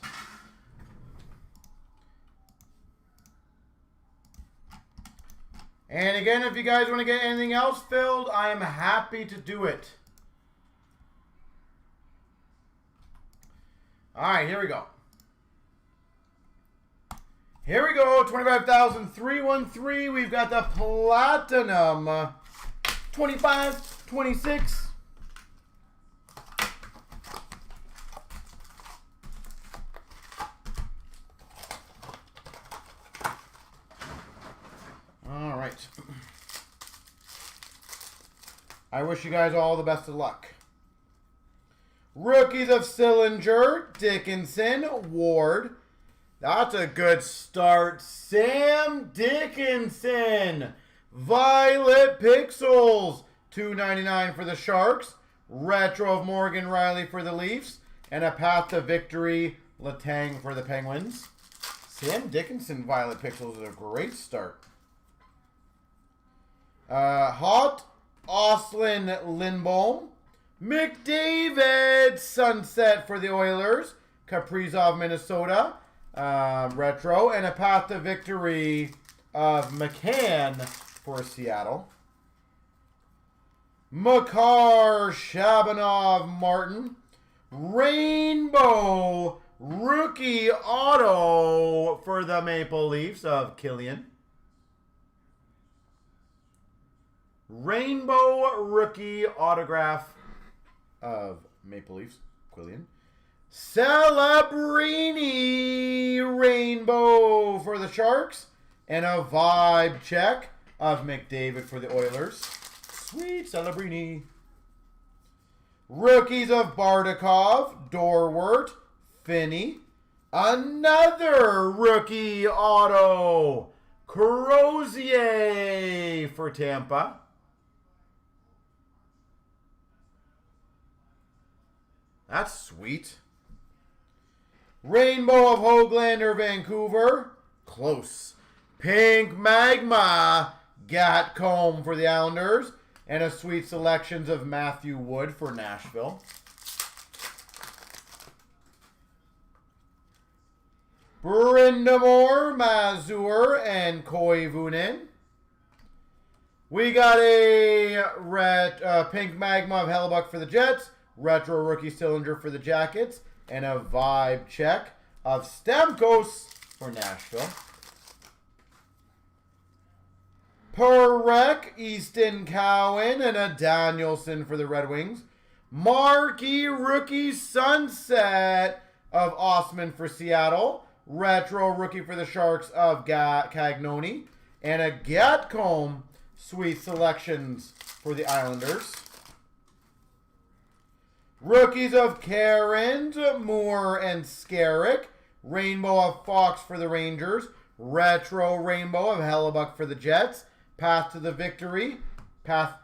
And again, if you guys want to get anything else filled, I am happy to do it. All right, here we go. Here we go, 25,313. We've got the Platinum 25, 26. All right. I wish you guys all the best of luck. Rookies of Sillinger, Dickinson, Ward. That's a good start. Sam Dickinson. Violet Pixels. $2.99 for the Sharks. Retro of Morgan Riley for the Leafs. And a Path to Victory, Letang for the Penguins. Sam Dickinson Violet Pixels is a great start. Hot Oslin Lindholm. McDavid Sunset for the Oilers. Kaprizov Minnesota. Retro. And a Path to Victory of McCann for Seattle. Makar Shabanov Martin. Rainbow Rookie Auto for the Maple Leafs of Killian. Rainbow Rookie Autograph of Maple Leafs, Quillian. Celebrini Rainbow for the Sharks. And a Vibe Check of McDavid for the Oilers. Sweet Celebrini. Rookies of Bardakov, Dorwart, Finney. Another rookie auto, Crozier for Tampa. That's sweet. Rainbow of Höglander, Vancouver. Close. Pink Magma, Gatcomb for the Islanders. And a sweet selections of Matthew Wood for Nashville. Brindamore, Mazur, and Koivunen. We got a Pink Magma of Hellebuck for the Jets. Retro Rookie Cylinder for the Jackets. And a Vibe Check of Stamkos for Nashville. Perek, Easton Cowan, and a Danielson for the Red Wings. Marquee Rookie Sunset of Osman for Seattle. Retro Rookie for the Sharks of Cagnoni. And a Gatcomb Sweet Selections for the Islanders. Rookies of Cairns, Moore, and Skarek. Rainbow of Fox for the Rangers. Retro Rainbow of Hellebuck for the Jets. Path to Victory, of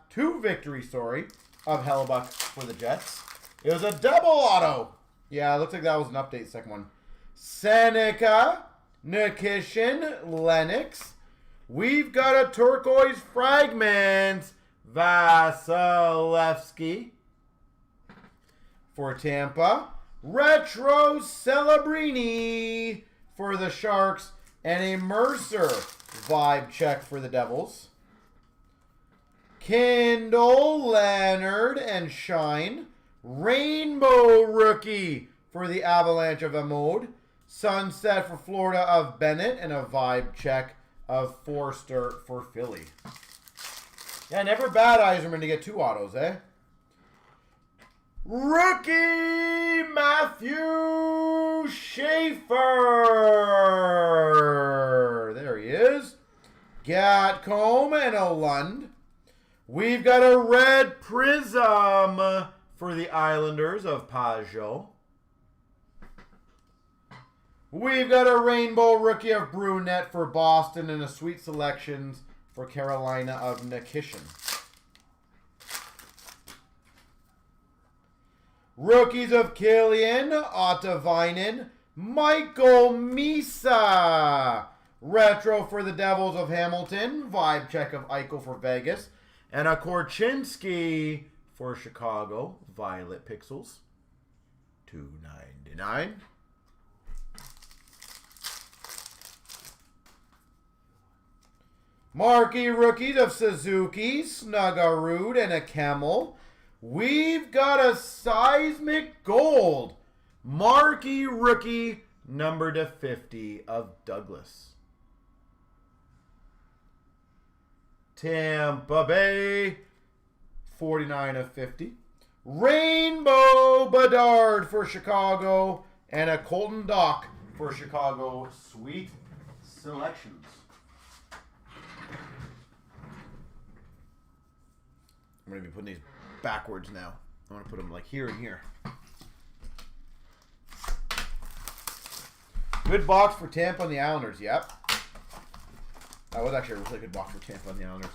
Hellebuck for the Jets. It was a double auto. Yeah, it looks like that was an update, second one. Seneca, Nikishin, Lennox. We've got a turquoise fragment, Vasilevsky for Tampa. Retro Celebrini for the Sharks. And a Mercer Vibe Check for the Devils. Kindle, Leonard, and Shine. Rainbow Rookie for the Avalanche of Amode. Sunset for Florida of Bennett. And a Vibe Check of Forster for Philly. Yeah, never bad, Eiserman, to get two autos, eh? Rookie Matthew Schaefer. There he is. Gatcomb and a Lund. We've got a red prism for the Islanders of Pajot. We've got a rainbow rookie of Brunette for Boston and a sweet selections for Carolina of Nikishin. Rookies of Killian, Ottavainen, Michael Misa. Retro for the Devils of Hamilton. Vibe Check of Eichel for Vegas. And a Korchinski for Chicago. Violet Pixels. $2.99. Marquee Rookies of Suzuki, Snuggerud, and a Camel. We've got a Seismic Gold. Marquee Rookie, number to 50 of Douglas. Tampa Bay, 49 of 50. Rainbow Bedard for Chicago. And a Colton Dock for Chicago. Sweet selections. I'm going to be putting these backwards now. I want to put them like here and here. Good box for Tampa and the Islanders. Yep. That was actually a really good box for Tampa and the Islanders.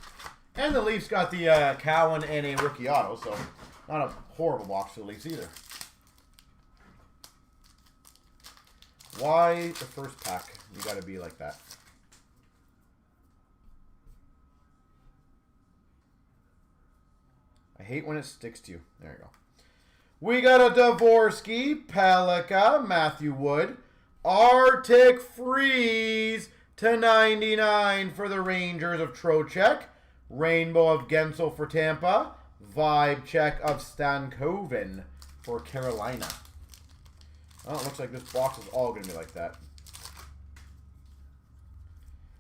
And the Leafs got the Cowan and a rookie auto, so not a horrible box for the Leafs either. Why the first pack? You got to be like that. I hate when it sticks to you. There you go. We got a Dvorsky, Pelika, Matthew Wood, Arctic Freeze /99 for the Rangers of Trocheck, Rainbow of Gensel for Tampa, Vibe Check of Stankoven for Carolina. Well, it looks like this box is all going to be like that.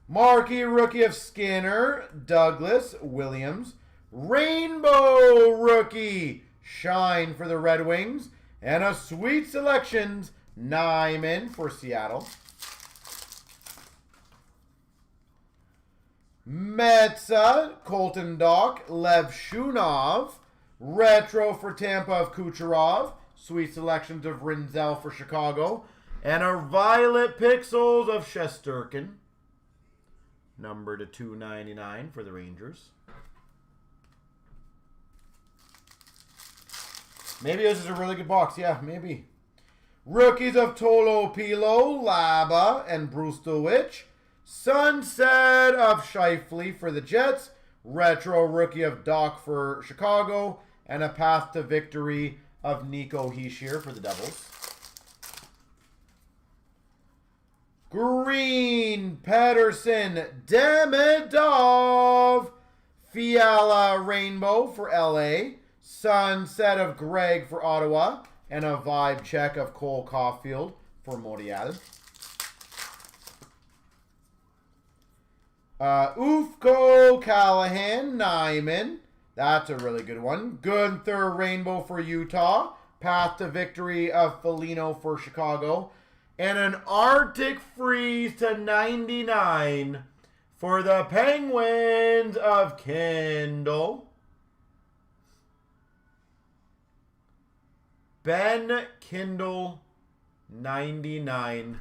Marquee Rookie of Skinner, Douglas, Williams, Rainbow Rookie, Shine for the Red Wings, and a sweet selections, Nyman for Seattle. Metsa, Colton Dock, Lev Shunov, Retro for Tampa of Kucherov. Sweet selections of Rinzel for Chicago. And a Violet Pixels of Shesterkin. Number to 299 for the Rangers. Maybe this is a really good box. Yeah, maybe. Rookies of Tolo Pilo, Laba, and Brustowicz. Sunset of Scheifele for the Jets. Retro rookie of Doc for Chicago. And a path to victory of Nico Hischier for the Devils. Green, Pedersen, Demidov, Fiala Rainbow for LA. Sunset of Greg for Ottawa. And a vibe check of Cole Caulfield for Montreal. Ufko, Callahan, Nyman. That's a really good one. Gunther Rainbow for Utah. Path to victory of Foligno for Chicago. And an Arctic Freeze to 99 for the Penguins of Kendall. Ben Kindle, 99.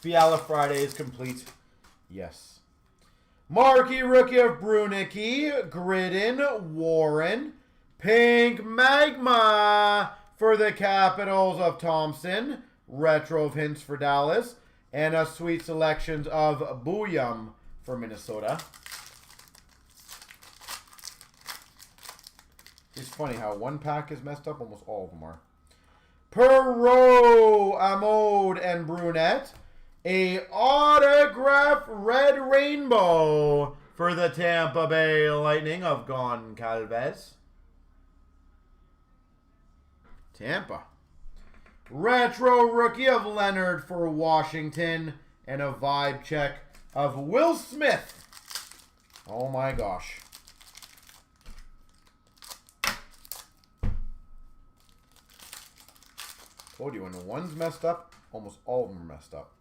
Fiala Friday is complete. Yes. Marquee rookie of Brunicki, Gridden, Warren. Pink Magma for the Capitals of Thompson. Retro of Hints for Dallas. And a sweet selections of Booyum for Minnesota. It's funny how one pack is messed up. Almost all of them are. Perot, Amode, and Brunette. A autograph red rainbow for the Tampa Bay Lightning of Goncalves. Tampa. Retro rookie of Leonard for Washington. And a vibe check of Will Smith. Oh my gosh. Told you, when one's messed up, almost all of them are messed up.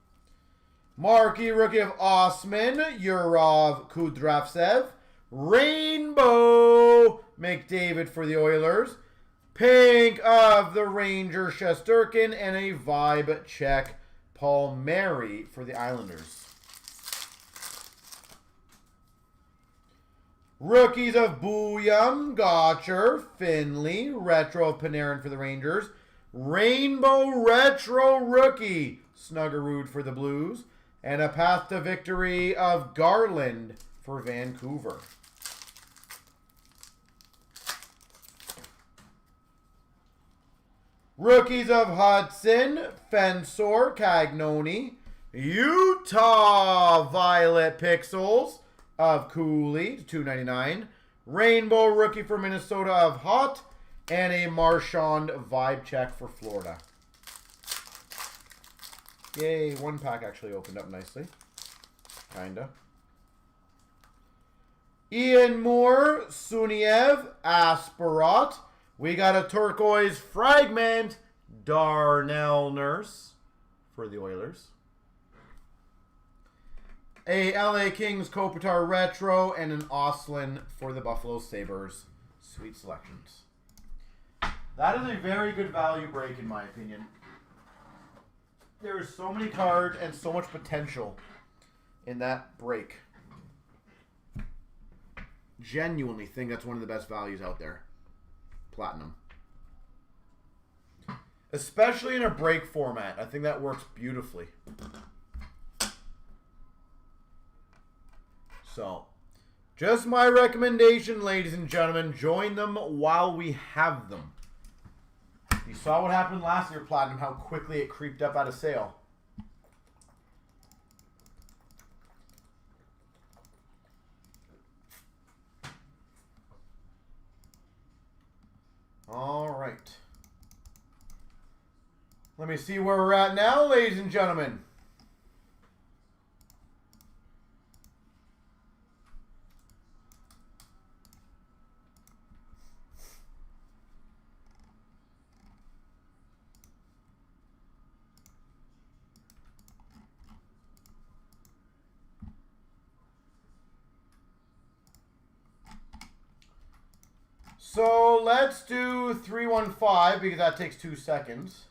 Marquee rookie of Osman, Yurov Kudravtsev. Rainbow McDavid for the Oilers. Pink of the Rangers, Shesterkin. And a vibe check, Paul Mary for the Islanders. Rookies of Booyam, Gotcher, Finley. Retro of Panarin for the Rangers. Rainbow Retro Rookie, Snuggerud for the Blues. And a path to victory of Garland for Vancouver. Rookies of Hudson, Fensor, Cagnoni. Utah Violet Pixels of Cooley, $2.99. Rainbow Rookie for Minnesota of Hot. And a Marchand vibe check for Florida. Yay, one pack actually opened up nicely. Kinda. Ian Moore, Suniev, Asperat. We got a turquoise fragment, Darnell Nurse for the Oilers. A LA Kings Kopitar Retro and an Oslin for the Buffalo Sabres. Sweet selections. That is a very good value break in my opinion. There is so many cards and so much potential in that break. Genuinely think that's one of the best values out there. Platinum. Especially in a break format. I think that works beautifully. So, just my recommendation, ladies and gentlemen. Join them while we have them. You saw what happened last year, Platinum, how quickly it creeped up out of sale. All right. Let me see where we're at now, ladies and gentlemen. let's do 315 because that takes 2 seconds.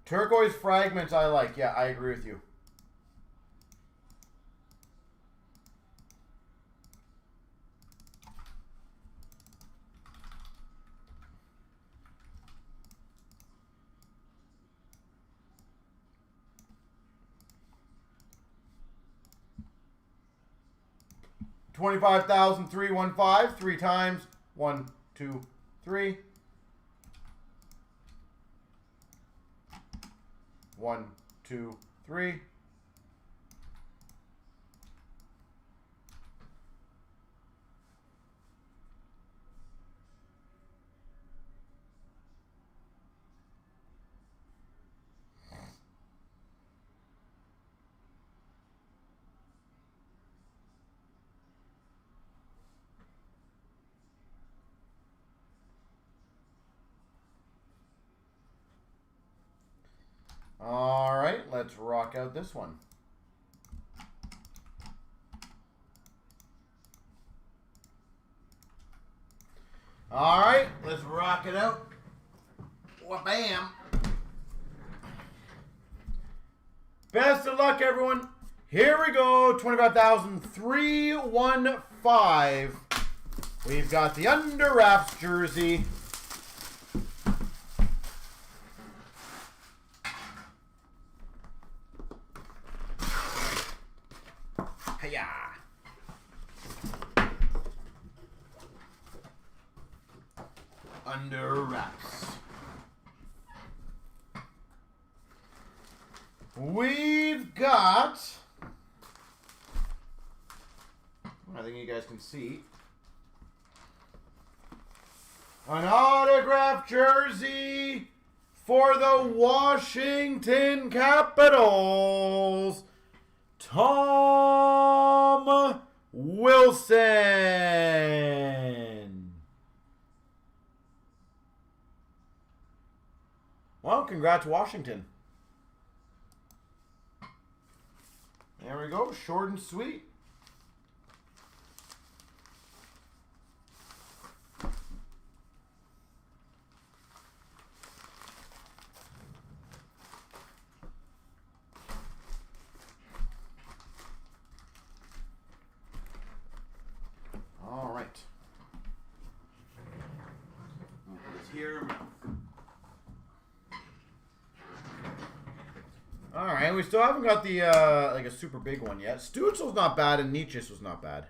Turquoise fragments I like. Yeah, I agree with you. $25,315 3 times. 1, 2, 3. 1, 2, 3. All right, let's rock out this one. All right, let's rock it out. Wha-bam. Best of luck, everyone. Here we go, 25,315. We've got the Under Wraps jersey. Hiya. Under Wraps. We've got, I think you guys can see, an autographed jersey for the Washington Capitals, Tom Wilson. Well, congrats, Washington. There we go, short and sweet. All right. I'll put this here. All right, we still haven't got the like a super big one yet. Stutzel's not bad, and Nietzsche's was not bad.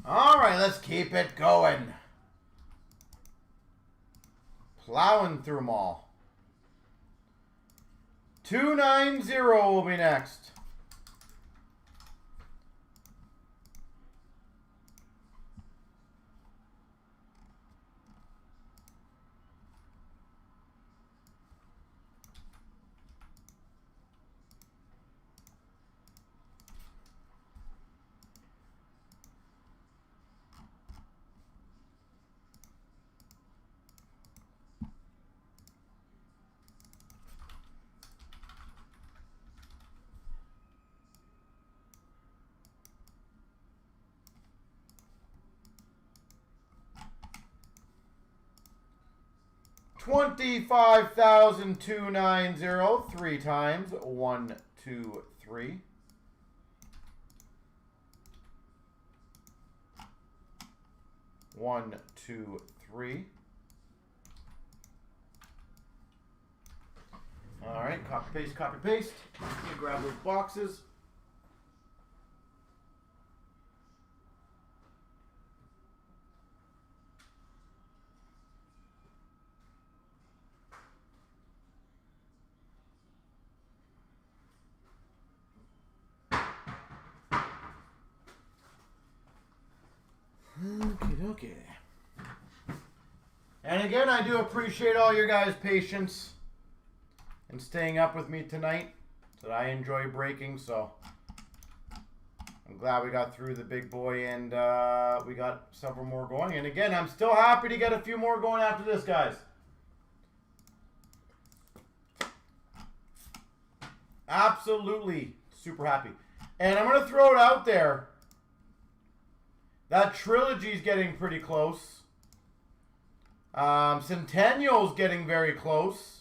All right, let's keep it going. Plowing through them all. 290 will be next. $25,290 3 times. 1, 2, 3. 1, 2, 3. All right, copy paste, copy paste. You grab those boxes. Okay. And again, I do appreciate all your guys' patience and staying up with me tonight. That I enjoy breaking, so I'm glad we got through the big boy and we got several more going. And again, I'm still happy to get a few more going after this, guys. Absolutely super happy. And I'm going to throw it out there. That trilogy's getting pretty close. Centennial's getting very close.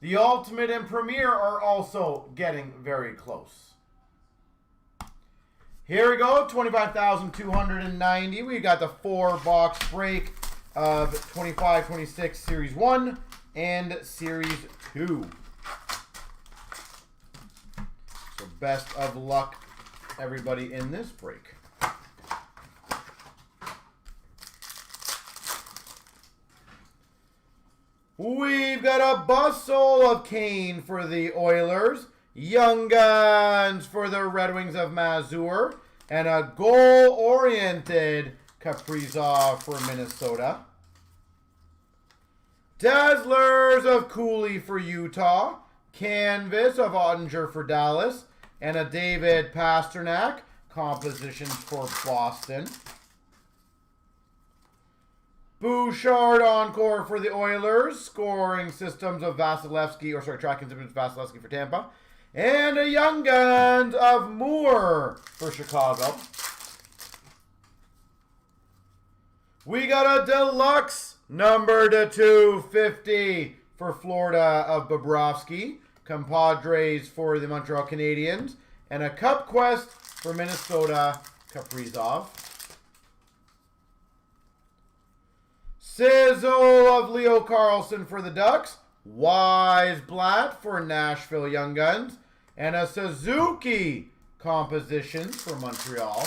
The Ultimate and Premier are also getting very close. Here we go, 25,290. We got the 4-box break of 25-26 Series 1 and Series 2. So best of luck, everybody, in this break. We've got a bustle of Kane for the Oilers, Young Guns for the Red Wings of Mazur, and a goal-oriented Kaprizov for Minnesota. Dazzlers of Cooley for Utah, Canvas of Ottinger for Dallas, and a David Pasternak compositions for Boston. Bouchard Encore for the Oilers, scoring systems of Vasilevsky, tracking systems of Vasilevsky for Tampa. And a Young Guns of Moore for Chicago. We got a deluxe number to 250 for Florida of Bobrovsky, Compadres for the Montreal Canadiens, and a Cup Quest for Minnesota, Kaprizov. Sizzle of Leo Carlson for the Ducks, Weisblatt for Nashville Young Guns, and a Suzuki Compositions for Montreal.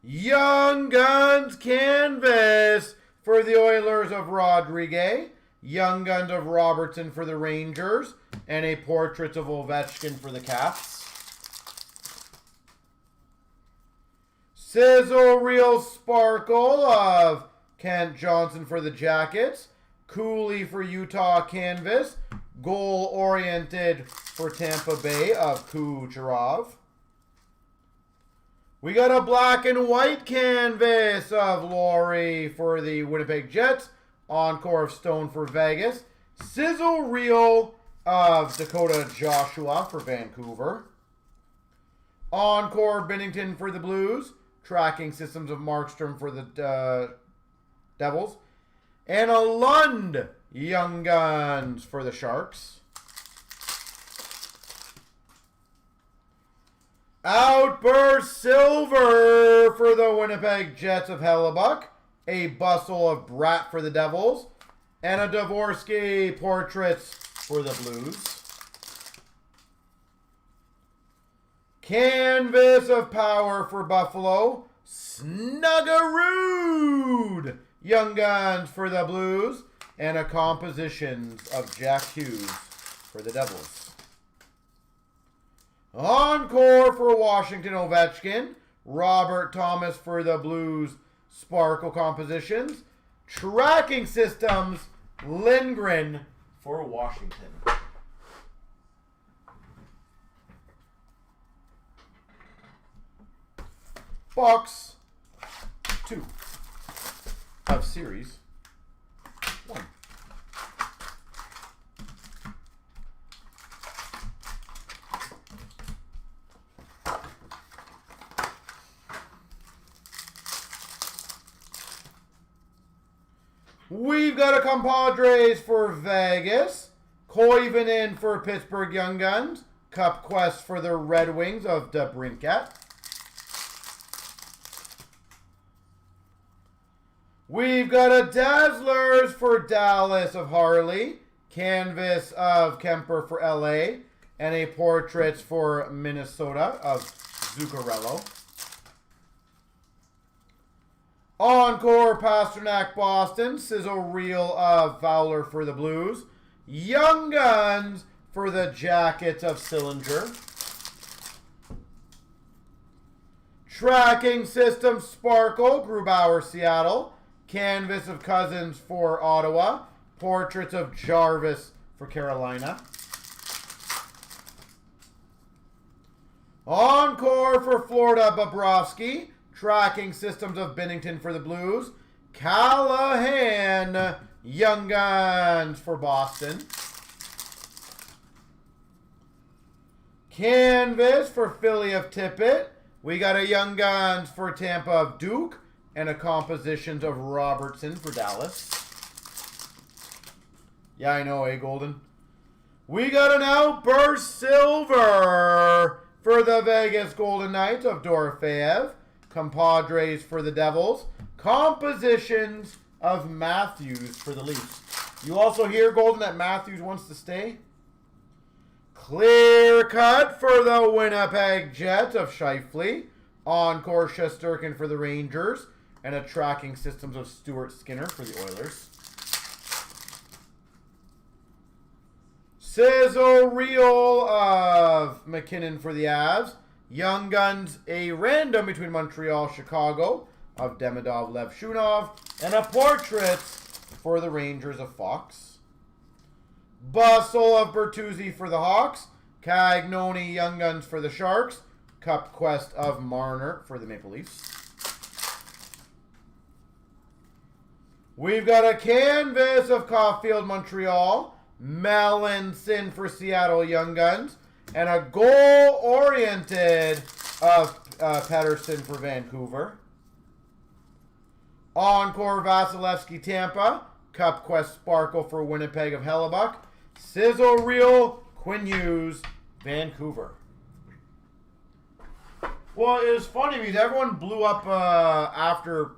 Young Guns Canvas for the Oilers of Rodriguez, Young Guns of Robertson for the Rangers, and a portrait of Ovechkin for the Caps. Sizzle Real Sparkle of Kent Johnson for the Jackets, Cooley for Utah Canvas, goal-oriented for Tampa Bay of Kucherov. We got a black and white canvas of Laurie for the Winnipeg Jets, Encore of Stone for Vegas, Sizzle Reel of Dakota Joshua for Vancouver, Encore Binnington for the Blues, tracking systems of Markstrom for the Devils, and a Lund Young Guns for the Sharks. Outburst Silver for the Winnipeg Jets of Hellebuck, a Bustle of Bratt for the Devils, and a Dvorsky Portraits for the Blues. Canvas of Power for Buffalo, Snuggerud Young Guns for the Blues, and a Compositions of Jack Hughes for the Devils. Encore for Washington Ovechkin, Robert Thomas for the Blues, Sparkle Compositions, Tracking Systems, Lindgren for Washington. Box 2 of Series 1. We've got a Compadres for Vegas, Koivunen for Pittsburgh Young Guns, Cup Quest for the Red Wings of DeBrincat. We've got a Dazzlers for Dallas of Harley, Canvas of Kemper for LA, and a Portraits for Minnesota of Zuccarello. Encore Pasternak Boston, Sizzle Reel of Fowler for the Blues, Young Guns for the Jackets of Sillinger. Tracking System Sparkle, Grubauer, Seattle. Canvas of Cousins for Ottawa. Portraits of Jarvis for Carolina. Encore for Florida, Bobrovsky. Tracking Systems of Binnington for the Blues. Callahan, Young Guns for Boston. Canvas for Philly of Tippett. We got a Young Guns for Tampa of Duke. And a Compositions of Robertson for Dallas. Yeah, I know, Golden? We got an Outburst Silver for the Vegas Golden Knights of Dorofeev. Compadres for the Devils. Compositions of Matthews for the Leafs. You also hear, Golden, that Matthews wants to stay? Clear cut for the Winnipeg Jets of Scheifele. Encore Shesterkin for the Rangers. And a Tracking Systems of Stuart Skinner for the Oilers. Sizzle Reel of McKinnon for the Avs. Young Guns, a random between Montreal, Chicago of Demidov, Lev Shunov. And a portrait for the Rangers of Fox. Bustle of Bertuzzi for the Hawks. Cagnoni, Young Guns for the Sharks. Cup Quest of Marner for the Maple Leafs. We've got a canvas of Caulfield, Montreal. Melanson for Seattle, Young Guns. And a goal-oriented of Pettersson for Vancouver. Encore Vasilevsky, Tampa. Cup Quest Sparkle for Winnipeg of Hellebuck. Sizzle Reel, Quinn Hughes, Vancouver. Well, it was funny because everyone blew up after,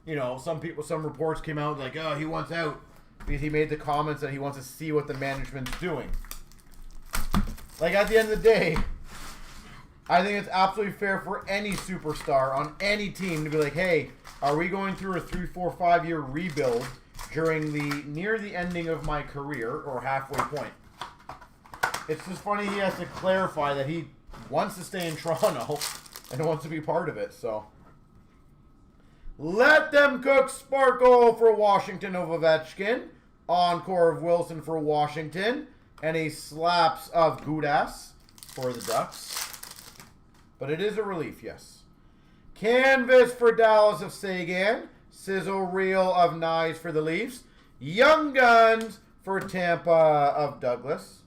you know, some reports came out like, oh, he wants out because he made the comments that he wants to see what the management's doing. Like, at the end of the day, I think it's absolutely fair for any superstar on any team to be like, hey, are we going through a 3, 4, 5 year rebuild during near the ending of my career or halfway point? It's just funny he has to clarify that he wants to stay in Toronto and wants to be part of it, so. Let them cook Sparkle for Washington of Ovechkin. Encore of Wilson for Washington. And a Slaps of Gudas for the Ducks. But it is a relief, yes. Canvas for Dallas of Sagan. Sizzle Reel of Nyes for the Leafs. Young Guns for Tampa of Douglas.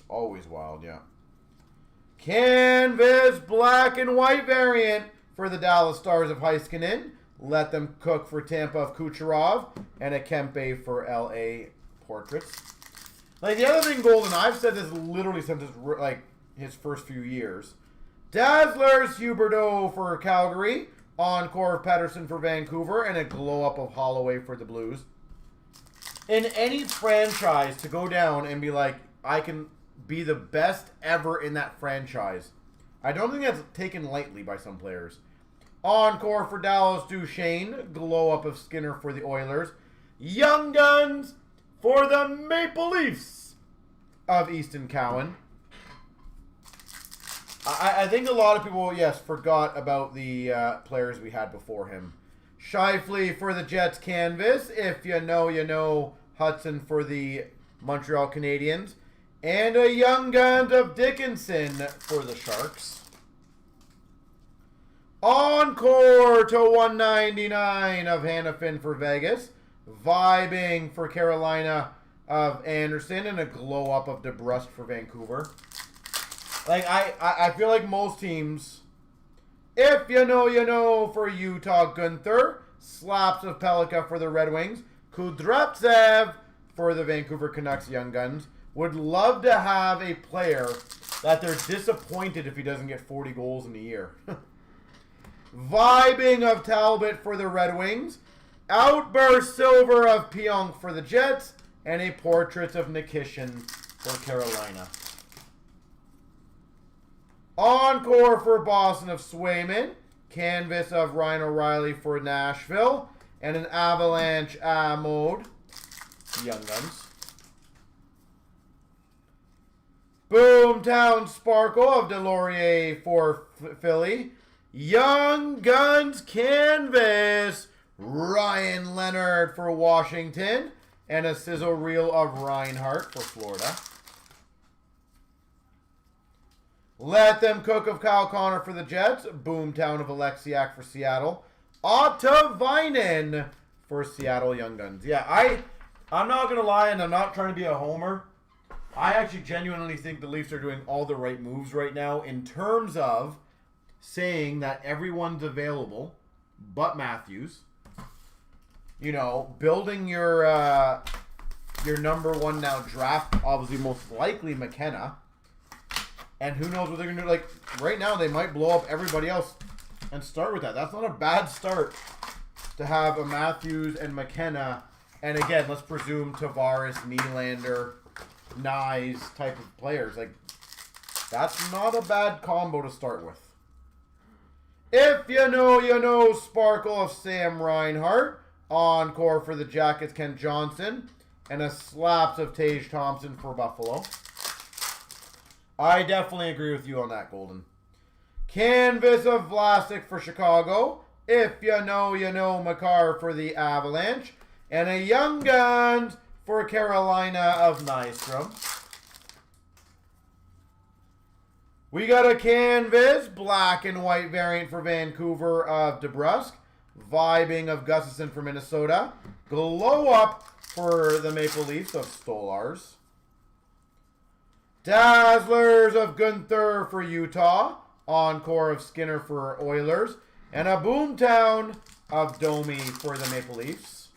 Always wild, yeah. Canvas black and white variant for the Dallas Stars of Heiskanen. Let them cook for Tampa of Kucherov. And a Kempe for LA Portraits. Like, the other thing, Golden, I've said this literally since his first few years. Dazzlers Huberdeau for Calgary. Encore of Pettersson for Vancouver. And a glow-up of Holloway for the Blues. In any franchise to go down and be like, I can be the best ever in that franchise, I don't think that's taken lightly by some players. Encore for Dallas Duchesne. Glow up of Skinner for the Oilers. Young Guns for the Maple Leafs of Easton Cowan. I think a lot of people, yes, forgot about the players we had before him. Scheifele for the Jets canvas. If you know, you know. Hudson for the Montreal Canadiens. And a Young Guns of Dickinson for the Sharks. Encore to 199 of Hannafin for Vegas. Vibing for Carolina of Anderson. And a glow up of DeBrusque for Vancouver. Like, I feel like most teams, if you know, you know, for Utah, Gunther. Slaps of Pelika for the Red Wings. Kudryavtsev for the Vancouver Canucks Young Guns. Would love to have a player that they're disappointed if he doesn't get 40 goals in a year. Vibing of Talbot for the Red Wings. Outburst Silver of Pionk for the Jets. And a portrait of Nikishin for Carolina. Encore for Boston of Swayman. Canvas of Ryan O'Reilly for Nashville. And an Avalanche mode. Young Guns. Boomtown Sparkle of Delorier for Philly. Young Guns Canvas, Ryan Leonard for Washington. And a sizzle reel of Reinhardt for Florida. Let Them Cook of Kyle Connor for the Jets. Boomtown of Alexiak for Seattle. Ottavinen for Seattle Young Guns. Yeah, I'm not going to lie, and I'm not trying to be a homer. I actually genuinely think the Leafs are doing all the right moves right now in terms of saying that everyone's available but Matthews. You know, building your number one now draft, obviously most likely McKenna. And who knows what they're going to do. Like, right now they might blow up everybody else and start with that. That's not a bad start to have a Matthews and McKenna. And again, let's presume Tavares, Nylander, Nyes type of players. Like, that's not a bad combo to start with. If you know, you know. Sparkle of Sam Reinhart. Encore for the Jackets, Kent Johnson. And a slaps of Tage Thompson for Buffalo. I definitely agree with you on that, Golden. Canvas of Vlasic for Chicago. If you know, you know. Makar for the Avalanche. And a Young Guns for Carolina of Nystrom. We got a canvas, black and white variant for Vancouver of DeBrusque. Vibing of Gustafson for Minnesota. Glow up for the Maple Leafs of Stolars. Dazzlers of Gunther for Utah. Encore of Skinner for Oilers. And a Boomtown of Domi for the Maple Leafs.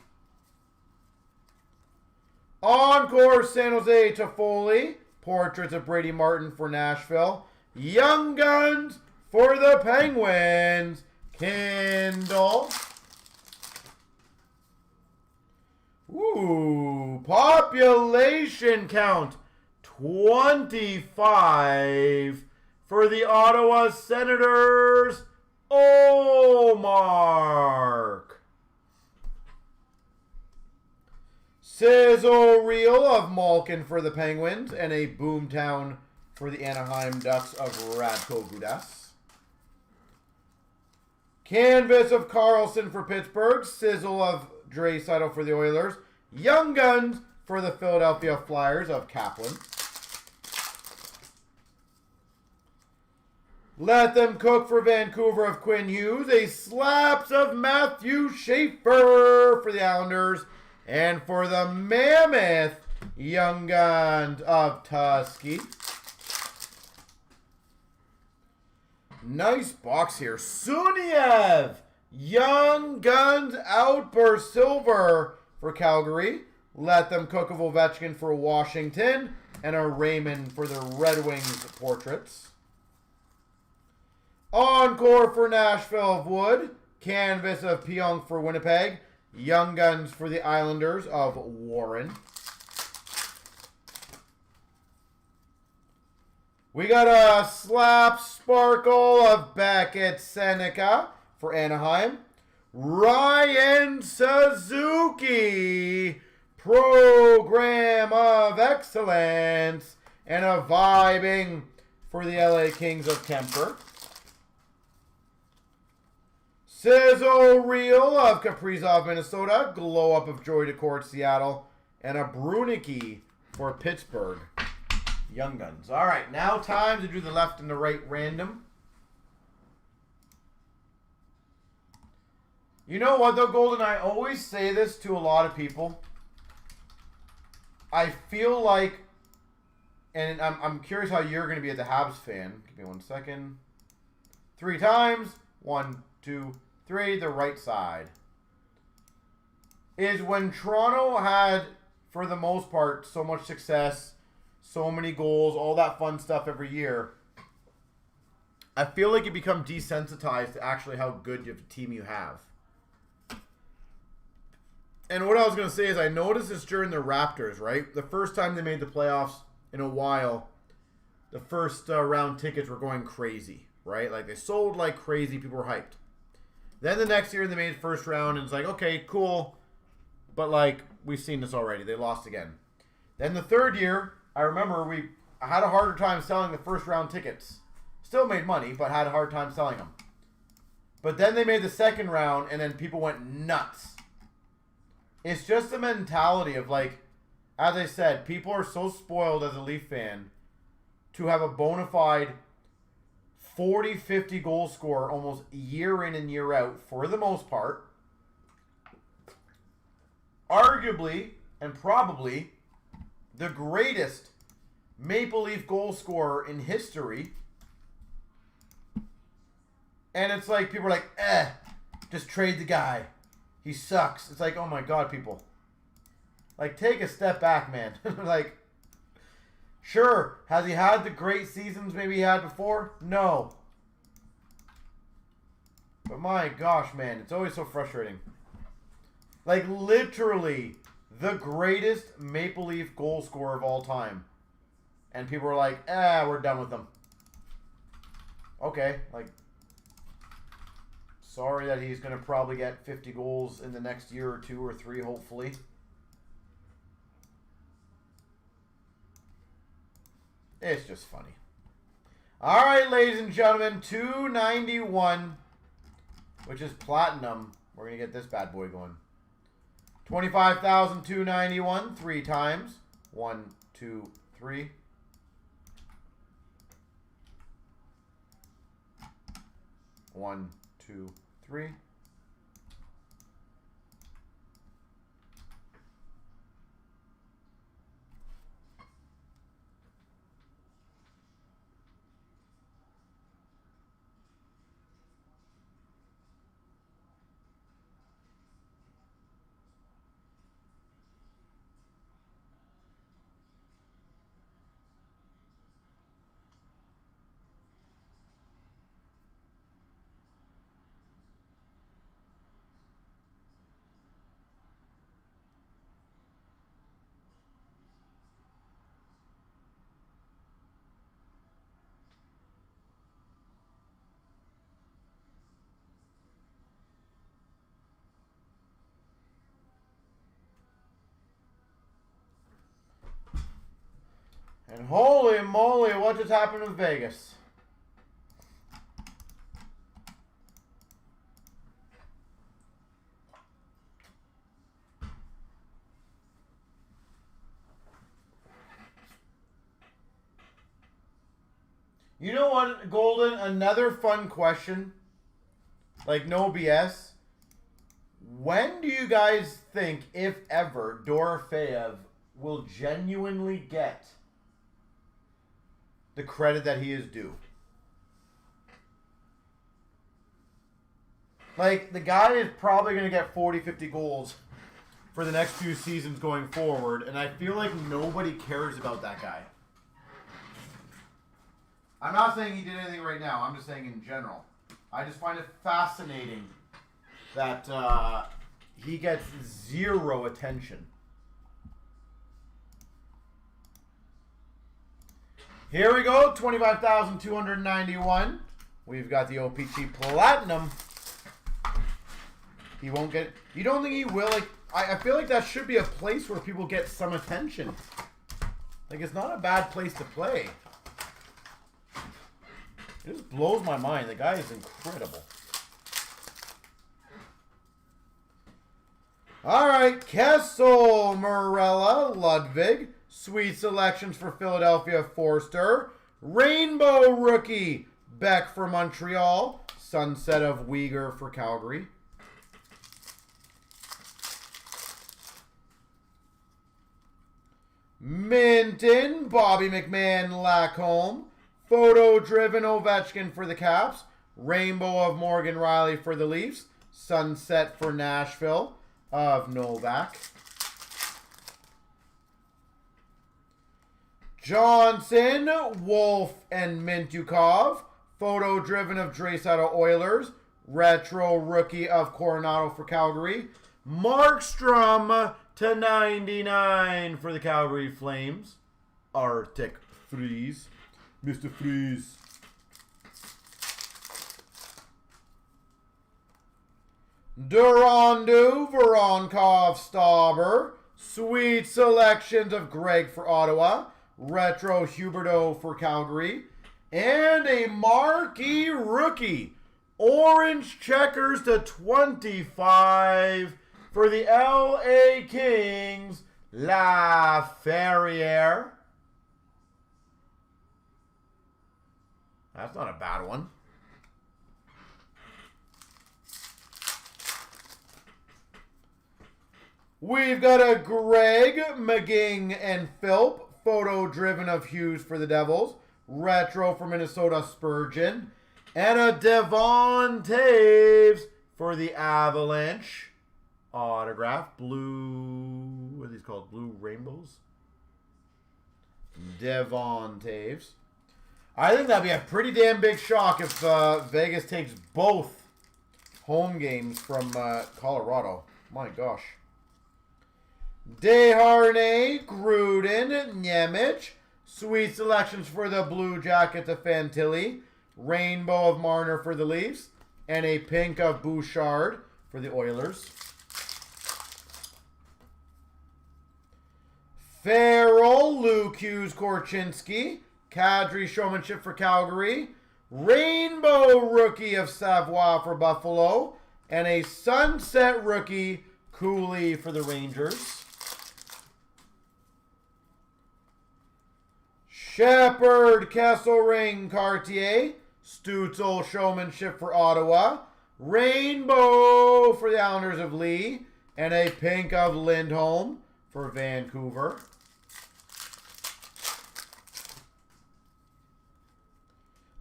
Encore San Jose Toffoli. Portraits of Brady Martin for Nashville. Young Guns for the Penguins. Kindle. Ooh, population count 25 for the Ottawa Senators. Mark. Sizzle reel of Malkin for the Penguins and a Boomtown for the Anaheim Ducks of Radko Gudas. Canvas of Carlson for Pittsburgh. Sizzle of Draisaitl for the Oilers. Young Guns for the Philadelphia Flyers of Kaplan. Let Them Cook for Vancouver of Quinn Hughes. A slaps of Matthew Schaefer for the Islanders. And for the Mammoth, Young Guns of Tusky. Nice box here. Suniev, Young Guns Outburst Silver for Calgary. Let Them Cook of Ovechkin for Washington. And a Raymond for the Red Wings portraits. Encore for Nashville of Wood. Canvas of Pionk for Winnipeg. Young Guns for the Islanders of Warren. We got a slap sparkle of Beckett Seneca for Anaheim. Ryan Suzuki, Program of Excellence. And a vibing for the LA Kings of Kemper. Sizzle reel of Kaprizov, Minnesota. Glow up of Joy DeCourt, Seattle. And a Brunicki for Pittsburgh. Young Guns. All right, now time to do the left and the right random. You know what, though, Golden? I always say this to a lot of people. I feel like, and I'm curious how you're going to be as a Habs fan. Give me 1 second. 3 times. 1, 2, 3. The right side. Is when Toronto had, for the most part, so much success, so many goals, all that fun stuff every year, I feel like you become desensitized to actually how good of a team you have. And what I was going to say is I noticed this during the Raptors, right? The first time they made the playoffs in a while, the first round tickets were going crazy, right? Like, they sold like crazy. People were hyped. Then the next year they made first round, and it's like, okay, cool. But, like, we've seen this already. They lost again. Then the third year, I remember I had a harder time selling the first round tickets. Still made money, but had a hard time selling them. But then they made the second round, and then people went nuts. It's just the mentality of, like, as I said, people are so spoiled as a Leaf fan to have a bona fide 40, 50 goal scorer almost year in and year out, for the most part. Arguably, and probably, the greatest Maple Leaf goal scorer in history. And it's like, people are like, just trade the guy. He sucks. It's like, oh my God, people. Like, take a step back, man. Like, sure, has he had the great seasons maybe he had before? No. But my gosh, man, it's always so frustrating. Like, literally, the greatest Maple Leaf goal scorer of all time. And people are like, we're done with him. Okay, like, sorry that he's going to probably get 50 goals in the next year or 2 or 3, hopefully. It's just funny. All right, ladies and gentlemen, 291, which is platinum. We're going to get this bad boy going. 25,291, 3 times. 1, 2, 3. 1, 2, 3. And holy moly, what just happened with Vegas? You know what, Golden? Another fun question. Like, no BS. When do you guys think, if ever, Dorofeyev will genuinely get the credit that he is due? Like, the guy is probably going to get 40, 50 goals for the next few seasons going forward, and I feel like nobody cares about that guy. I'm not saying he did anything right now. I'm just saying in general. I just find it fascinating that he gets zero attention. Here we go, 25,291. We've got the OPC Platinum. He won't get it. You don't think he will? Like, I feel like that should be a place where people get some attention. Like, it's not a bad place to play. It just blows my mind. The guy is incredible. All right, Kessel, Morella, Ludwig. Sweet selections for Philadelphia, Forster. Rainbow rookie, Beck for Montreal. Sunset of Uyghur for Calgary. Minton, Bobby McMahon, Lacombe. Photo-driven Ovechkin for the Caps. Rainbow of Morgan Riley for the Leafs. Sunset for Nashville of Novak. Johnson, Wolf, and Mintukov. Photo-driven of Draisaitl Oilers. Retro rookie of Coronado for Calgary. Markstrom /99 for the Calgary Flames. Arctic Freeze. Mr. Freeze. Durandu, Voronkov, Stauber. Sweet selections of Greg for Ottawa. Retro Huberdeau for Calgary. And a marquee rookie. Orange checkers to 25 for the LA Kings. Laferriere. That's not a bad one. We've got a Greg, McGing, and Philp. Photo driven of Hughes for the Devils. Retro for Minnesota, Spurgeon. And a Devon Taves for the Avalanche. Autograph. Blue, what are these called? Blue Rainbows? Devon Taves. I think that'd be a pretty damn big shock if Vegas takes both home games from Colorado. My gosh. Desharnais, Gruden, Nemec. Sweet selections for the Blue Jackets of Fantilli. Rainbow of Marner for the Leafs. And a pink of Bouchard for the Oilers. Farrell, Luke Hughes, Korchinski. Kadri showmanship for Calgary. Rainbow rookie of Savoie for Buffalo. And a sunset rookie, Cooley for the Rangers. Shepard, Kesselring, Cartier. Stutzel showmanship for Ottawa. Rainbow for the Islanders of Lee. And a pink of Lindholm for Vancouver.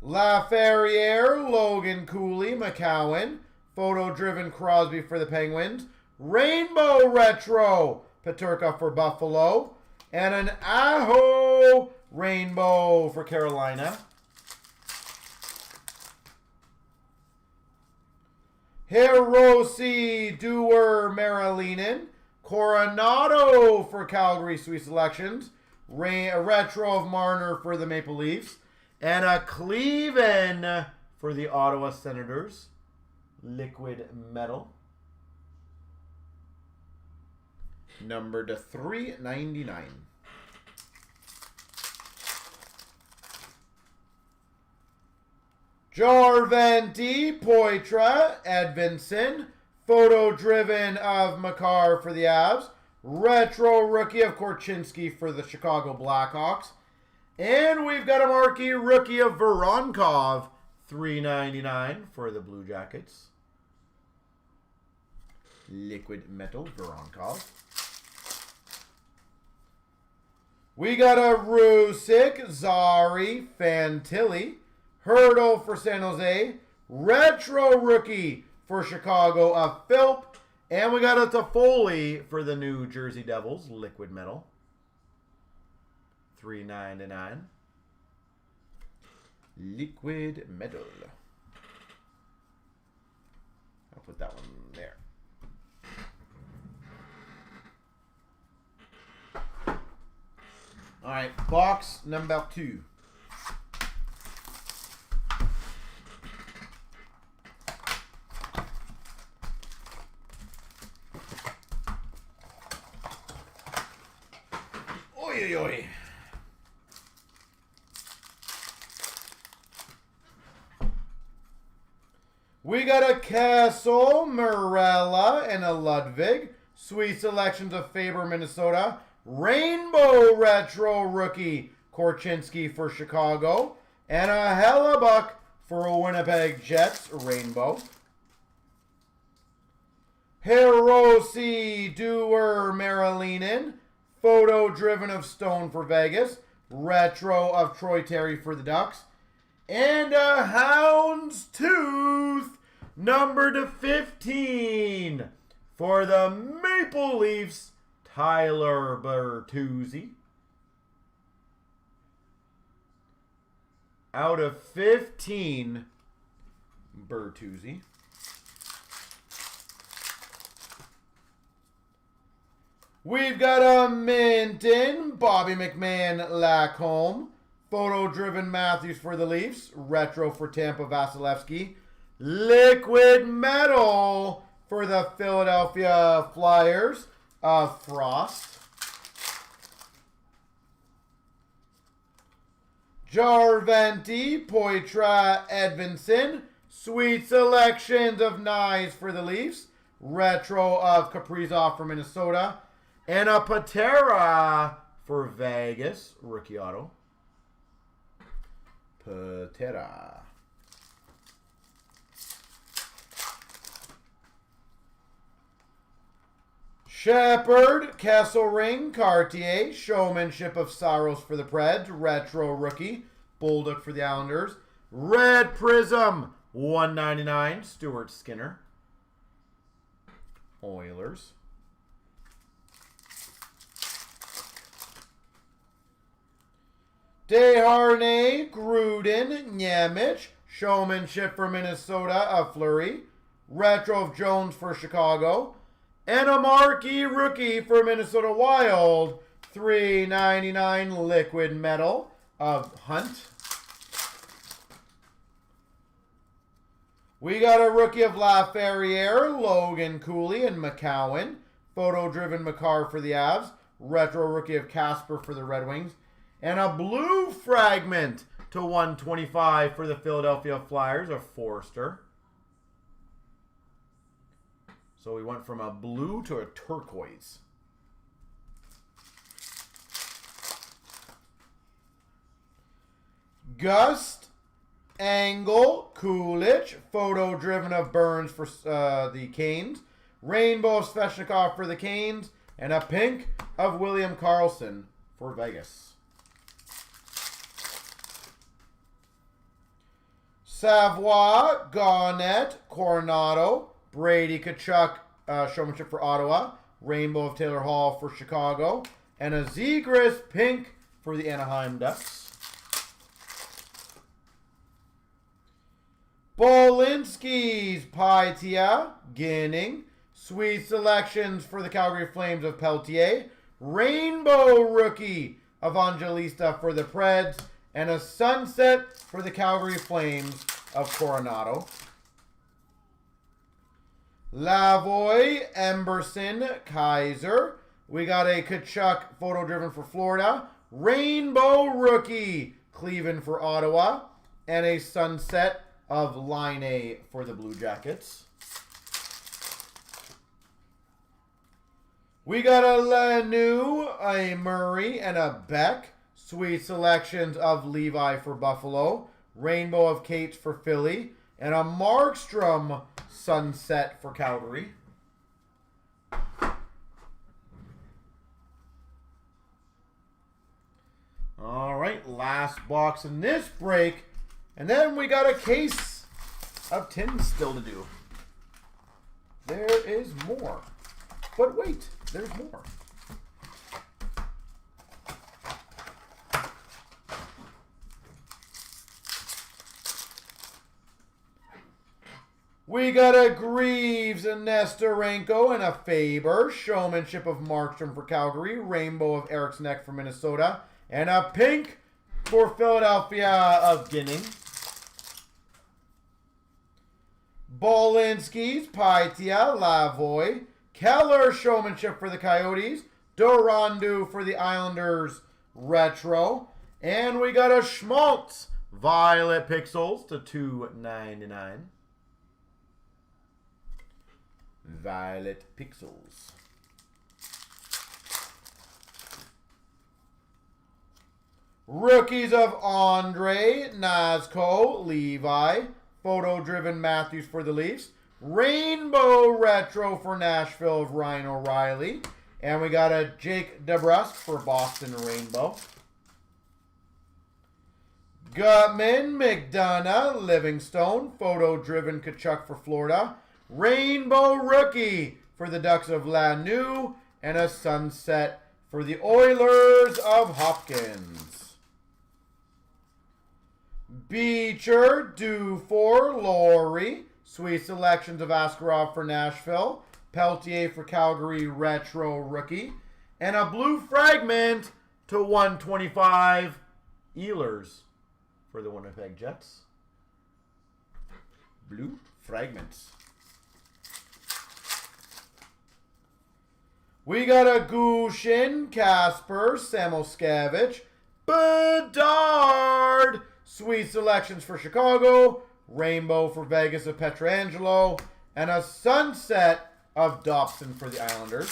Laferriere, Logan Cooley, McCowan. Photo-driven Crosby for the Penguins. Rainbow Retro, Peterka for Buffalo. And an Aho Rainbow for Carolina. Hiroshi Dewar Marilinen. Coronado for Calgary Sweet Selections. A retro of Marner for the Maple Leafs. And a Cleven for the Ottawa Senators. Liquid metal. Numbered to 399. Jarventi, Poitras, Edvinson. Photo driven of Makar for the Avs. Retro rookie of Korchinski for the Chicago Blackhawks. And we've got a marquee rookie of Voronkov, $3.99 for the Blue Jackets. Liquid metal, Voronkov. We got a Rusick, Zari, Fantilli. Hurdle for San Jose. Retro rookie for Chicago of Philp. And we got a Toffoli for the New Jersey Devils, liquid metal. $3.99. Liquid metal. I'll put that one there. All right, box number 2. Oy, oy, oy. We got a Kessel, Morella, and a Ludwig. Sweet selections of Faber, Minnesota. Rainbow Retro rookie, Korchinski for Chicago. And a Hellebuck for a Winnipeg Jets, Rainbow. Hiroshi Dewar Marilinen. Photo driven of Stone for Vegas. Retro of Troy Terry for the Ducks. And a Houndstooth, number to 15 for the Maple Leafs, Tyler Bertuzzi. Out of 15, Bertuzzi. We've got a Minton, Bobby McMahon, Lacombe. Photo-driven Matthews for the Leafs. Retro for Tampa, Vasilevsky. Liquid metal for the Philadelphia Flyers of Frost. Jarventi, Poitras, Edvinson. Sweet selections of Nyes for the Leafs. Retro of Kaprizov for Minnesota. And a Patera for Vegas. Rookie auto. Patera. Shepard, Kesselring, Cartier, Showmanship of Saros for the Preds, Retro Rookie, Bolduc for the Islanders, Red Prism, 199, Stuart Skinner, Oilers. Desharnais, Gruden, Nemec, Showmanship for Minnesota of Fleury, Retro of Jones for Chicago, and a marquee rookie for Minnesota Wild, $3.99 liquid metal of Hunt. We got a rookie of Laferriere, Logan Cooley, and McCowan. Photo-driven Makar for the Avs. Retro rookie of Casper for the Red Wings. And a blue fragment to 125 for the Philadelphia Flyers of Forster. So we went from a blue to a turquoise. Gust, Angle, Kulich, photo driven of Burns for the Canes. Rainbow Svechnikov for the Canes. And a pink of William Karlsson for Vegas. Savoie, Garnett, Coronado. Brady Tkachuk, showmanship for Ottawa. Rainbow of Taylor Hall for Chicago. And a Zegras pink for the Anaheim Ducks. Bolinski's Paitia, Ginning. Sweet selections for the Calgary Flames of Peltier. Rainbow rookie of Angelista for the Preds. And a sunset for the Calgary Flames of Coronado. Lavoie, Emberson, Kaiser. We got a Tkachuk photo-driven for Florida. Rainbow rookie, Cleveland for Ottawa. And a sunset of Line for the Blue Jackets. We got a Lanu, a Murray, and a Beck. Sweet selections of Levi for Buffalo. Rainbow of Cates for Philly. And a Markstrom sunset for Calgary. All right, last box in this break. And then we got a case of tins still to do. There is more. But wait, there's more. We got a Greaves, a Nestorenko, and a Faber. Showmanship of Markstrom for Calgary. Rainbow of Eric's Neck for Minnesota. And a pink for Philadelphia of Ginning. Bolinski's Paitia, Lavoie. Keller showmanship for the Coyotes. Dorandu for the Islanders, Retro. And we got a Schmaltz, Violet Pixels to $2.99. Violet Pixels. Rookies of Andre, Nazco, Levi. Photo-driven Matthews for the Leafs. Rainbow Retro for Nashville of Ryan O'Reilly. And we got a Jake DeBrusk for Boston Rainbow. Gutman, McDonough, Livingstone. Photo-driven Tkachuk for Florida. Rainbow Rookie for the Ducks of Lanu. And a sunset for the Oilers of Hopkins. Beecher, Dufour, Laurie. Sweet selections of Askarov for Nashville. Peltier for Calgary, Retro Rookie. And a blue fragment to 125, Ehlers for the Winnipeg Jets. Blue fragments. We got a Gushin, Casper, Samoskevich, Bedard. Sweet selections for Chicago. Rainbow for Vegas of Pietrangelo. And a sunset of Dobson for the Islanders.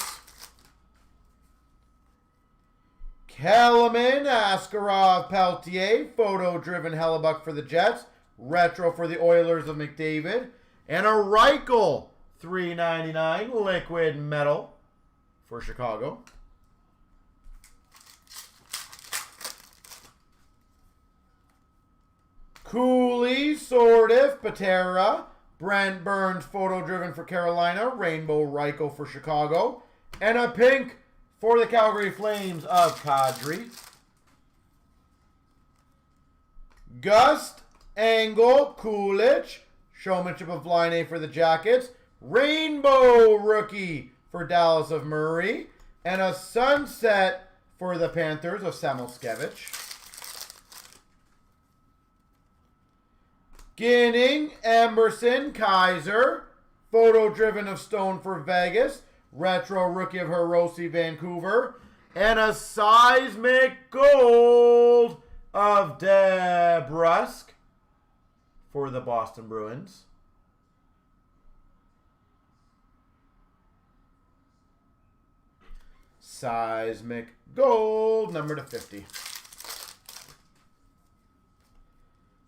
Kellerman, Askarov, Peltier. Photo-driven Hellebuck for the Jets. Retro for the Oilers of McDavid. And a Reichel, $3.99 liquid metal for Chicago. Cooley, Sordiff, Patera. Brent Burns, photo-driven for Carolina. Rainbow Reichel for Chicago. And a pink for the Calgary Flames of Kadri. Gust, Angle, Kulich. Showmanship of Line A for the Jackets. Rainbow rookie for Dallas of Murray. And a sunset for the Panthers of Samoskevich. Ginning, Emberson, Kaiser. Photo-driven of Stone for Vegas. Retro rookie of Hiroshi, Vancouver. And a seismic gold of DeBrusk for the Boston Bruins. Seismic gold, number /50.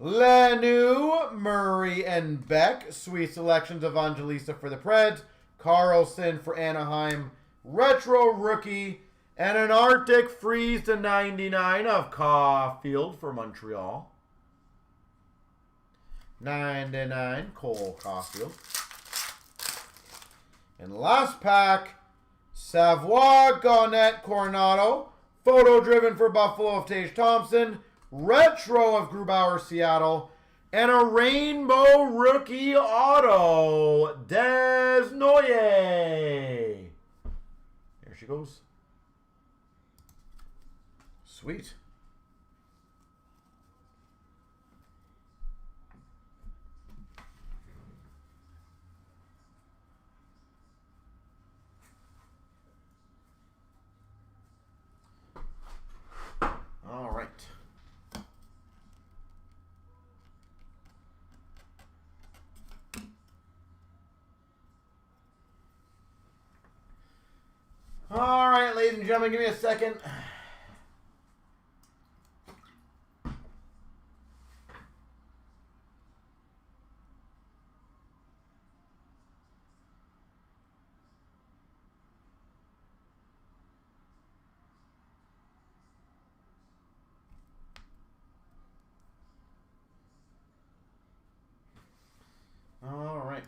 Lenu, Murray, and Beck. Sweet selections of Angelisa for the Preds. Carlson for Anaheim. Retro rookie. And an Arctic Freeze /99 of Caulfield for Montreal. 99, Cole Caulfield. And last pack, Savoie, Gaunet, Coronado. Photo-driven for Buffalo of Tage Thompson. Retro of Grubauer, Seattle. And a rainbow rookie auto, Des Noyer. There she goes. Sweet. All right. All right, ladies and gentlemen, give me a second. All right.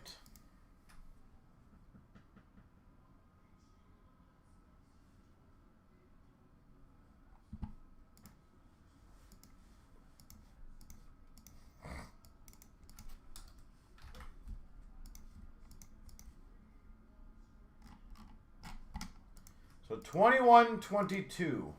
So 21-22.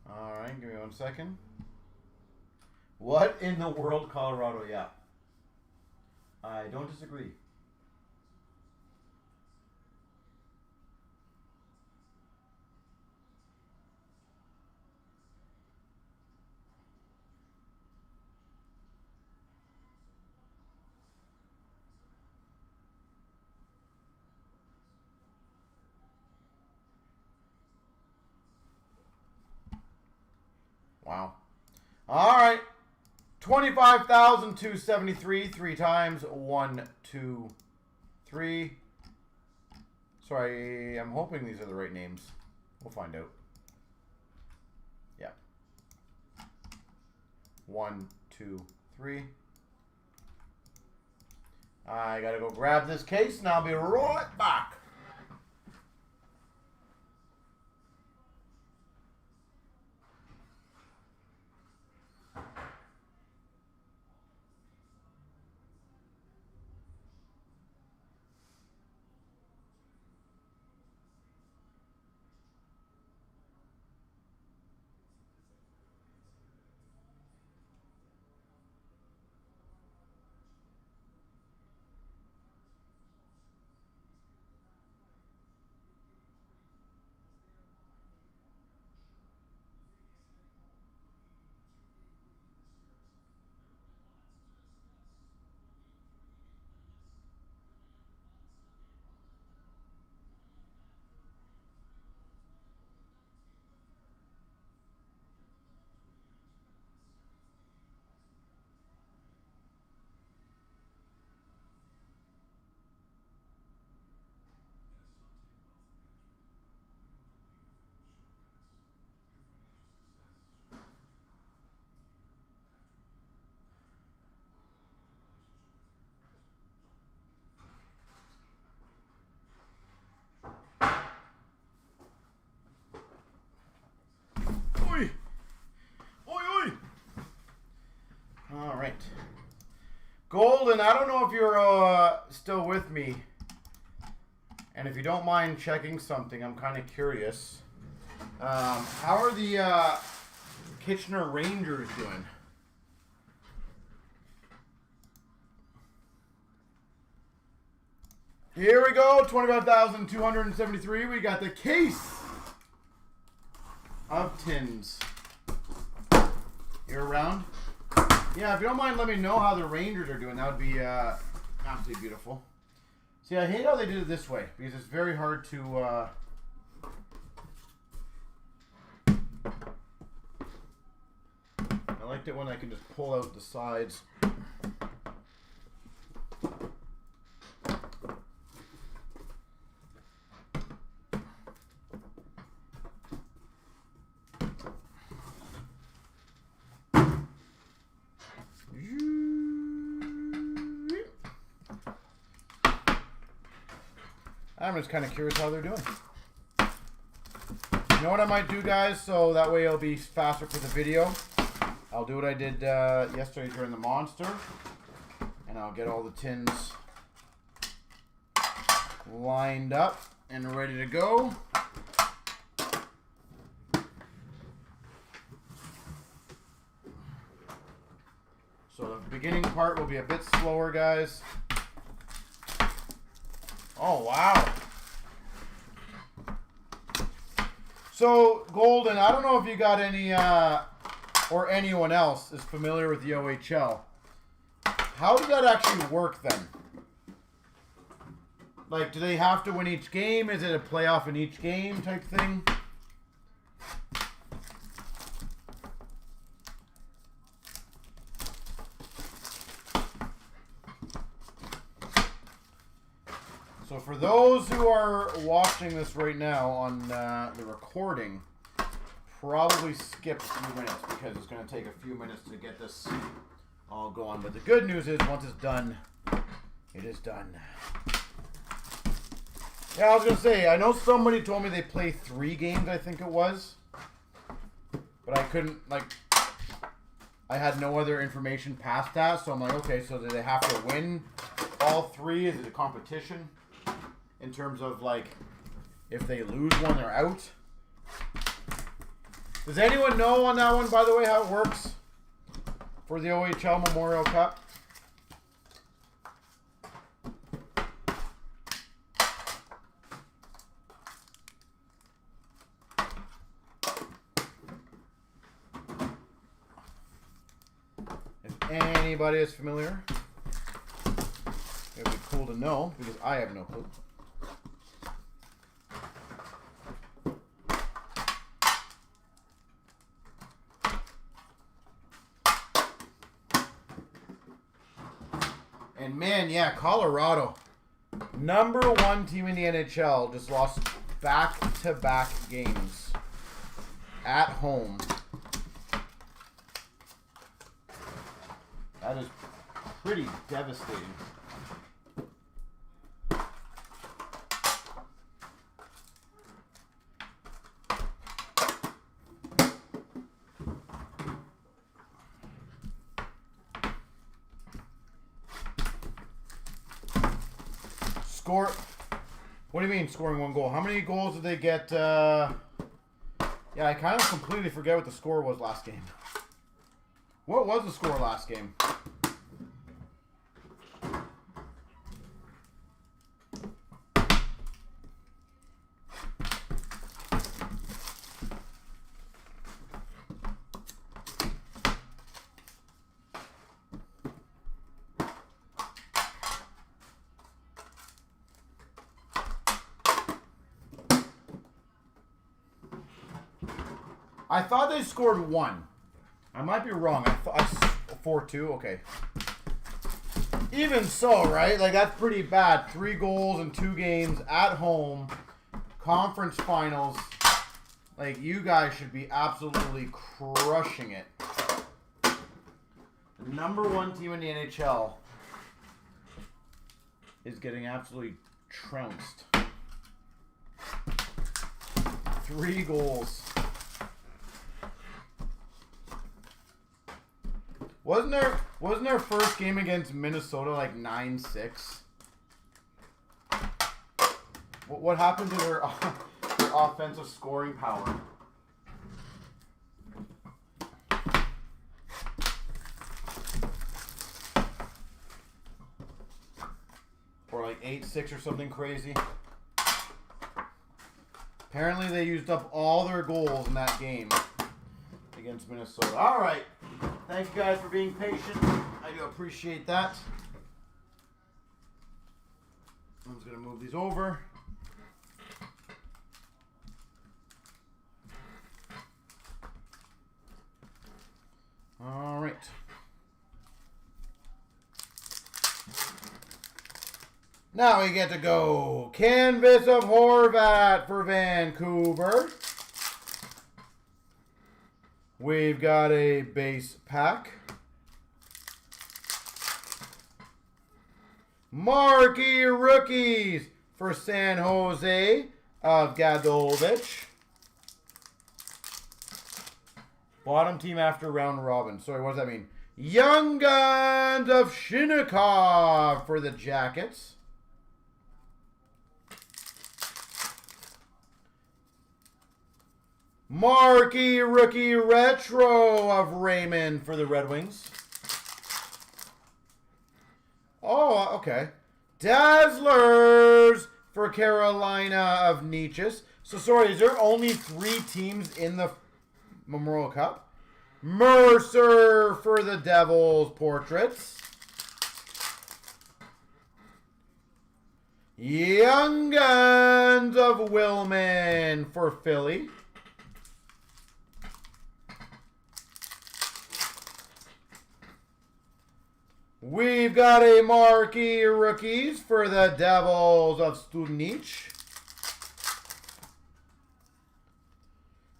All right, give me 1 second. What in the world, Colorado? Yeah. I don't disagree. Wow. All right. 25,273 3 times. 1, 2, 3. Sorry, I'm hoping these are the right names. We'll find out. Yeah. 1, 2, 3. I gotta go grab this case and I'll be right back. Oi! Oi, oi! All right. Golden, I don't know if you're still with me. And if you don't mind checking something, I'm kind of curious. How are the Kitchener Rangers doing? Here we go, 25,273. We got the case of tins. You're around? Yeah, if you don't mind, let me know how the Rangers are doing. That would be absolutely beautiful. See, I hate how they did it this way because it's very hard to. I liked it when I can just pull out the sides. I'm just kind of curious how they're doing. You know what I might do, guys? So that way it'll be faster for the video. I'll do what I did yesterday during the Monster. And I'll get all the tins lined up and ready to go. So the beginning part will be a bit slower, guys. Oh, wow. So, Golden, I don't know if you got any, or anyone else is familiar with the OHL. How does that actually work then? Like, do they have to win each game? Is it a playoff in each game type thing? So for those who are watching this right now on the recording, probably skip a few minutes because it's going to take a few minutes to get this all going. But the good news is once it's done, it is done. Yeah, I was going to say, I know somebody told me they play 3 games, I think it was. But I couldn't, like, I had no other information past that. So I'm like, okay, so do they have to win all 3? Is it a competition? In terms of, like, if they lose one, they're out. Does anyone know on that one, by the way, how it works for the OHL Memorial Cup? If anybody is familiar, it would be cool to know because I have no clue. And man, yeah, Colorado, #1 team in the NHL, just lost back-to-back games at home. That is pretty devastating. Score. What do you mean scoring 1 goal? How many goals did they get? Yeah, I kind of completely forget what the score was last game. What was the score last game? I thought they scored 1. I might be wrong. I thought 4-2. Okay. Even so, right? Like, that's pretty bad. 3 goals in 2 games at home. Conference finals. Like, you guys should be absolutely crushing it. The #1 team in the NHL is getting absolutely trounced. 3 goals. Wasn't their first game against Minnesota like 9-6? What happened to their offensive scoring power? Or like 8-6 or something crazy. Apparently they used up all their goals in that game against Minnesota. All right. Thank you guys for being patient. I do appreciate that. I'm just going to move these over. All right. Now we get to go. Canvas of Horvat for Vancouver. We've got a base pack. Marquee rookies for San Jose of Gadovich. Bottom team after round robin. Sorry, what does that mean? Young Guns of Shinnikov for the Jackets. Marquee rookie retro of Raymond for the Red Wings. Oh, okay. Dazzlers for Carolina of Nietzsche's. So, sorry, is there only 3 teams in the Memorial Cup? Mercer for the Devils portraits. Young Guns of Willman for Philly. We've got a marquee rookies for the Devils of Studnich.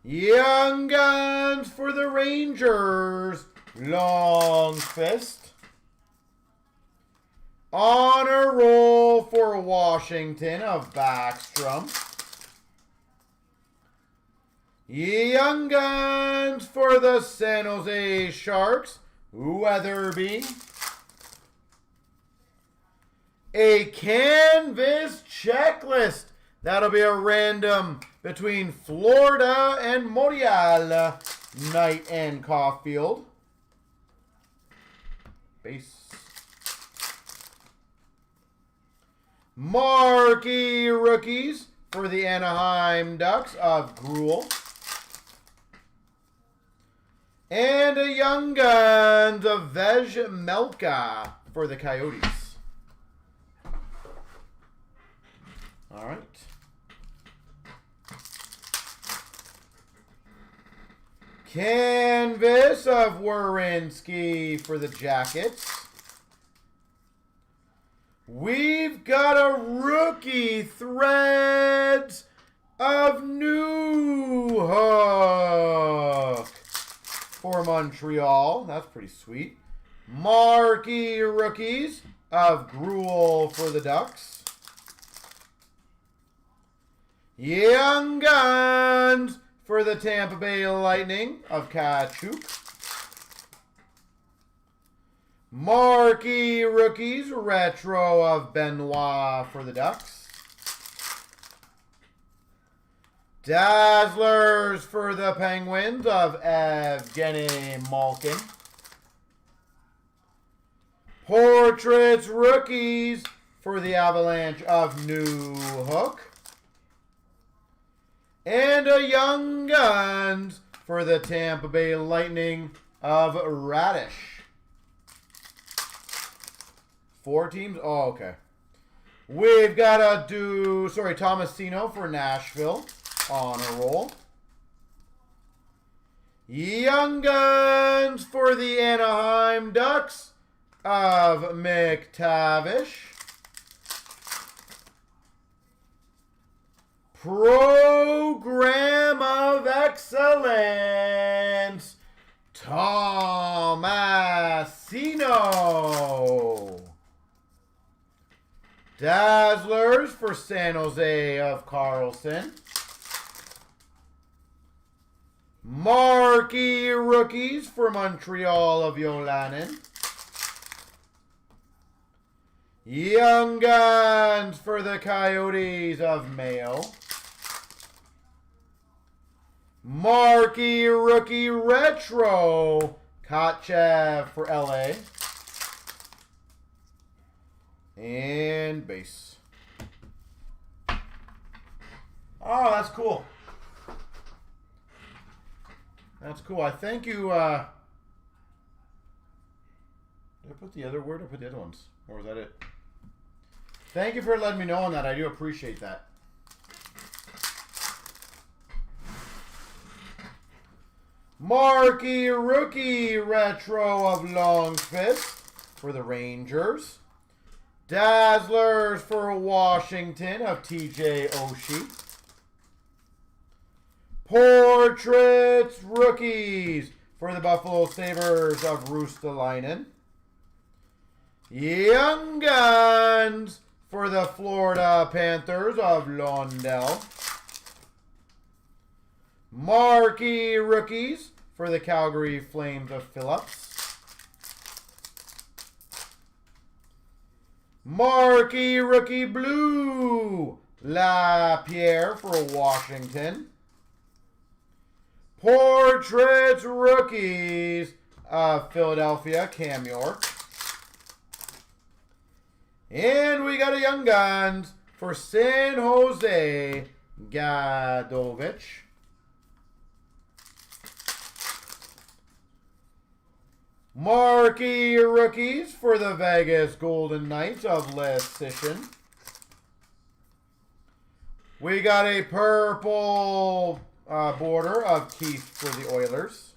Young Guns for the Rangers, Longfist. Honor roll for Washington of Backstrom. Young Guns for the San Jose Sharks, Weatherby. A canvas checklist. That'll be a random between Florida and Montreal. Knight and Caulfield. Base. Marquee rookies for the Anaheim Ducks of Gruel. And a Young Guns of Vejmelka for the Coyotes. All right. Canvas of Werenski for the Jackets. We've got a rookie threads of New Hook for Montreal. That's pretty sweet. Marquee rookies of Gruel for the Ducks. Young Guns for the Tampa Bay Lightning of Kachuk. Marquee rookies retro of Benoit for the Ducks. Dazzlers for the Penguins of Evgeny Malkin. Portraits rookies for the Avalanche of New Hook. And a Young Guns for the Tampa Bay Lightning of Radish. 4 teams? Oh, okay. We've got to do, Tomasino for Nashville on a roll. Young Guns for the Anaheim Ducks of McTavish. Program of Excellence, Tomasino. Dazzlers for San Jose of Carlson. Marquee rookies for Montreal of Yolanin. Young Guns for the Coyotes of Mayo. Marquee rookie retro Kotchev for LA. And base. Oh, that's cool. That's cool. I thank you. Did I put the other word or put the other ones? Or was that it? Thank you for letting me know on that. I do appreciate that. Marquee rookie retro of Longfist for the Rangers. Dazzlers for Washington of TJ Oshie. Portraits rookies for the Buffalo Sabres of Rustalainen. Young Guns for the Florida Panthers of Lundell. Marquee rookies for the Calgary Flames of Phillips. Marquee rookie blue LaPierre for Washington. Portraits rookies of Philadelphia, Cam York. And we got a Young Guns for San Jose, Gadovich. Marquee rookies for the Vegas Golden Knights of Lecition. We got a purple border of Keith for the Oilers.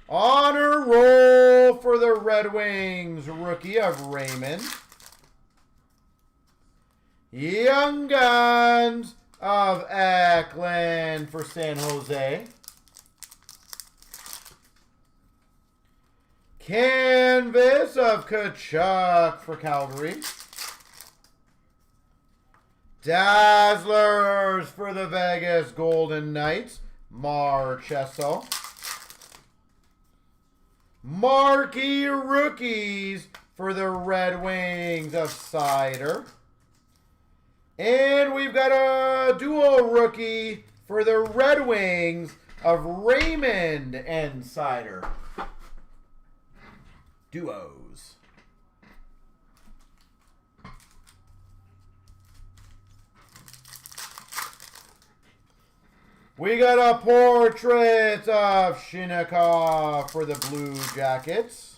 Honor roll for the Red Wings rookie of Raymond. Young Guns of Eklund for San Jose. Canvas of Kachuk for Calgary. Dazzlers for the Vegas Golden Knights, Marchesso. Marquee rookies for the Red Wings of Cider. And we've got a dual rookie for the Red Wings of Raymond and Cider. Duos. We got a portrait of Shinnikov for the Blue Jackets.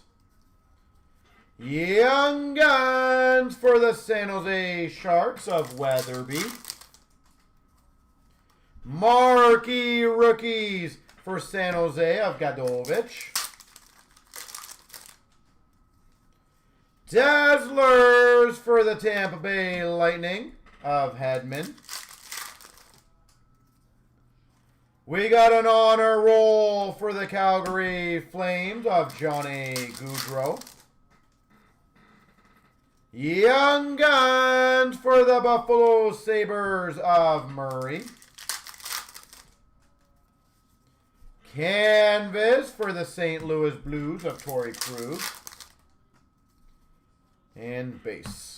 Young Guns for the San Jose Sharks of Weatherby. Marquee rookies for San Jose of Gadovich. Dazzlers for the Tampa Bay Lightning of Hedman. We got an honor roll for the Calgary Flames of Johnny Gaudreau. Young Guns for the Buffalo Sabres of Murray. Canvas for the St. Louis Blues of Torrey Krug. And base.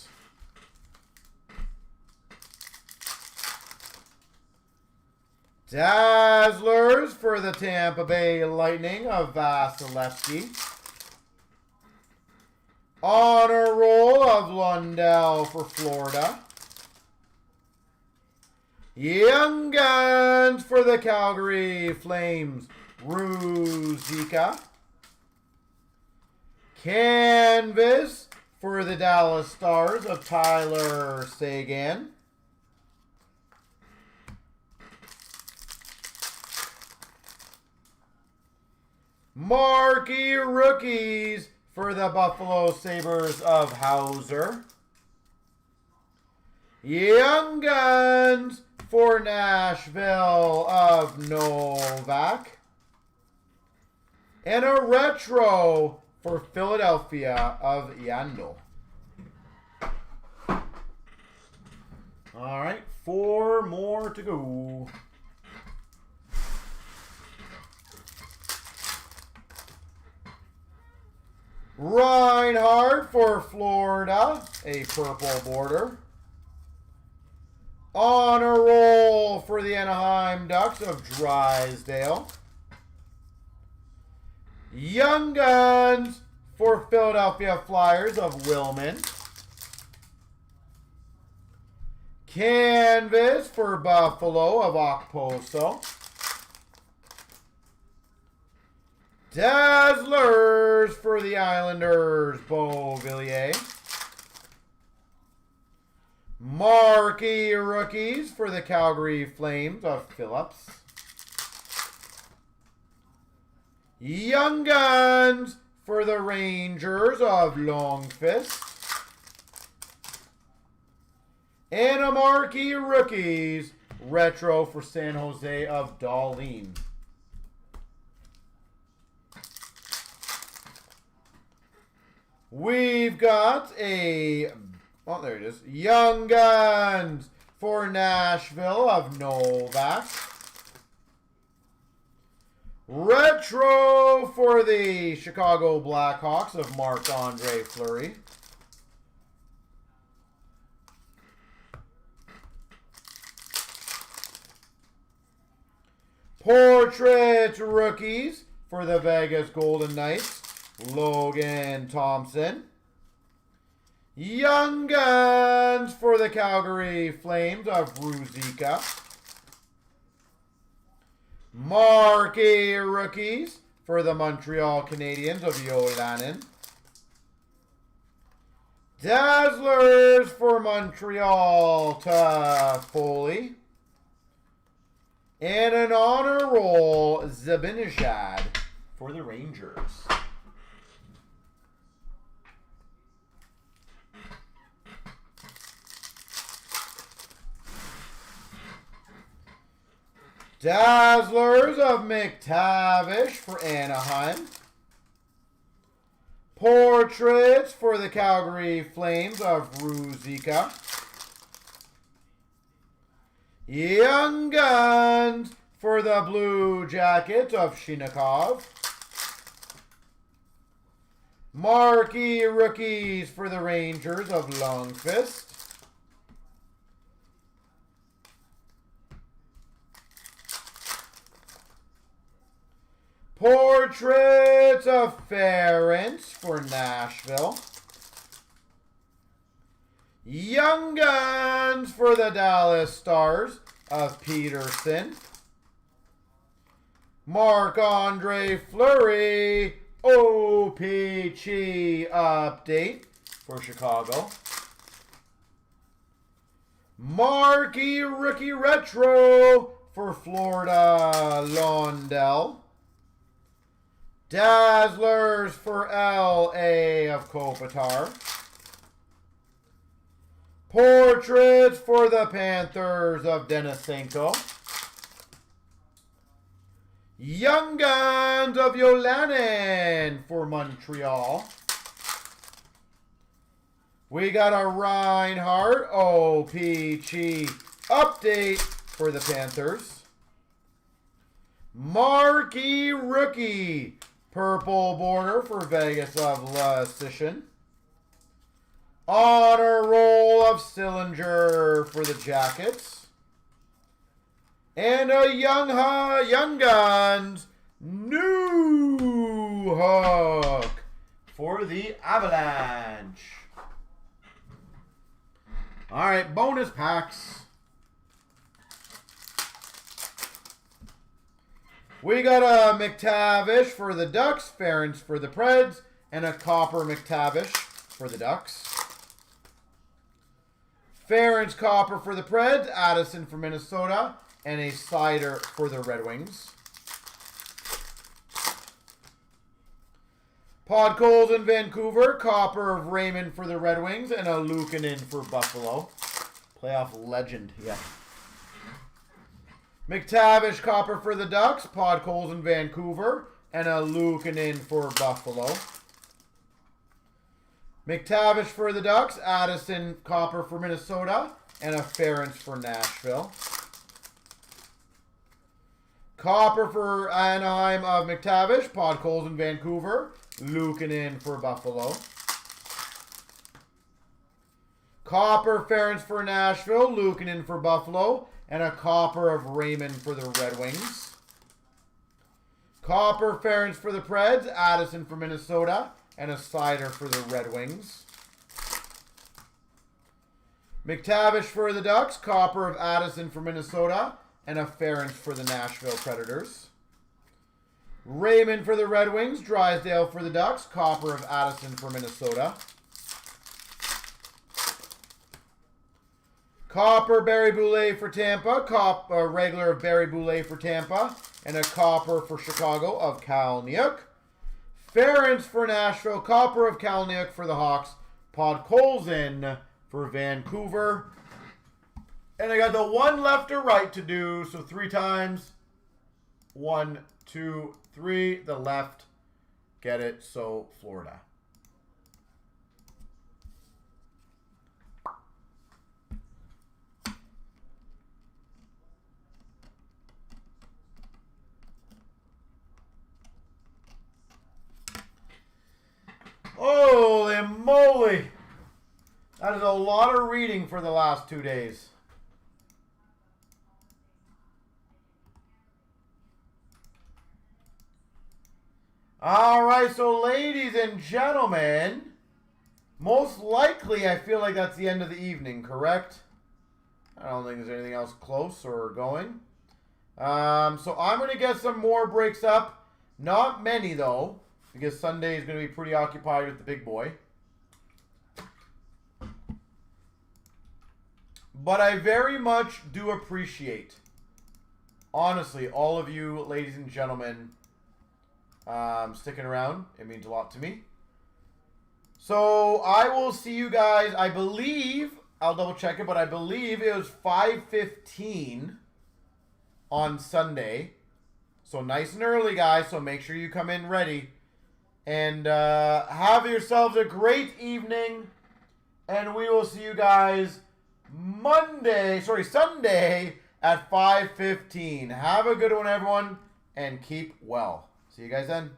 Dazzlers for the Tampa Bay Lightning of Vasilevsky. Honor roll of Lundell for Florida. Young Guns for the Calgary Flames, Ruzicka. Canvas for the Dallas Stars of Tyler Seguin. Marquee Rookies for the Buffalo Sabres of Hauser. Young Guns for Nashville of Novak. And a retro for Philadelphia of Yandel. All right, 4 more to go. Reinhardt for Florida, a purple border. Honor roll for the Anaheim Ducks of Drysdale. Young Guns for Philadelphia Flyers of Willman. Canvas for Buffalo of Okposo. Dazzlers for the Islanders, Beauvilliers. Marquee Rookies for the Calgary Flames of Phillips. Young Guns for the Rangers of Longfist. And a Marquee Rookies retro for San Jose of Dahlin. We've got a, oh, there it is. Young Guns for Nashville of Novak. Retro for the Chicago Blackhawks of Marc-Andre Fleury. Portrait Rookies for the Vegas Golden Knights, Logan Thompson. Young Guns for the Calgary Flames of Ruzicka. Marquee Rookies for the Montreal Canadiens of Yolanen. Dazzlers for Montreal, Toffoli. And an honor roll, Zibanejad for the Rangers. Dazzlers of McTavish for Anaheim. Portraits for the Calgary Flames of Ruzicka. Young Guns for the Blue Jackets of Shinikov. Marquee Rookies for the Rangers of Longfist. Portraits of Ferentz for Nashville. Young Guns for the Dallas Stars of Peterson. Marc-Andre Fleury, OPG update for Chicago. Marquee Rookie Retro for Florida, Lundell. Dazzlers for LA of Kopitar. Portraits for the Panthers of Denisenko. Young Guns of Yolanin for Montreal. We got a Reinhardt OPG update for the Panthers. Marquee Rookie purple border for Vegas of Lasician. Honor roll of Sillinger for the Jackets. And a Young Guns new hook for the Avalanche. All right, bonus packs. We got a McTavish for the Ducks, Ference for the Preds, and a Copper McTavish for the Ducks. Ference Copper for the Preds, Addison for Minnesota, and a Cider for the Red Wings. Podkolzin in Vancouver, Copper of Raymond for the Red Wings, and a Luukkonen for Buffalo. Playoff legend, yeah. McTavish Copper for the Ducks, Podkolzin in Vancouver, and a Luukkonen for Buffalo. McTavish for the Ducks, Addison Copper for Minnesota, and a Ference for Nashville. Copper for Anaheim of McTavish, Podkolzin in Vancouver, Luukkonen for Buffalo. Copper Ference for Nashville, Luukkonen for Buffalo, and a Copper of Raymond for the Red Wings. Copper Ference for the Preds, Addison for Minnesota, and a Cider for the Red Wings. McTavish for the Ducks, Copper of Addison for Minnesota, and a Ference for the Nashville Predators. Raymond for the Red Wings, Drysdale for the Ducks, Copper of Addison for Minnesota. Copper Barry Boulay for Tampa, regular of Barry Boulay for Tampa, and a Copper for Chicago of Kalniuk. Ference for Nashville, Copper of Kalniuk for the Hawks, Podkolzin for Vancouver. And I got the one left or right to do, so 3 times. 1, 2, 3. The left. Get it, so Florida. Holy moly! That is a lot of reading for the last 2 days. All right, so ladies and gentlemen, most likely I feel like that's the end of the evening, correct? I don't think there's anything else close or going. So I'm going to get some more breaks up. Not many, though, because Sunday is going to be pretty occupied with the big boy. But I very much do appreciate, honestly, all of you ladies and gentlemen sticking around. It means a lot to me. So I will see you guys, I believe, I'll double check it, but I believe it was 5:15 on Sunday. So nice and early, guys, so make sure you come in ready. And have yourselves a great evening. And we will see you guys Sunday at 5:15. Have a good one, everyone, and keep well. See you guys then.